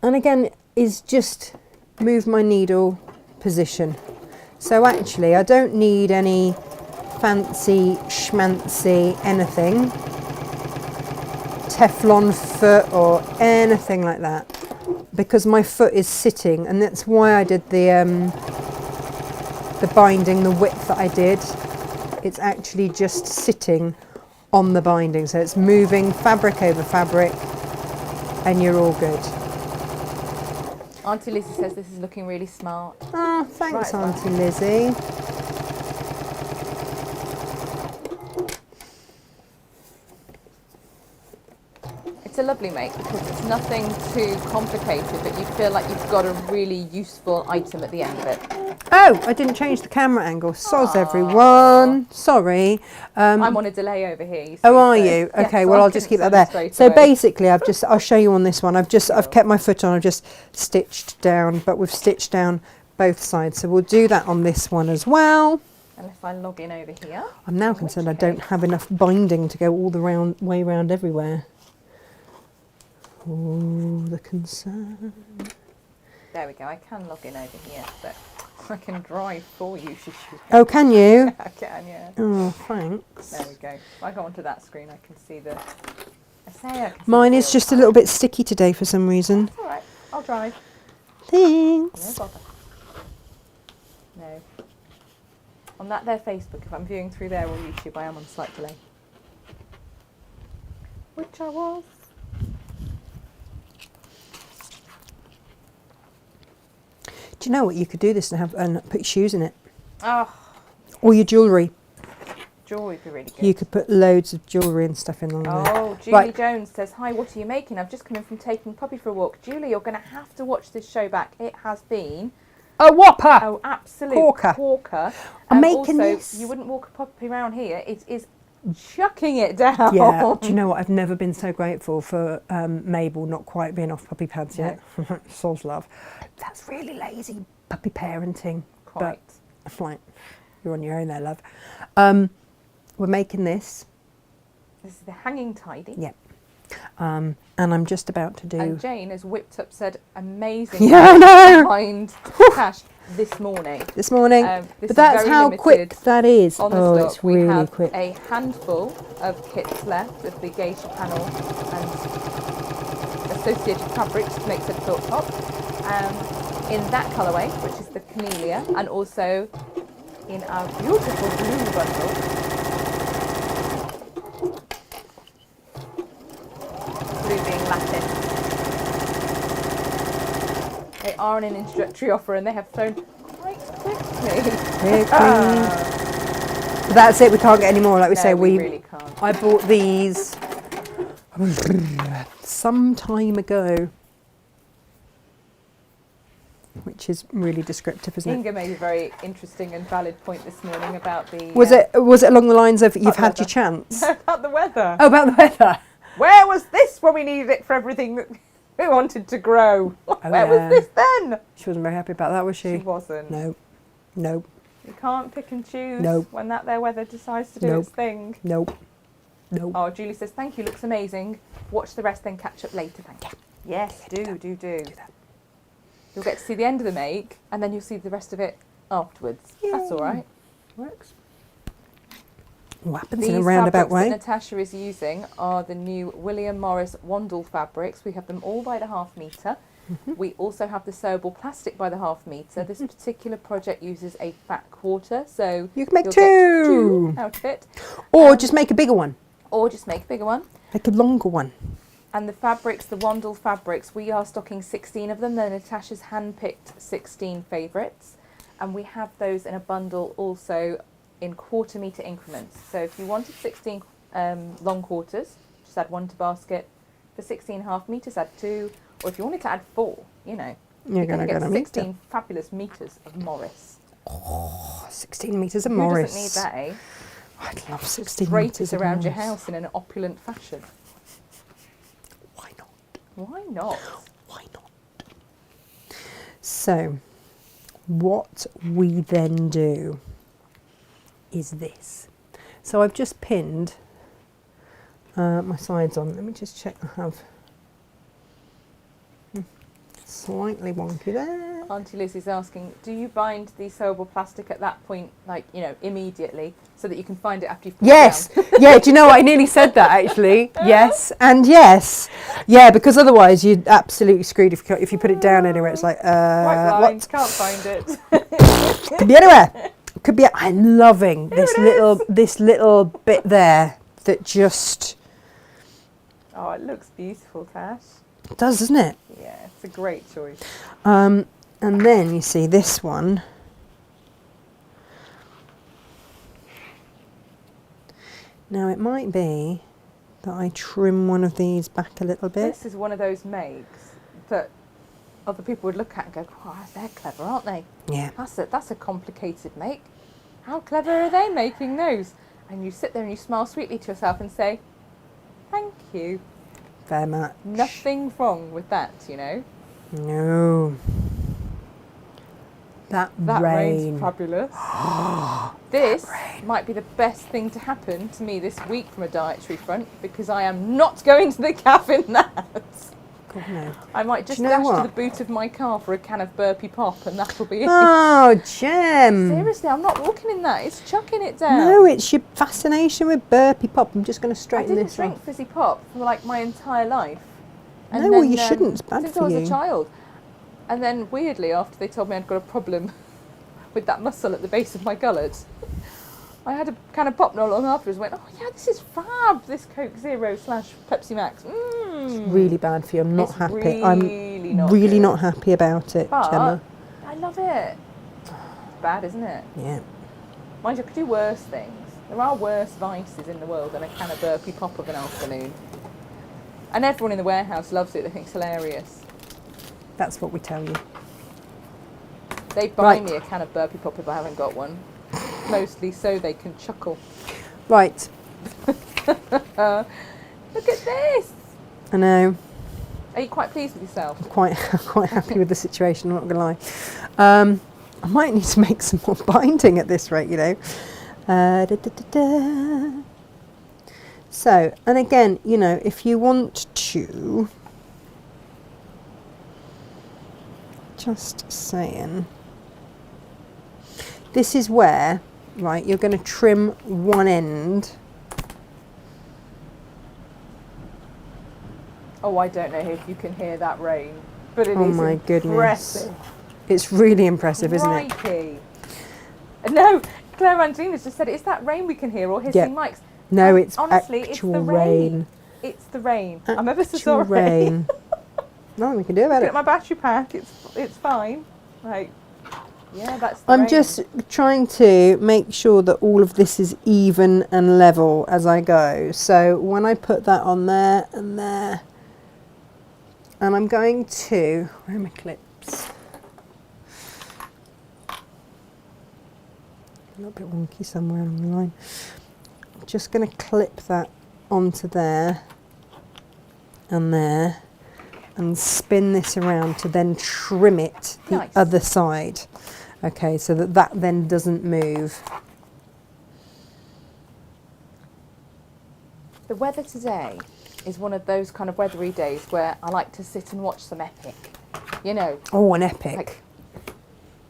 and again, is just move my needle position. So actually, I don't need any fancy schmancy anything, Teflon foot or anything like that, because my foot is sitting, and that's why I did the the binding, the width that I did, it's actually just sitting on the binding. So it's moving fabric over fabric and you're all good. Auntie Lizzie says this is looking really smart. Oh, thanks, Right, Auntie Lizzie. It's a lovely make because it's nothing too complicated, but you feel like you've got a really useful item at the end of it. Oh, I didn't change the camera angle. Soz everyone. Sorry. I'm on a delay over here. You see, Oh, are so- you? Yes, Okay, so well I I'll just couldn't keep that send there. it So straight away. basically, I'll show you on this one. I've kept my foot on. I've just stitched down, but we've stitched down both sides. So we'll do that on this one as well. Unless I log in over here. I'm now concerned I don't have enough binding to go all the way round everywhere. Oh, the concern. There we go. I can log in over here, so I can drive for you. Oh, can you? I can, yeah. Oh, thanks. There we go. If I go onto that screen, I can see the. Mine is just a little bit sticky today for some reason. All right. I'll drive. No Thanks. bother. No. On that there Facebook, if I'm viewing through there or YouTube, I am on slight delay. Which I was. Do you know what you could do this and put your shoes in it, Oh, or your jewellery? jewellery would be really good. You could put loads of jewellery and stuff in on there. Oh, Julie Right. Jones says, hi, what are you making? I've just come in from taking Puppy for a walk. Julie, you're going to have to watch this show back. It has been, A whopper! oh, absolute Corker. And I'm making also, this. you wouldn't walk a puppy around here. It is chucking it down. Yeah. Do you know what? I've never been so grateful for Mabel not quite being off puppy pads yet. Soz love. That's really lazy puppy parenting. Quite. But like, you're on your own there, love. We're making this. This is the hanging tidy. Yeah. And I'm just about to do. And Jane has whipped up said amazing Yeah, I know. behind cash this morning. This morning. This But is that's very how limited quick that is. on the Oh, stock. it's We really have quick. a handful of kits left of the geisha panel and associated fabrics to make said quilt top. In that colourway, which is the camellia, and also in our beautiful blue bundle. Blue being Latin. They are in an introductory offer and they have flown quite quickly. That's it. We can't get any more. Like we say, we really can't. I bought these some time ago, which is really descriptive, isn't it? Inga made a very interesting and valid point this morning about the. Was it along the lines of you've had weather. your chance? About the weather. Oh, about the weather. Where was this when we needed it for everything that we wanted to grow? Where was this then? She wasn't very happy about that, was she? She wasn't. No. You can't pick and choose Nope. when that there weather decides to do Nope. its thing. Nope. Oh, Julie says, thank you, looks amazing. Watch the rest, then catch up later, thank you. Yes, do. that. You'll get to see the end of the make, and then you'll see the rest of it afterwards. That's all right. Works. What happens These in a roundabout fabrics way? that Natasha is using are the new William Morris Wandle fabrics. We have them all by the ½ metre. We also have the sewable plastic by the ½ metre. This particular project uses a fat quarter, so You can make you'll get two. out of it. Or just make a bigger one. Or just make a bigger one. Make a longer one. And the fabrics, the Wandle fabrics, we are stocking 16 of them. They're Natasha's hand-picked 16 favourites. And we have those in a bundle also in quarter metre increments. So if you wanted 16 long quarters, just add 1 to basket. For 16 ½ metres, add 2. Or if you wanted to add 4, you know, You're going to gonna get meter. 16 fabulous metres of Morris. Oh, 16 metres of Who Morris. doesn't need that, eh? I'd love 16 Drape metres it of around your Morris. house in an opulent fashion. Why not? Why not? Why not? So, what we then do is this. So I've just pinned my sides on. Let me just check I have slightly wonky there. Auntie Lizzie's asking, do you bind the sewable plastic at that point, like, you know, immediately, so that you can find it after you've put Yes. it down? Yeah, do you know what? I nearly said that, actually. Yes and yes. Yeah, because otherwise you're absolutely screwed if you put it down anywhere. It's like, White blind, what? can't find it. Could be anywhere. Could be. I'm loving this little bit there that just Oh, it looks beautiful, Tash. does, doesn't it? Yeah, it's a great choice. And then you see this one. Now it might be that I trim one of these back a little bit. This is one of those makes that other people would look at and go, oh, they're clever, aren't they? Yeah. That's a complicated make. How clever are they making those? And you sit there and you smile sweetly to yourself and say, thank you. Very much. Nothing wrong with that, you know. No. That rain's rain. fabulous. This might be the best thing to happen to me this week from a dietary front, because I am not going to the cafe in that. God, no. I might just Do you know dash to what? the boot of my car for a can of burpee pop and that'll be it. Oh, Jem. Seriously, I'm not walking in that. It's chucking it down. No, it's your fascination with burpee pop. I'm just going to I straighten didn't this drink off. fizzy pop for like my entire life. No, well, you shouldn't. It's bad since for I was you. a child. And then weirdly, after they told me I'd got a problem with that muscle at the base of my gullet, I had a can of pop not long afterwards and went, oh yeah, this is fab, this Coke Zero / Pepsi Max. It's really bad for you. I'm not It's happy. really I'm not really good. not happy about it, But Gemma. I love it. It's bad, isn't it? Yeah. Mind you, I could do worse things. There are worse vices in the world than a can of burpee pop of an afternoon. And everyone in the warehouse loves it. They think it's hilarious. That's what we tell you. They buy Right. me a can of burpee pop if I haven't got one. Mostly so they can chuckle. Right. Look at this! I know. Are you quite pleased with yourself? Quite happy with the situation, I'm not going to lie. I might need to make some more binding at this rate, you know. So, and again, you know, if you want to, just saying, this is where, right, you're going to trim one end. Oh, I don't know if you can hear that rain, but it is Oh my goodness. impressive. It's really impressive, isn't it? Crikey. No, Claire Angelina's just said, is that rain we can hear or hissing Yeah. mics? No, it's honestly, actual it's the rain. It's the rain. I'm ever so Actual sorry. rain. Nothing we can do about Look it. at my battery pack. It's fine. Like, yeah, that's the I'm rain. just trying to make sure that all of this is even and level as I go. So when I put that on there and there, and I'm going to, where are my clips? A little bit wonky somewhere along the line. I'm just going to clip that onto there and spin this around to then trim it the Nice. other side. Okay, so that then doesn't move. The weather today is one of those kind of weathery days where I like to sit and watch some epic. You know, Oh, an epic. like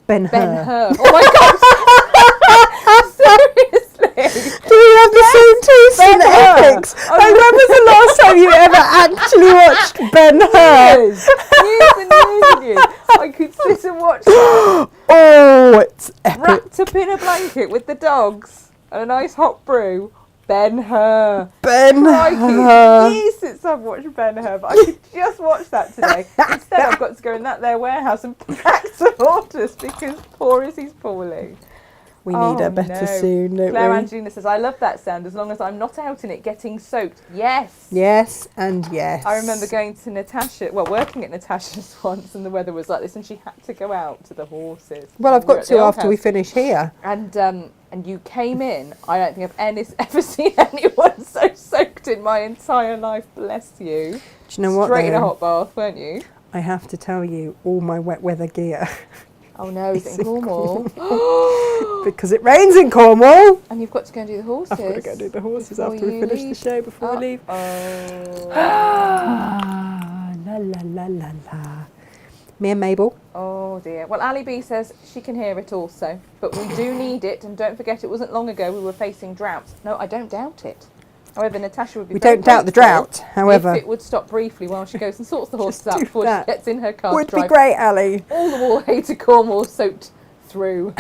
Ben-Hur. Ben-Hur. Oh my gosh! Seriously? Do we have the same taste in Ben-Hur. epics? Like, when was the last time you ever actually watched Ben-Hur? Years and years. I could sit and watch that, Oh, it's epic. wrapped up in a blanket with the dogs and a nice hot brew. Ben-Hur. Crikey, Ben-Hur. years since I've watched Ben-Hur, but I could just watch that today. Instead, I've got to go in that there warehouse and pack some orders because poor is he's poorly. We need her better no. soon, don't Claire we? Angelina says, I love that sound as long as I'm not out in it getting soaked. Yes. Yes and yes. I remember going to Natasha, well, working at Natasha's once, and the weather was like this, and she had to go out to the horses. Well, I've We were got at the to old after we house. finish here. And you came in. I don't think I've ever seen anyone so soaked in my entire life. Bless you. Do you know what? Straight in a though? hot bath, weren't you? I have to tell you, all my wet weather gear, Oh no, is it in Cornwall? because it rains in Cornwall. And you've got to go and do the horses. I've got to go do the horses before after we you finish leave. the show before we leave. Oh. Ah, la la la la la. Me and Mabel. Oh dear. Well, Ali B says she can hear it also, but we do need it, and don't forget it wasn't long ago we were facing droughts. No, I don't doubt it. However, Natasha would be We very don't doubt the grateful drought, however. if it would stop briefly while she goes and sorts the horses out do before that. she gets in her car Would to be drive great, Ali. all the wall hay to Cornwall soaked through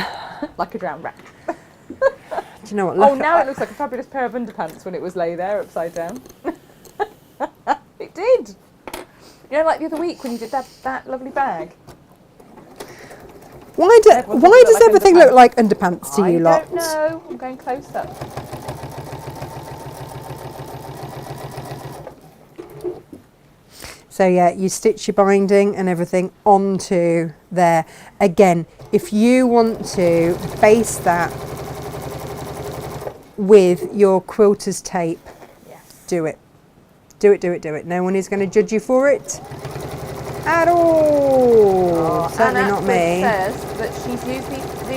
like a drowned rat. Do you know what? Oh, now it looks like a fabulous pair of underpants when it was lay there upside down. It did. You know, like the other week when you did that lovely bag. Why does everything look like underpants to you lot? I don't know. I'm going close up. So yeah, you stitch your binding and everything onto there. Again, if you want to baste that with your quilter's tape, Yes. do it. Do it, do it, do it. No one is going to judge you for it at all. Certainly Anna not me. says that she's used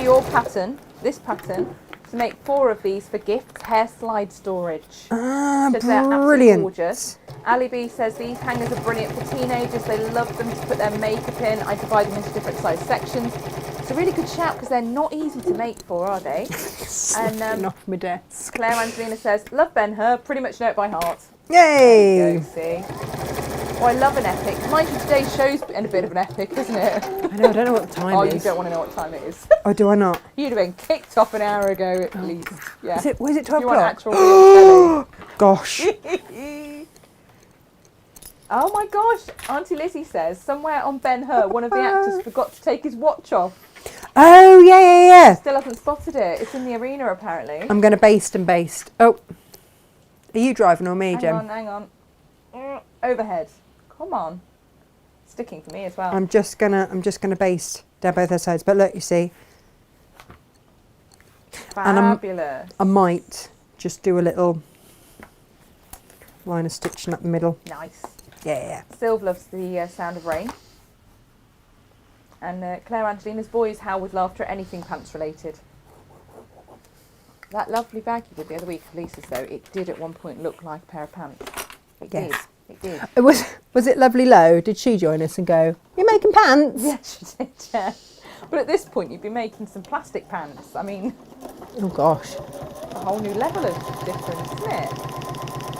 your pattern, this pattern, to make 4 of these for gifts, hair slide storage. Ah, Says they're absolutely brilliant. gorgeous. Ali B says these hangers are brilliant for teenagers. They love them to put their makeup in. I divide them into different size sections. It's a really good shout because they're not easy to make for, are they? Slipping off my desk. Claire Angelina says, love Ben-Hur, pretty much know it by heart. Yay! There you go, see. Oh, I love an epic. Mind you, today's show's been a bit of an epic, isn't it? I know, I don't know what the time Oh, is. you don't want to know what time it is. Oh, do I not? You'd have been kicked off an hour ago at least. Yeah. Was it 12 You want o'clock? actual real Gosh. telly. Oh my gosh, Auntie Lizzie says somewhere on Ben-Hur one of the actors forgot to take his watch off. Oh, yeah. Still hasn't spotted it. It's in the arena apparently. I'm going to baste and baste. Oh, are you driving or me, Jem? Hang on. Overhead. Come on. Sticking for me as well. I'm just gonna baste down both their sides. But look, you see, Fabulous. I might just do a little line of stitching up the middle. Nice. Yeah. Sylv loves the sound of rain. And Claire Angelina's boys howl with laughter at anything pants related. That lovely bag you did the other week of Lisa's though, it did at one point look like a pair of pants. It did. It did. Was it Lovely Low? Did she join us and go, "You're making pants"? Yeah, she did, yeah. But at this point you'd be making some plastic pants. I mean, Oh gosh. a whole new level of difference, isn't it?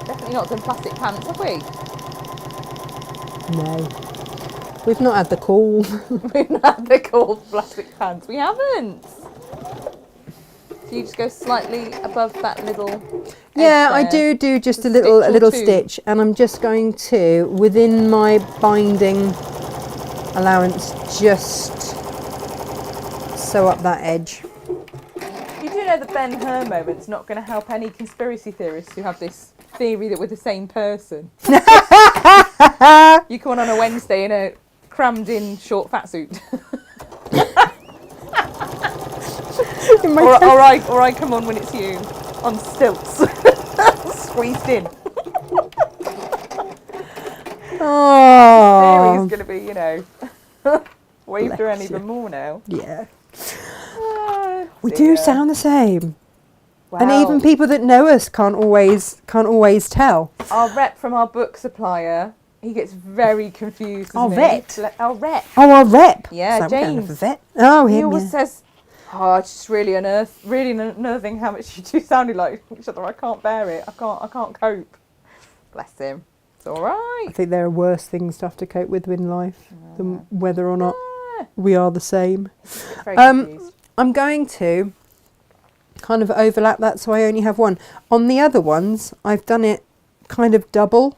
Definitely not done plastic pants, have we? No. We've not had the call. We've not had the called plastic pants. We haven't. So you just go slightly above that little edge Yeah, I there. do just A a little stitch or two. stitch, and I'm just going to, within my binding allowance, just sew up that edge. You do know the Ben-Hur moment's not going to help any conspiracy theorists who have this theory that we're the same person. You come on a Wednesday in a crammed-in short fat suit. or I come on when it's you on stilts, squeezed in. Oh, Theory's going to be, you know, wave through Bless even you. more now. yeah. Ah, We dear. do sound the same, and Well, even people that know us can't always tell. our rep from our book supplier, he gets very confused. Our doesn't he? vet? Our rep. Oh, our rep. Yeah, So we're going James. for vet. Oh, He him. always Yeah. says, "Oh, it's just really unnerving how much you two sounded like each other. I can't bear it. I can't cope." Bless him. It's all right. I think there are worse things to have to cope with in life than whether or not Ah, we are the same. it's very confused. I'm going to kind of overlap that so I only have one. On the other ones, I've done it kind of double,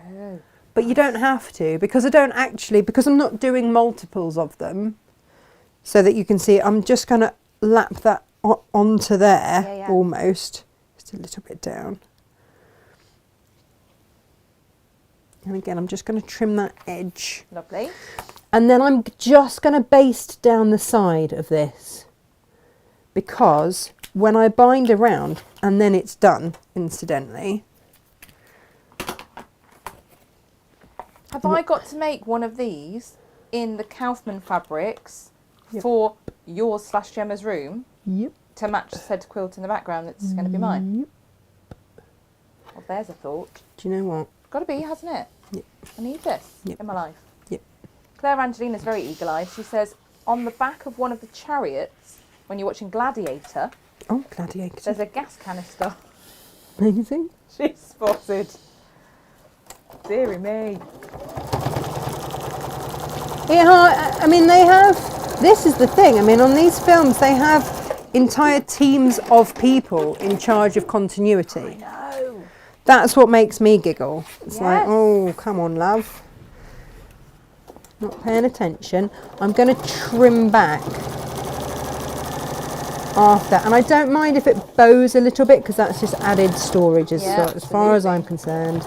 Oh. but you don't have to because because I'm not doing multiples of them so that you can see it. I'm just going to lap that onto there Yeah. almost, just a little bit down. And again, I'm just going to trim that edge. Lovely. And then I'm just going to baste down the side of this because when I bind around, and then it's done, incidentally. Have I got to make one of these in the Kaufman fabrics Yep. for yours/Gemma's room Yep. to match the said quilt in the background that's going to be mine? Yep. Well, there's a thought. Do you know what? Got to be, hasn't it? Yep. I need this Yep. in my life. Yep. Claire Angelina's very eagle-eyed. She says, on the back of one of the chariots, when you're watching Gladiator, Oh, Gladiator. there's a gas canister. Amazing. She's spotted. Deary me. Yeah, I mean, they have, this is the thing, I mean, on these films, they have entire teams of people in charge of continuity. No. That's what makes me giggle. It's like, Yes. oh, come on, love. Not paying attention. I'm going to trim back after. And I don't mind if it bows a little bit, because that's just added storage as, Yeah, as far as I'm concerned.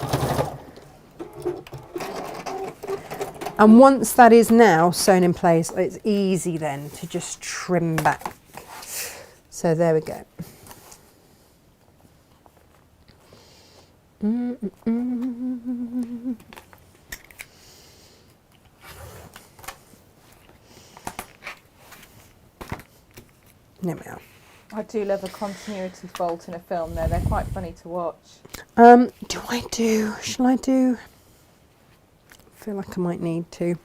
And once that is now sewn in place, it's easy then to just trim back. So there we go. There we are. I do love a continuity fault in a film though. They're quite funny to watch. Shall I do? I feel like I might need to.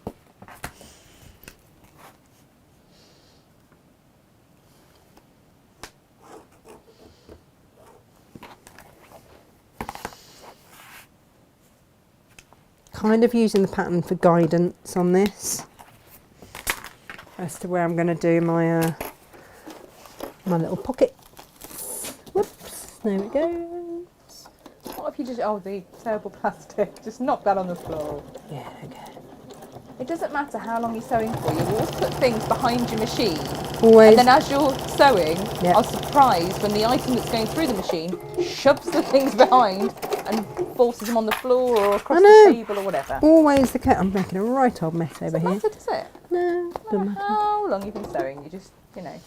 Kind of using the pattern for guidance on this as to where I'm going to do my my little pocket. Whoops, there we go. What if you just, the sewable plastic, just knock that on the floor. Yeah, okay. It doesn't matter how long you're sewing for, you always put things behind your machine. Always. And then as you're sewing, Yep. are surprised when the item that's going through the machine shoves the things behind and forces them on the floor or across the table or whatever. Always the case. I'm making a right old mess over Doesn't here. matter, does it? No, No doesn't matter matter. how long you've been sewing, you just, you know.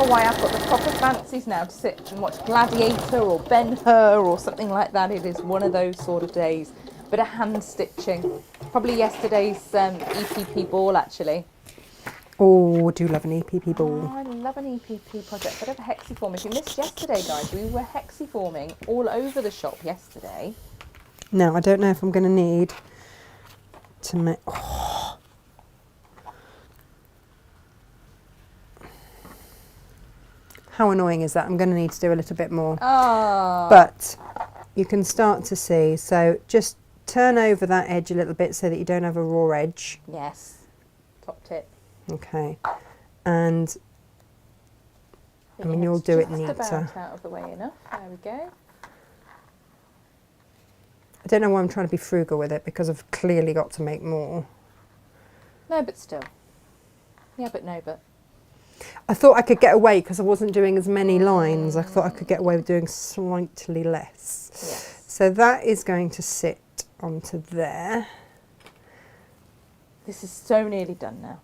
Oh, I have got the proper fancies now to sit and watch Gladiator or Ben-Hur or something like that. It is one of those sort of days. Bit of hand stitching. Probably yesterday's EPP ball, actually. Oh, I do love an EPP ball. Oh, I love an EPP project. Bit of a hexiform. If you missed yesterday, guys, we were hexiforming all over the shop yesterday. Now, I don't know if I'm going to need to make... Oh. How annoying is that? I'm going to need to do a little bit more. Oh. But you can start to see. So just turn over that edge a little bit so that you don't have a raw edge. Yes. Top tip. Okay. And I mean, you'll do it neater. Just about out of the way enough. There we go. I don't know why I'm trying to be frugal with it, because I've clearly got to make more. No, but still. Yeah, but no, but. I thought I could get away because I wasn't doing as many lines. I thought I could get away with doing slightly less. Yes. So that is going to sit onto there. This is so nearly done now.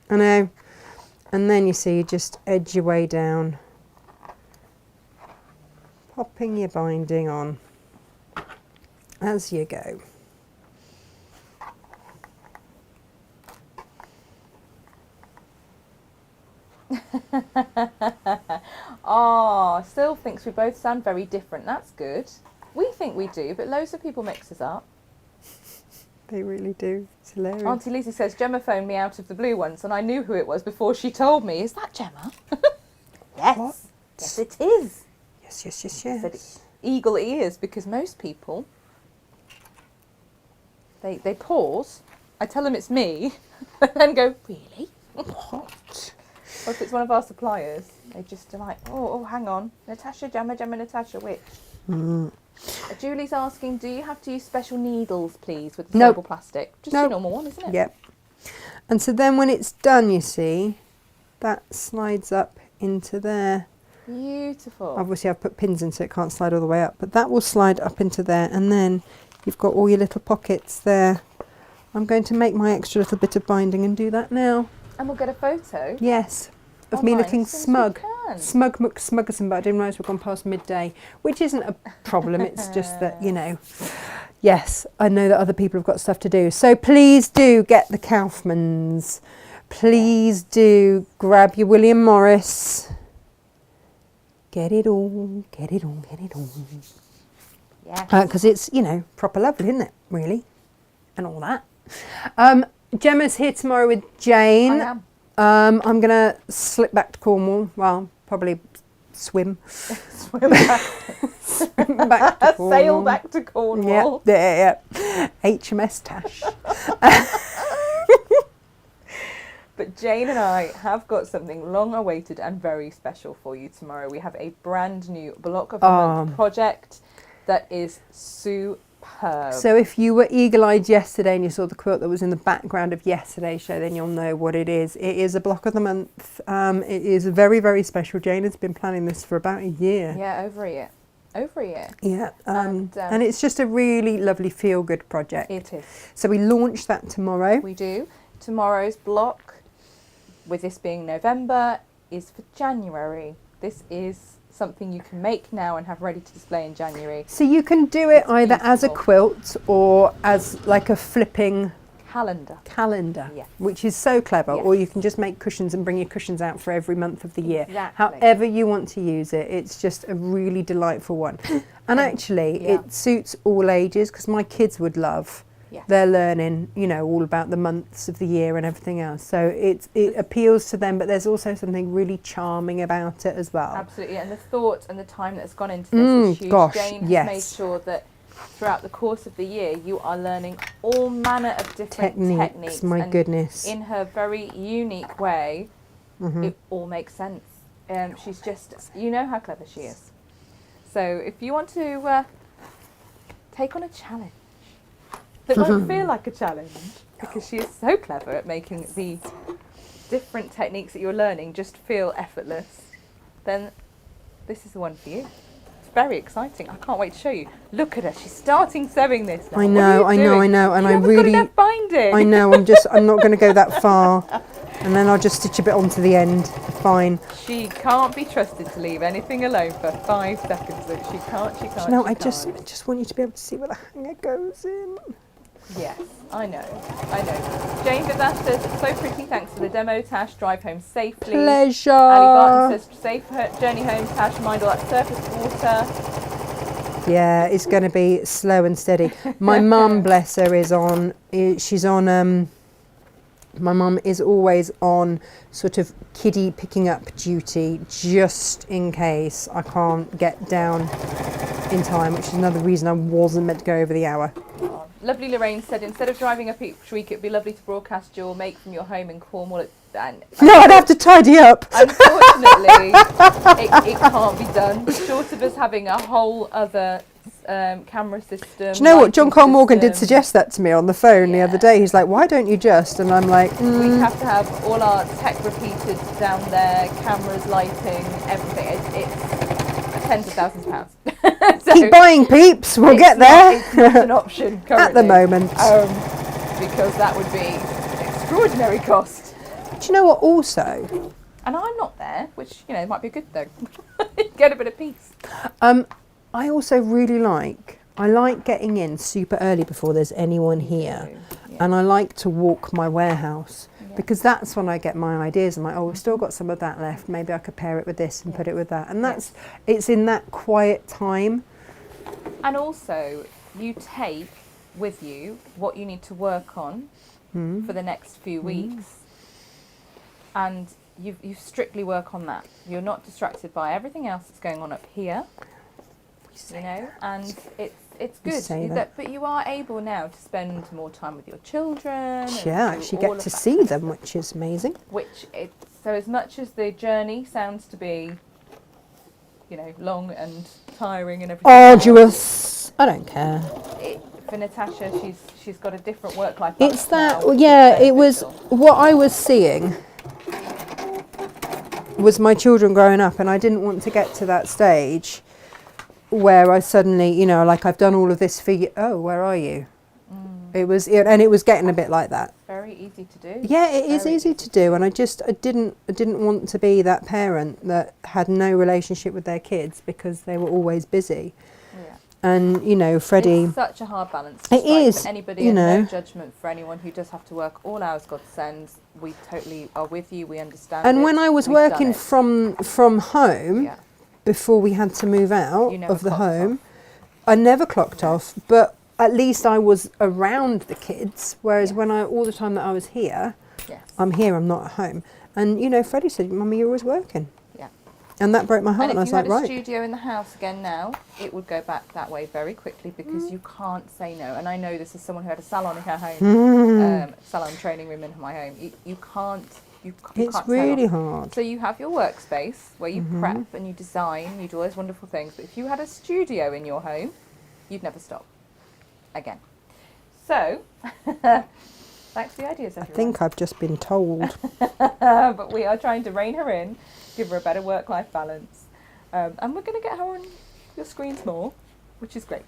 I know. And then you see, you just edge your way down, popping your binding on as you go. Oh, Sil thinks we both sound very different. That's good. We think we do, but loads of people mix us up. They really do. It's hilarious. Auntie Lizzie says Gemma phoned me out of the blue once and I knew who it was before she told me. Is that Gemma? Yes. What? Yes, it is. Yes, yes, yes, Said yes. eagle ears, because most people, they pause, I tell them it's me, and then go, really? What? Or if it's one of our suppliers, they just are like, oh, hang on, Natasha, Gemma, Natasha, which? Julie's asking, do you have to use special needles, please, with the Nope. sewable plastic? Just Nope. your normal one, isn't it? Yep. And so then when it's done, you see, that slides up into there. Beautiful. Obviously I've put pins in so it can't slide all the way up, but that will slide up into there, and then you've got all your little pockets there. I'm going to make my extra little bit of binding and do that now. And we'll get a photo. Yes, of online me as looking soon as we smug. can. Smug, muck, smuggerson, but I didn't realise we've gone past midday, which isn't a problem. It's just that, you know, yes, I know that other people have got stuff to do. So please do get the Kaufmans. Please do grab your William Morris. Get it all, get it all, get it all. Yes. Because it's, you know, proper lovely, isn't it, really? And all that. Gemma's here tomorrow with Jane. I am. I'm going to slip back to Cornwall. Well, probably swim. Swim back. Swim back to Cornwall. Sail back to Cornwall. Yeah. HMS Tash. But Jane and I have got something long awaited and very special for you tomorrow. We have a brand new Block of the Month project that is superb. So if you were eagle-eyed yesterday and you saw the quilt that was in the background of yesterday's show, then you'll know what it is. It is a Block of the Month. It is very, very special. Jane has been planning this for about a year. Yeah, over a year. Over a year. Yeah, and it's just a really lovely feel-good project. It is. So we launch that tomorrow. We do. Tomorrow's block, with this being November, is for January. This is something you can make now and have ready to display in January. So you can do it either as a beautiful. quilt or as like a flipping calendar, yeah. which is so clever. Yes. Or you can just make cushions and bring your cushions out for every month of the year. Exactly. However you want to use it, it's just a really delightful one. And actually, it suits all ages, because my kids would love. Yes. They're learning, you know, all about the months of the year and everything else. So it appeals to them, but there's also something really charming about it as well. Absolutely, and the thought and the time that's gone into this is huge. Gosh, Jane has yes. made sure that throughout the course of the year you are learning all manner of different techniques. My and goodness. in her very unique way, it all makes sense. She's just, you know how clever she is. So if you want to take on a challenge that won't feel like a challenge, because she is so clever at making the different techniques that you're learning just feel effortless, then this is the one for you. It's very exciting. I can't wait to show you. Look at her. She's starting sewing this now. I know, I know. and you I really. Got enough binding. I know. I'm not going to go that far, and then I'll just stitch a bit onto the end. Fine. She can't be trusted to leave anything alone for 5 seconds. Look, she can't. No, she I can't. just want you to be able to see where the hanger goes in. Yes, I know. Jane Vivash says, so pretty, thanks for the demo, Tash. Drive home safely. Pleasure. Ali Barton says, safe journey home, Tash. Mind all that surface water. Yeah, it's going to be slow and steady. My mum, bless her, is on. She's on. My mum is always on sort of kiddie picking up duty, just in case I can't get down in time, which is another reason I wasn't meant to go over the hour. Oh, lovely Lorraine said, instead of driving up each week, it'd be lovely to broadcast your make from your home in Cornwall. No, I'd have to tidy up. Unfortunately, it can't be done. Short of us having a whole other camera system. Do you know what? John Cole Morgan did suggest that to me on the phone the other day. He's like, why don't you just? And I'm like, We have to have all our tech repeated down there, cameras, lighting, everything. It's tens of thousands of pounds. So keep buying, peeps. We'll get there. It's not an option currently. At the moment. Because that would be an extraordinary cost. Do you know what also? And I'm not there, which, you know, might be a good thing. Get a bit of peace. I also really like getting in super early before there's anyone here. Yeah. And I like to walk my warehouse because that's when I get my ideas. I'm like, oh, we've still got some of that left. Maybe I could pair it with this and put it with that. And it's in that quiet time. And also, you take with you what you need to work on for the next few weeks. And you strictly work on that. You're not distracted by everything else that's going on up here. You know, and it's good. But you are able now to spend more time with your children. Yeah, actually get to see them, which is amazing. So as much as the journey sounds to be, you know, long and tiring and everything. Arduous. I don't care. For Natasha, she's got a different work life. It's that. It was what I was seeing. Was my children growing up, and I didn't want to get to that stage where I suddenly, you know, like I've done all of this for you. Oh, where are you? It was getting a bit like that. Very easy to do. Yeah, it is easy to do, and I didn't want to be that parent that had no relationship with their kids because they were always busy. Yeah. And you know, Freddie. It's such a hard balance. It is. For anybody, you know. No judgment for anyone who does have to work all hours God sends. We totally are with you. We understand. And when I was working from home. Yeah. Before we had to move out of the home, I never clocked off, but at least I was around the kids. Whereas when all the time that I was here, I'm here, I'm not at home. And you know, Freddie said, "Mummy, you're always working." Yeah. And that broke my heart. And I if was you like, had a right. studio in the house again now, it would go back that way very quickly because you can't say no. And I know this is someone who had a salon in her home, salon training room in my home. You can't. It's can't really tell. hard. So you have your workspace where you prep and you design, you do all those wonderful things. But if you had a studio in your home, you'd never stop. Again. So, thanks for the ideas, everyone. I think I've just been told. But we are trying to rein her in, give her a better work-life balance. And we're going to get her on your screens more, which is great.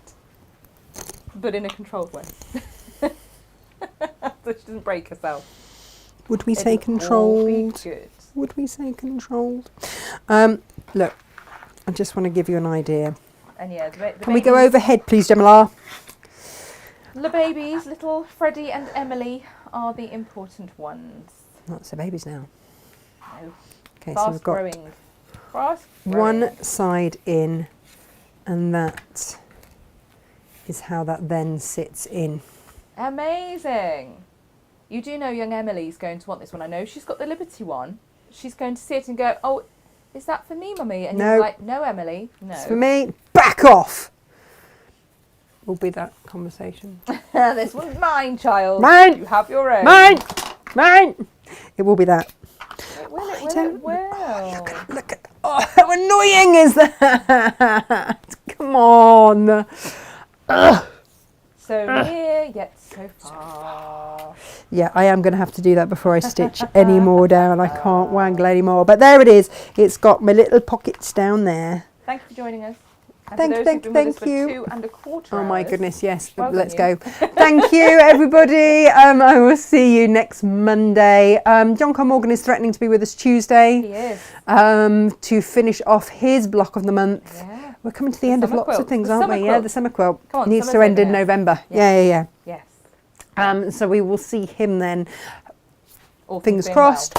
But in a controlled way. So she doesn't break herself. Would we say controlled? Good. Would we say controlled? Look, I just want to give you an idea. And yeah, the Can we go overhead, please, Gemma? The babies, little Freddie and Emily, are the important ones. That's the babies now. No. Okay, so Fast we've got growing. Fast growing. one side in, and that is how that then sits in. Amazing. You do know young Emily's going to want this one. I know she's got the Liberty one. She's going to see it and go, "Oh, is that for me, Mummy?" And No. you're like, "No, Emily, no." It's for me. Back off! Will be that conversation. This one's mine, child. Mine. You have your own. Mine! Mine! It will be that. It will, it I will, don't- it will. Look at oh, how annoying is that? Come on. Ugh. So near, yet so far. Yeah, I am going to have to do that before I stitch any more down. I can't wangle anymore. But there it is. It's got my little pockets down there. Thank you for joining us. And Thank for you, those who've been with us thank you. for 2¼ Oh my hours, goodness, yes. well Let's done go. Thank you, everybody. I will see you next Monday. John Carl Morgan is threatening to be with us Tuesday. He is. To finish off his block of the month. Yeah. We're coming to the end of summer lots of quilt. things, The aren't summer we? Yeah, quilt. the summer quilt Come on, needs to summer's end in over now. November. Yeah. Yeah. Yes. So we will see him then. All Fingers being crossed.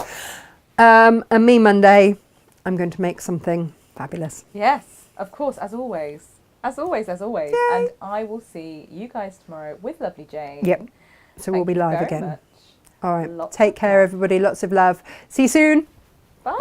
well. And me Monday, I'm going to make something fabulous. Yes, of course, as always. As always. Yay. And I will see you guys tomorrow with lovely Jane. Yep. So we'll Thank be you live very again. much. All right. Lots Take of care, love. everybody. Lots of love. See you soon. Bye.